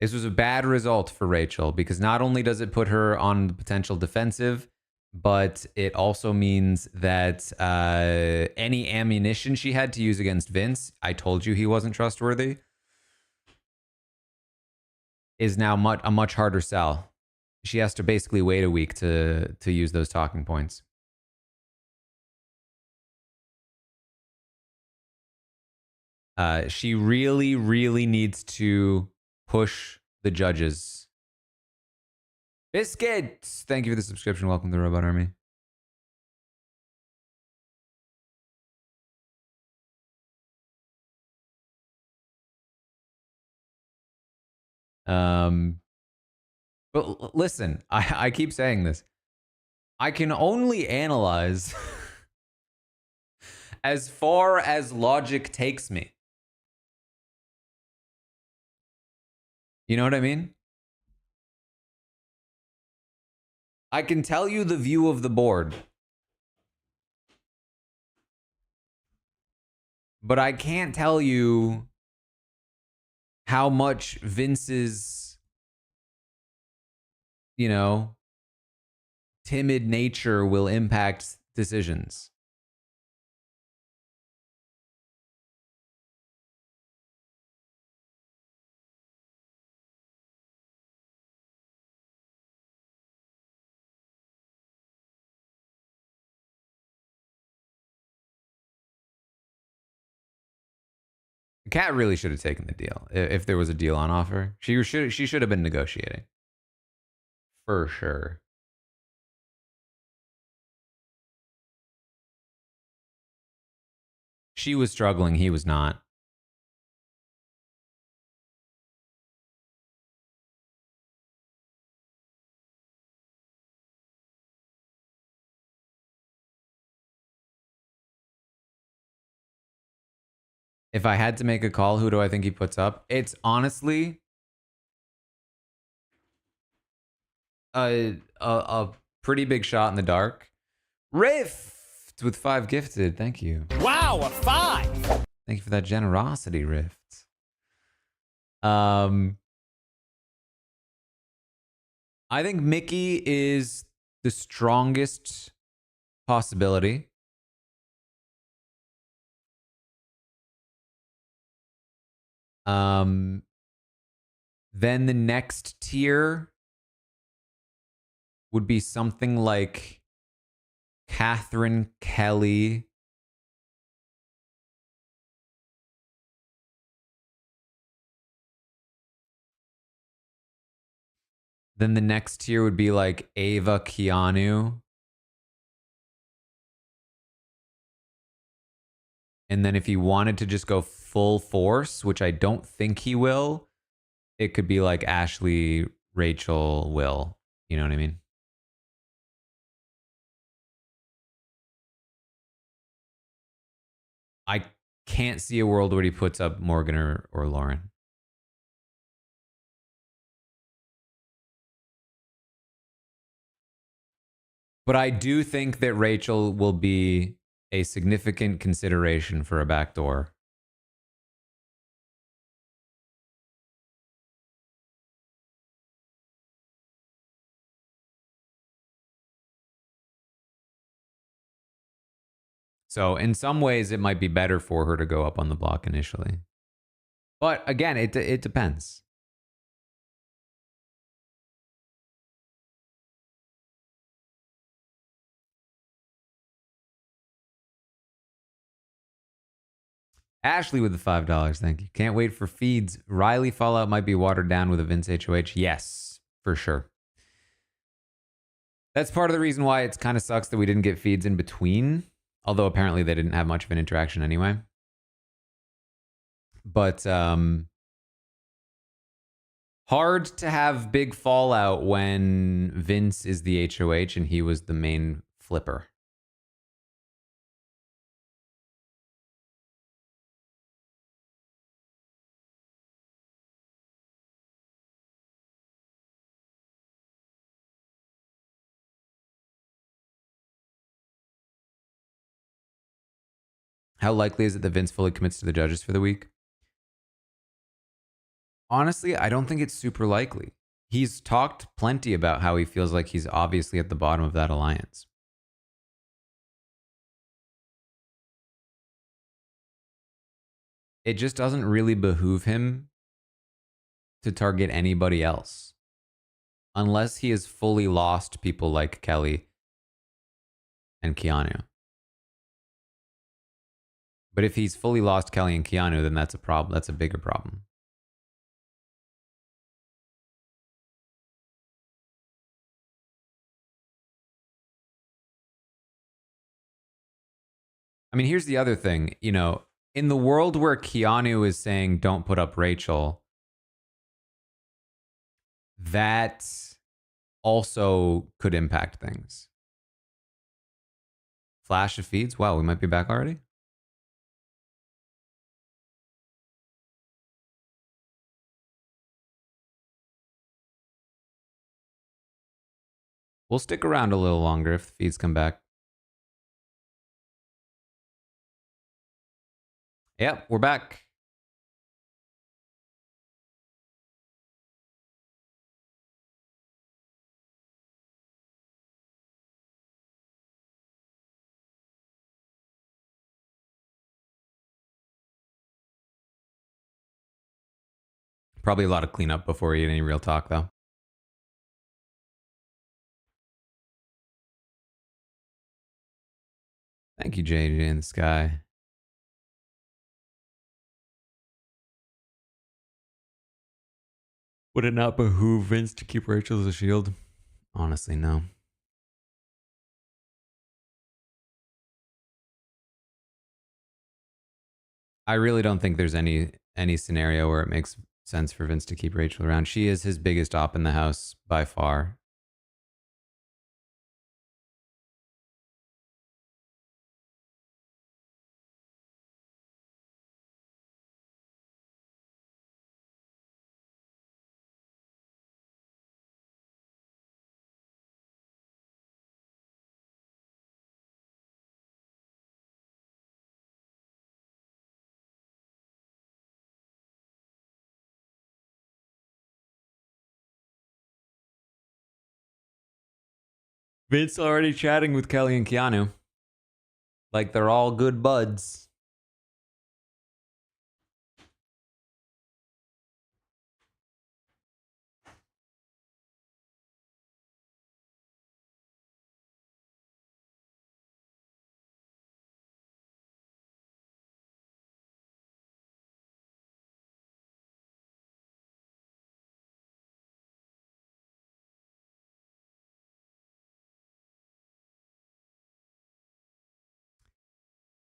This was a bad result for Rachel because not only does it put her on the potential defensive, but it also means that any ammunition she had to use against Vince, I told you he wasn't trustworthy, is now a much harder sell. She has to basically wait a week to use those talking points. She really, really needs to push the judges. Biscuits! Thank you for the subscription. Welcome to the Robot Army. But listen, I keep saying this. I can only analyze as far as logic takes me. You know what I mean? I can tell you the view of the board, but I can't tell you how much Vince's, timid nature will impact decisions. Kat really should have taken the deal if there was a deal on offer. She should have been negotiating. For sure. She was struggling. He was not. If I had to make a call, who do I think he puts up? It's honestly a pretty big shot in the dark. Rift with 5 gifted. Thank you. Wow, a 5. Thank you for that generosity, Rift. I think Mickey is the strongest possibility. Then the next tier would be something like Catherine, Kelly. Then the next tier would be like Ava, Keanu. And then if he wanted to just go full force, which I don't think he will, it could be like Ashley, Rachel will. You know what I mean? I can't see a world where he puts up Morgan or Lauren. But I do think that Rachel will be a significant consideration for a backdoor. So in some ways, it might be better for her to go up on the block initially. But again, it depends. Ashley with the $5, thank you. Can't wait for feeds. Riley Fallout might be watered down with a Vince HOH. Yes, for sure. That's part of the reason why it's kind of sucks that we didn't get feeds in between. Although apparently they didn't have much of an interaction anyway. But hard to have big fallout when Vince is the HOH and he was the main flipper. How likely is it that Vince fully commits to the judges for the week? Honestly, I don't think it's super likely. He's talked plenty about how he feels like he's obviously at the bottom of that alliance. It just doesn't really behoove him to target anybody else. Unless he has fully lost people like Kelly and Keanu. But if he's fully lost Kelly and Keanu, then that's a problem. That's a bigger problem. I mean, here's the other thing. You know, in the world where Keanu is saying, don't put up Rachel, that also could impact things. Flash of feeds. Wow, we might be back already. We'll stick around a little longer if the feeds come back. Yep, we're back. Probably a lot of cleanup before we get any real talk, though. Thank you, JJ in the sky. Would it not behoove Vince to keep Rachel as a shield? Honestly, no. I really don't think there's any scenario where it makes sense for Vince to keep Rachel around. She is his biggest op in the house by far. Vince already chatting with Kelly and Keanu. Like they're all good buds.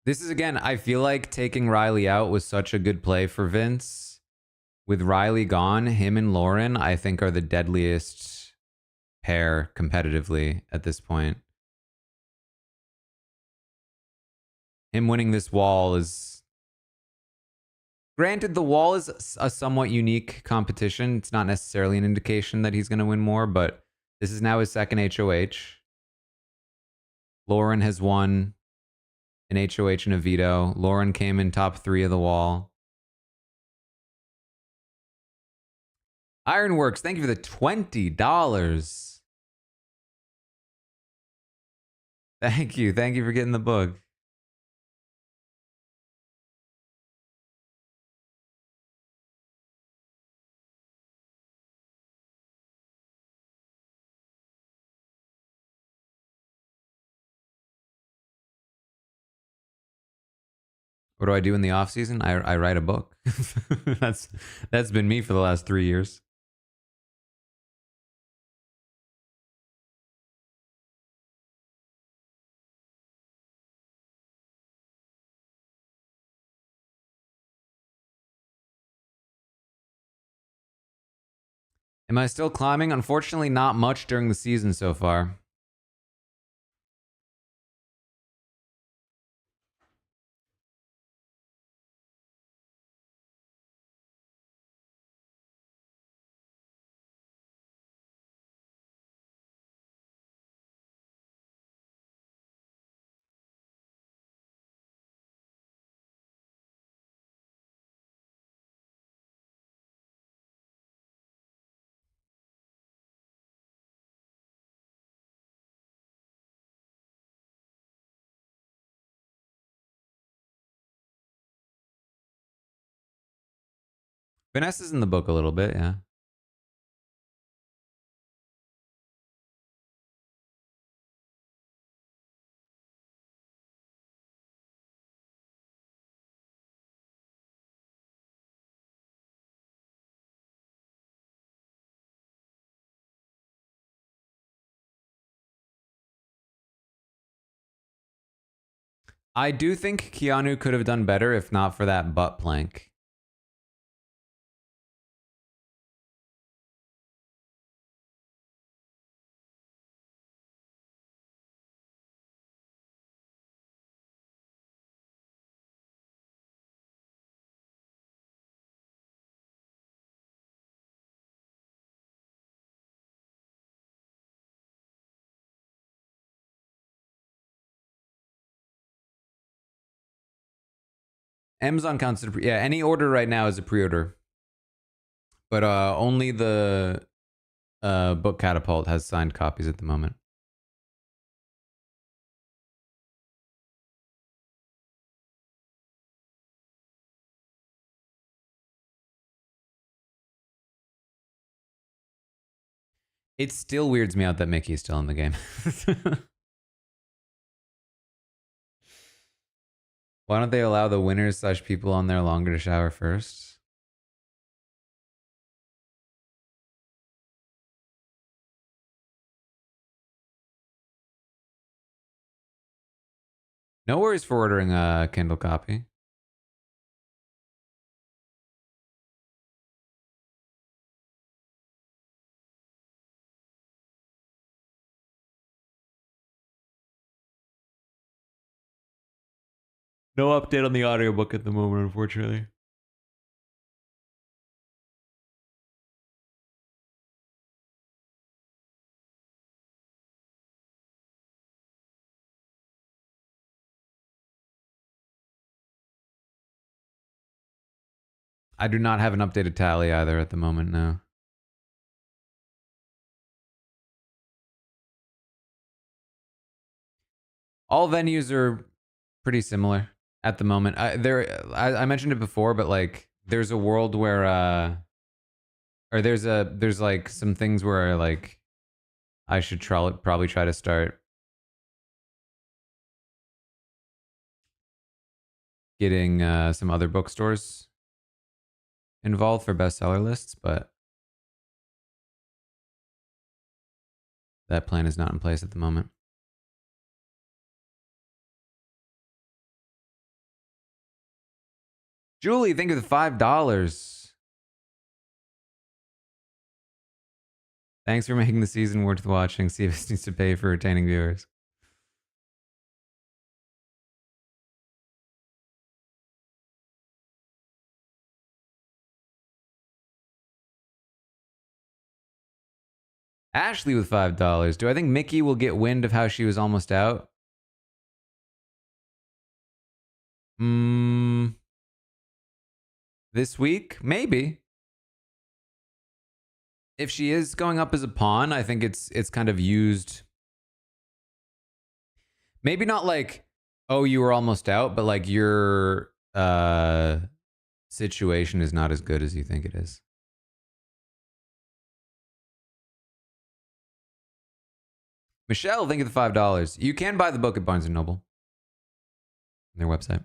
This is, again, I feel like taking Riley out was such a good play for Vince with Riley gone, him and Lauren, I think, are the deadliest pair competitively at this point. Him winning this wall is... Granted, the wall is a somewhat unique competition. It's not necessarily an indication that he's going to win more, but this is now his second HOH. Lauren has won an HOH and a veto. Lauren came in top 3 of the wall. Ironworks, thank you for the $20. Thank you. Thank you for getting the book. What do I do in the off season? I write a book. that's been me for the last 3 years. Am I still climbing? Unfortunately, not much during the season so far. Vanessa's in the book a little bit, yeah. I do think Keanu could have done better if not for that butt plank. Amazon counts it. Yeah, any order right now is a pre-order. But only the book Catapult has signed copies at the moment. It still weirds me out that Mickey's still in the game. Why don't they allow the winners / people on there longer to shower first? No worries for ordering a Kindle copy. No update on the audiobook at the moment, unfortunately. I do not have an updated tally either at the moment, no. All venues are pretty similar at the moment. I mentioned it before, but like there's a world where or there's like some things where like I should probably try to start getting some other bookstores involved for bestseller lists, but that plan is not in place at the moment. Julie, think of the $5. Thanks for making the season worth watching. CBS needs to pay for retaining viewers. Ashley with $5. Do I think Mickey will get wind of how she was almost out? This week? Maybe. If she is going up as a pawn, I think it's kind of used. Maybe not like, oh, you were almost out, but like your situation is not as good as you think it is. Michelle, thank you for the $5. You can buy the book at Barnes & Noble. Their website.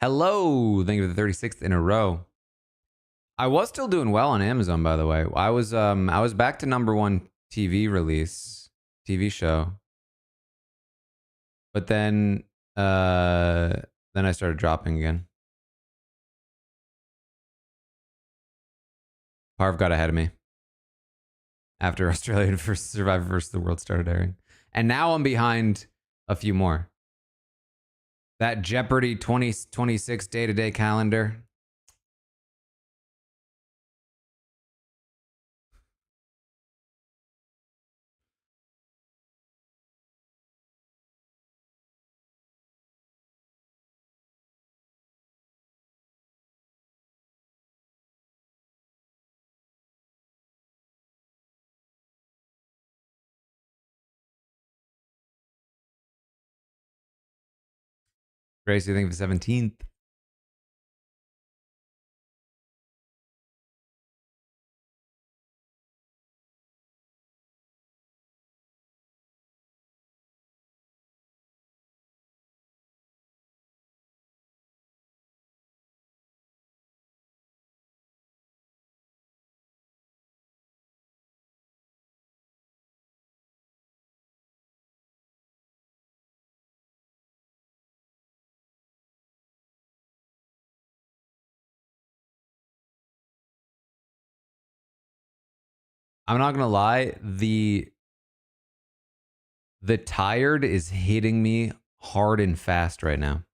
Hello, thank you for the 36th in a row. I was still doing well on Amazon, by the way. I was back to #1 TV release, TV show. But then I started dropping again. Parv got ahead of me after Australian vs. Survivor vs. the World started airing. And now I'm behind a few more. That Jeopardy 2026 day-to-day calendar. Gracie, I think the 17th. I'm not gonna lie, the tired is hitting me hard and fast right now.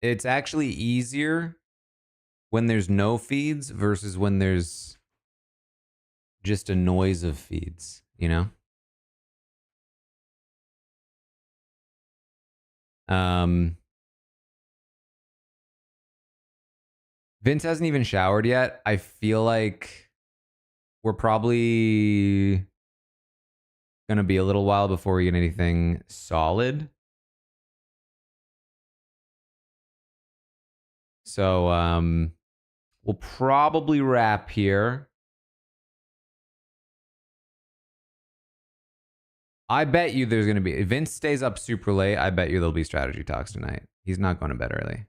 It's actually easier when there's no feeds versus when there's just a noise of feeds, you know? Vince hasn't even showered yet. I feel like we're probably gonna be a little while before we get anything solid. So we'll probably wrap here. I bet you there's gonna be, if Vince stays up super late, I bet you there'll be strategy talks tonight. He's not going to bed early.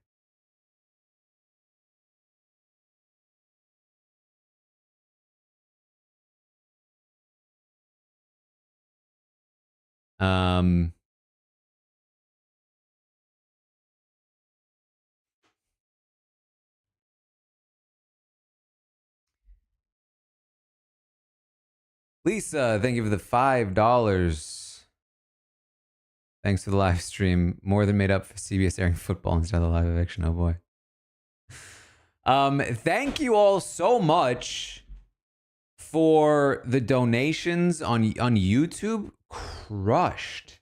Lisa, thank you for the $5. Thanks for the live stream. More than made up for CBS airing football instead of the live eviction. Oh boy. Thank you all so much for the donations on YouTube. Crushed.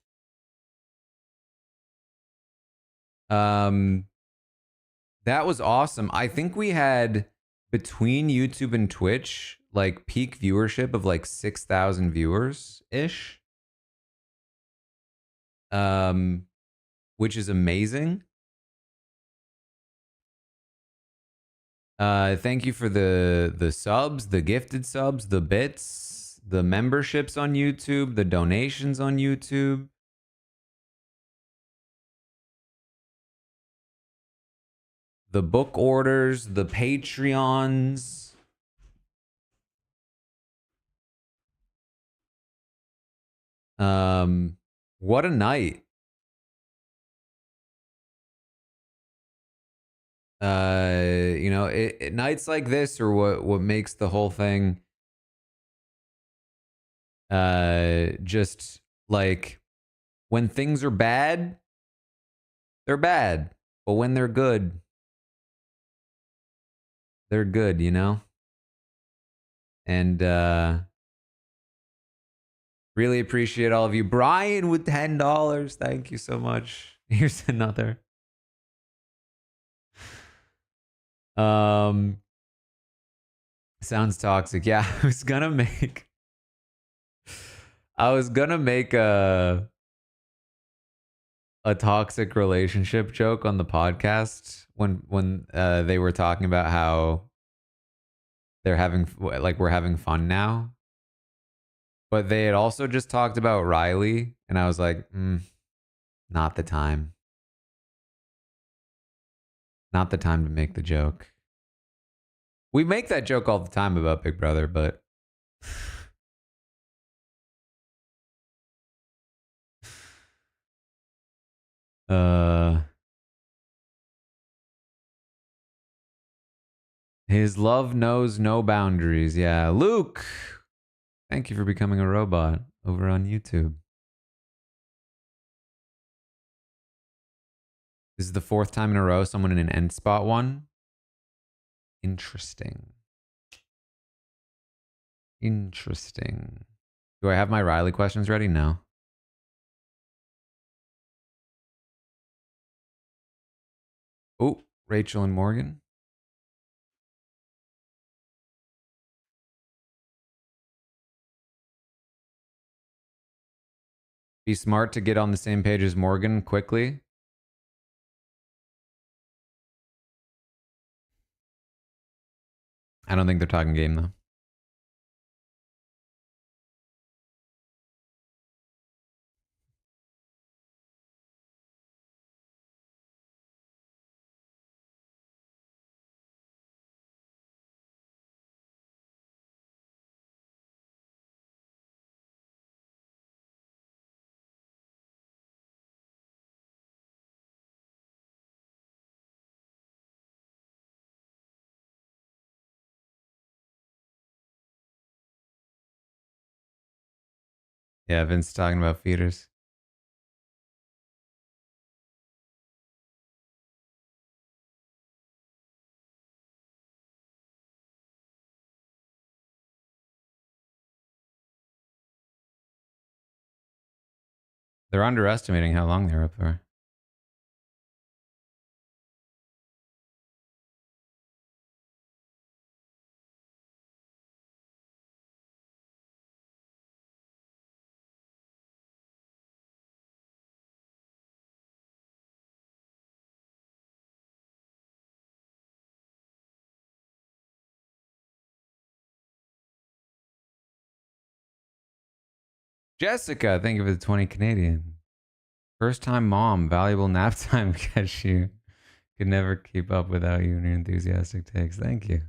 That was awesome. I think we had between YouTube and Twitch like peak viewership of like 6,000 viewers ish. Which is amazing. Thank you for the subs, the gifted subs, the bits, the memberships on YouTube, the donations on YouTube. The book orders, the Patreons. What a night. You know, nights like this are what makes the whole thing just like when things are bad, they're bad. But when they're good, you know? And really appreciate all of you. Brian with $10. Thank you so much. Here's another. Sounds toxic. Yeah, I was gonna make a toxic relationship joke on the podcast when they were talking about how they're having like we're having fun now. But they had also just talked about Riley, and I was like, not the time. Not the time to make the joke. We make that joke all the time about Big Brother, but his love knows no boundaries. Yeah, Luke, thank you for becoming a robot over on YouTube. This is the 4th time in a row someone in an end spot won. Interesting. Interesting. Do I have my Riley questions ready? No. Oh, Rachel and Morgan. Be smart to get on the same page as Morgan quickly. I don't think they're talking game though. Yeah, Vince talking about feeders. They're underestimating how long they're up for. Jessica, thank you for the 20 Canadian. First time mom, valuable nap time catch you. Could never keep up without you and your enthusiastic takes. Thank you.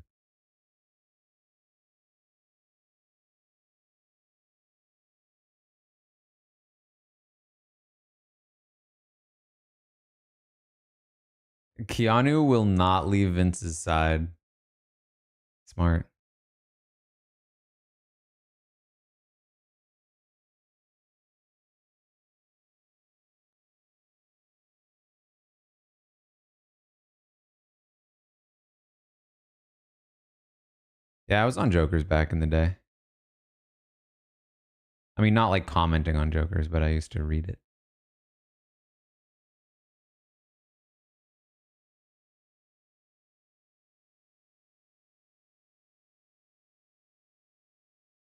Keanu will not leave Vince's side. Smart. Yeah, I was on Jokers back in the day. I mean, not like commenting on Jokers, but I used to read it.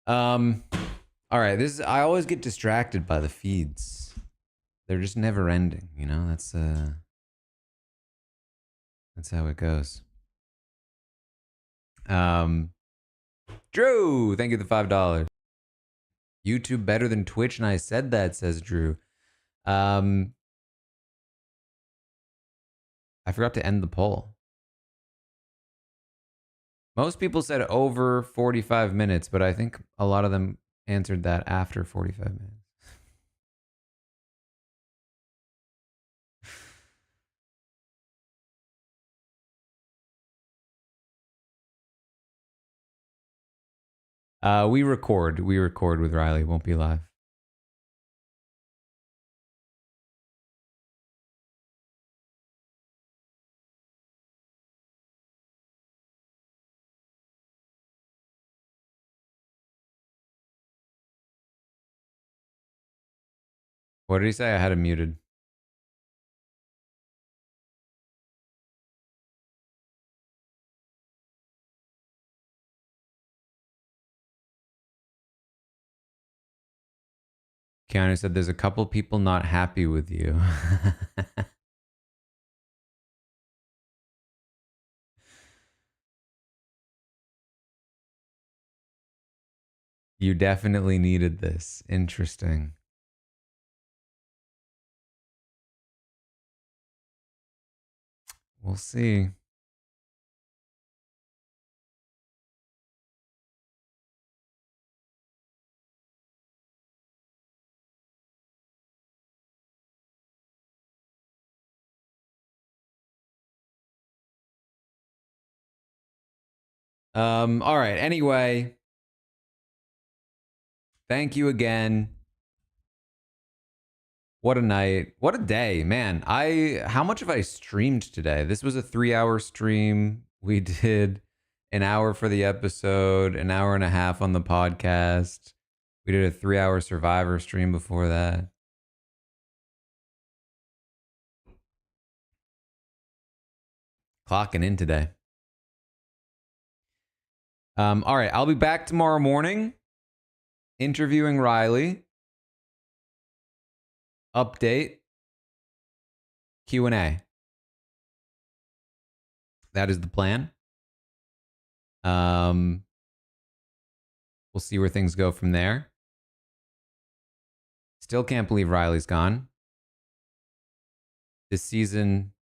All right. I always get distracted by the feeds. They're just never ending, you know? That's how it goes. Drew, thank you for the $5. YouTube better than Twitch, and I said that, says Drew. I forgot to end the poll. Most people said over 45 minutes, but I think a lot of them answered that after 45 minutes. We record with Riley. Won't be live. What did he say? I had him muted. Keanu said there's a couple people not happy with you. You definitely needed this. Interesting. We'll see. All right. Anyway, thank you again. What a night. What a day, man. How much have I streamed today? This was a 3-hour stream. We did an hour for the episode, an hour and a half on the podcast. We did a 3-hour Survivor stream before that. Clocking in today. All right, I'll be back tomorrow morning interviewing Riley. Update. Q&A. That is the plan. We'll see where things go from there. Still can't believe Riley's gone. This season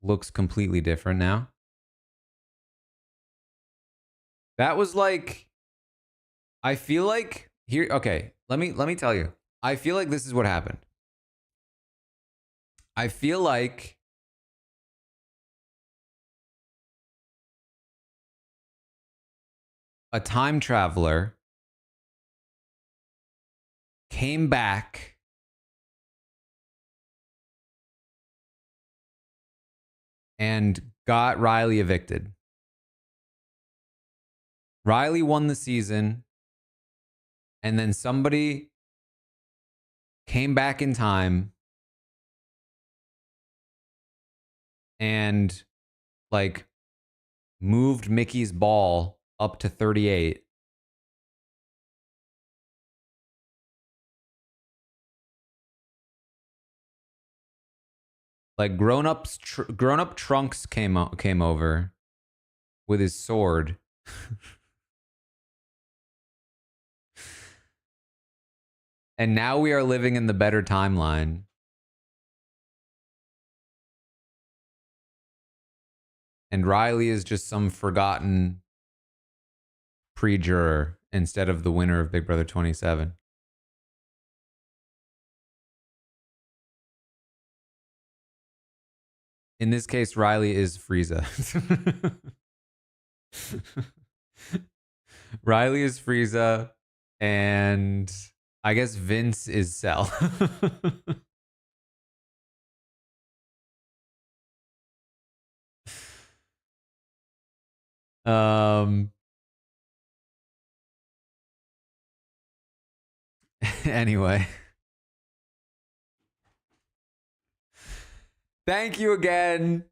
looks completely different now. That was like, I feel like here. Okay, let me tell you. I feel like this is what happened. I feel like a time traveler came back and got Riley evicted. Riley won the season, and then somebody came back in time and like moved Mickey's ball up to 38. Like grown up Trunks came over with his sword. And now we are living in the better timeline. And Riley is just some forgotten pre-juror instead of the winner of Big Brother 27. In this case, Riley is Frieza. Riley is Frieza, and I guess Vince is Cell. Anyway. Thank you again.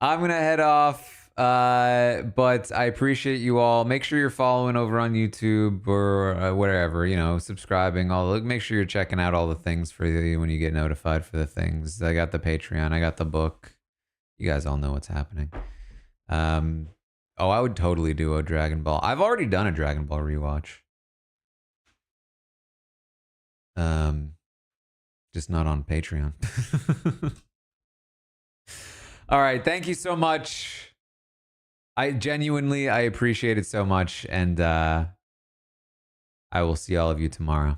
I'm going to head off. But I appreciate you all. Make sure you're following over on YouTube or wherever, you know, subscribing. Make sure you're checking out all the things for you when you get notified for the things. I got the Patreon. I got the book. You guys all know what's happening. Oh, I would totally do a Dragon Ball. I've already done a Dragon Ball rewatch. Just not on Patreon. All right, thank you so much. I appreciate it so much, and I will see all of you tomorrow.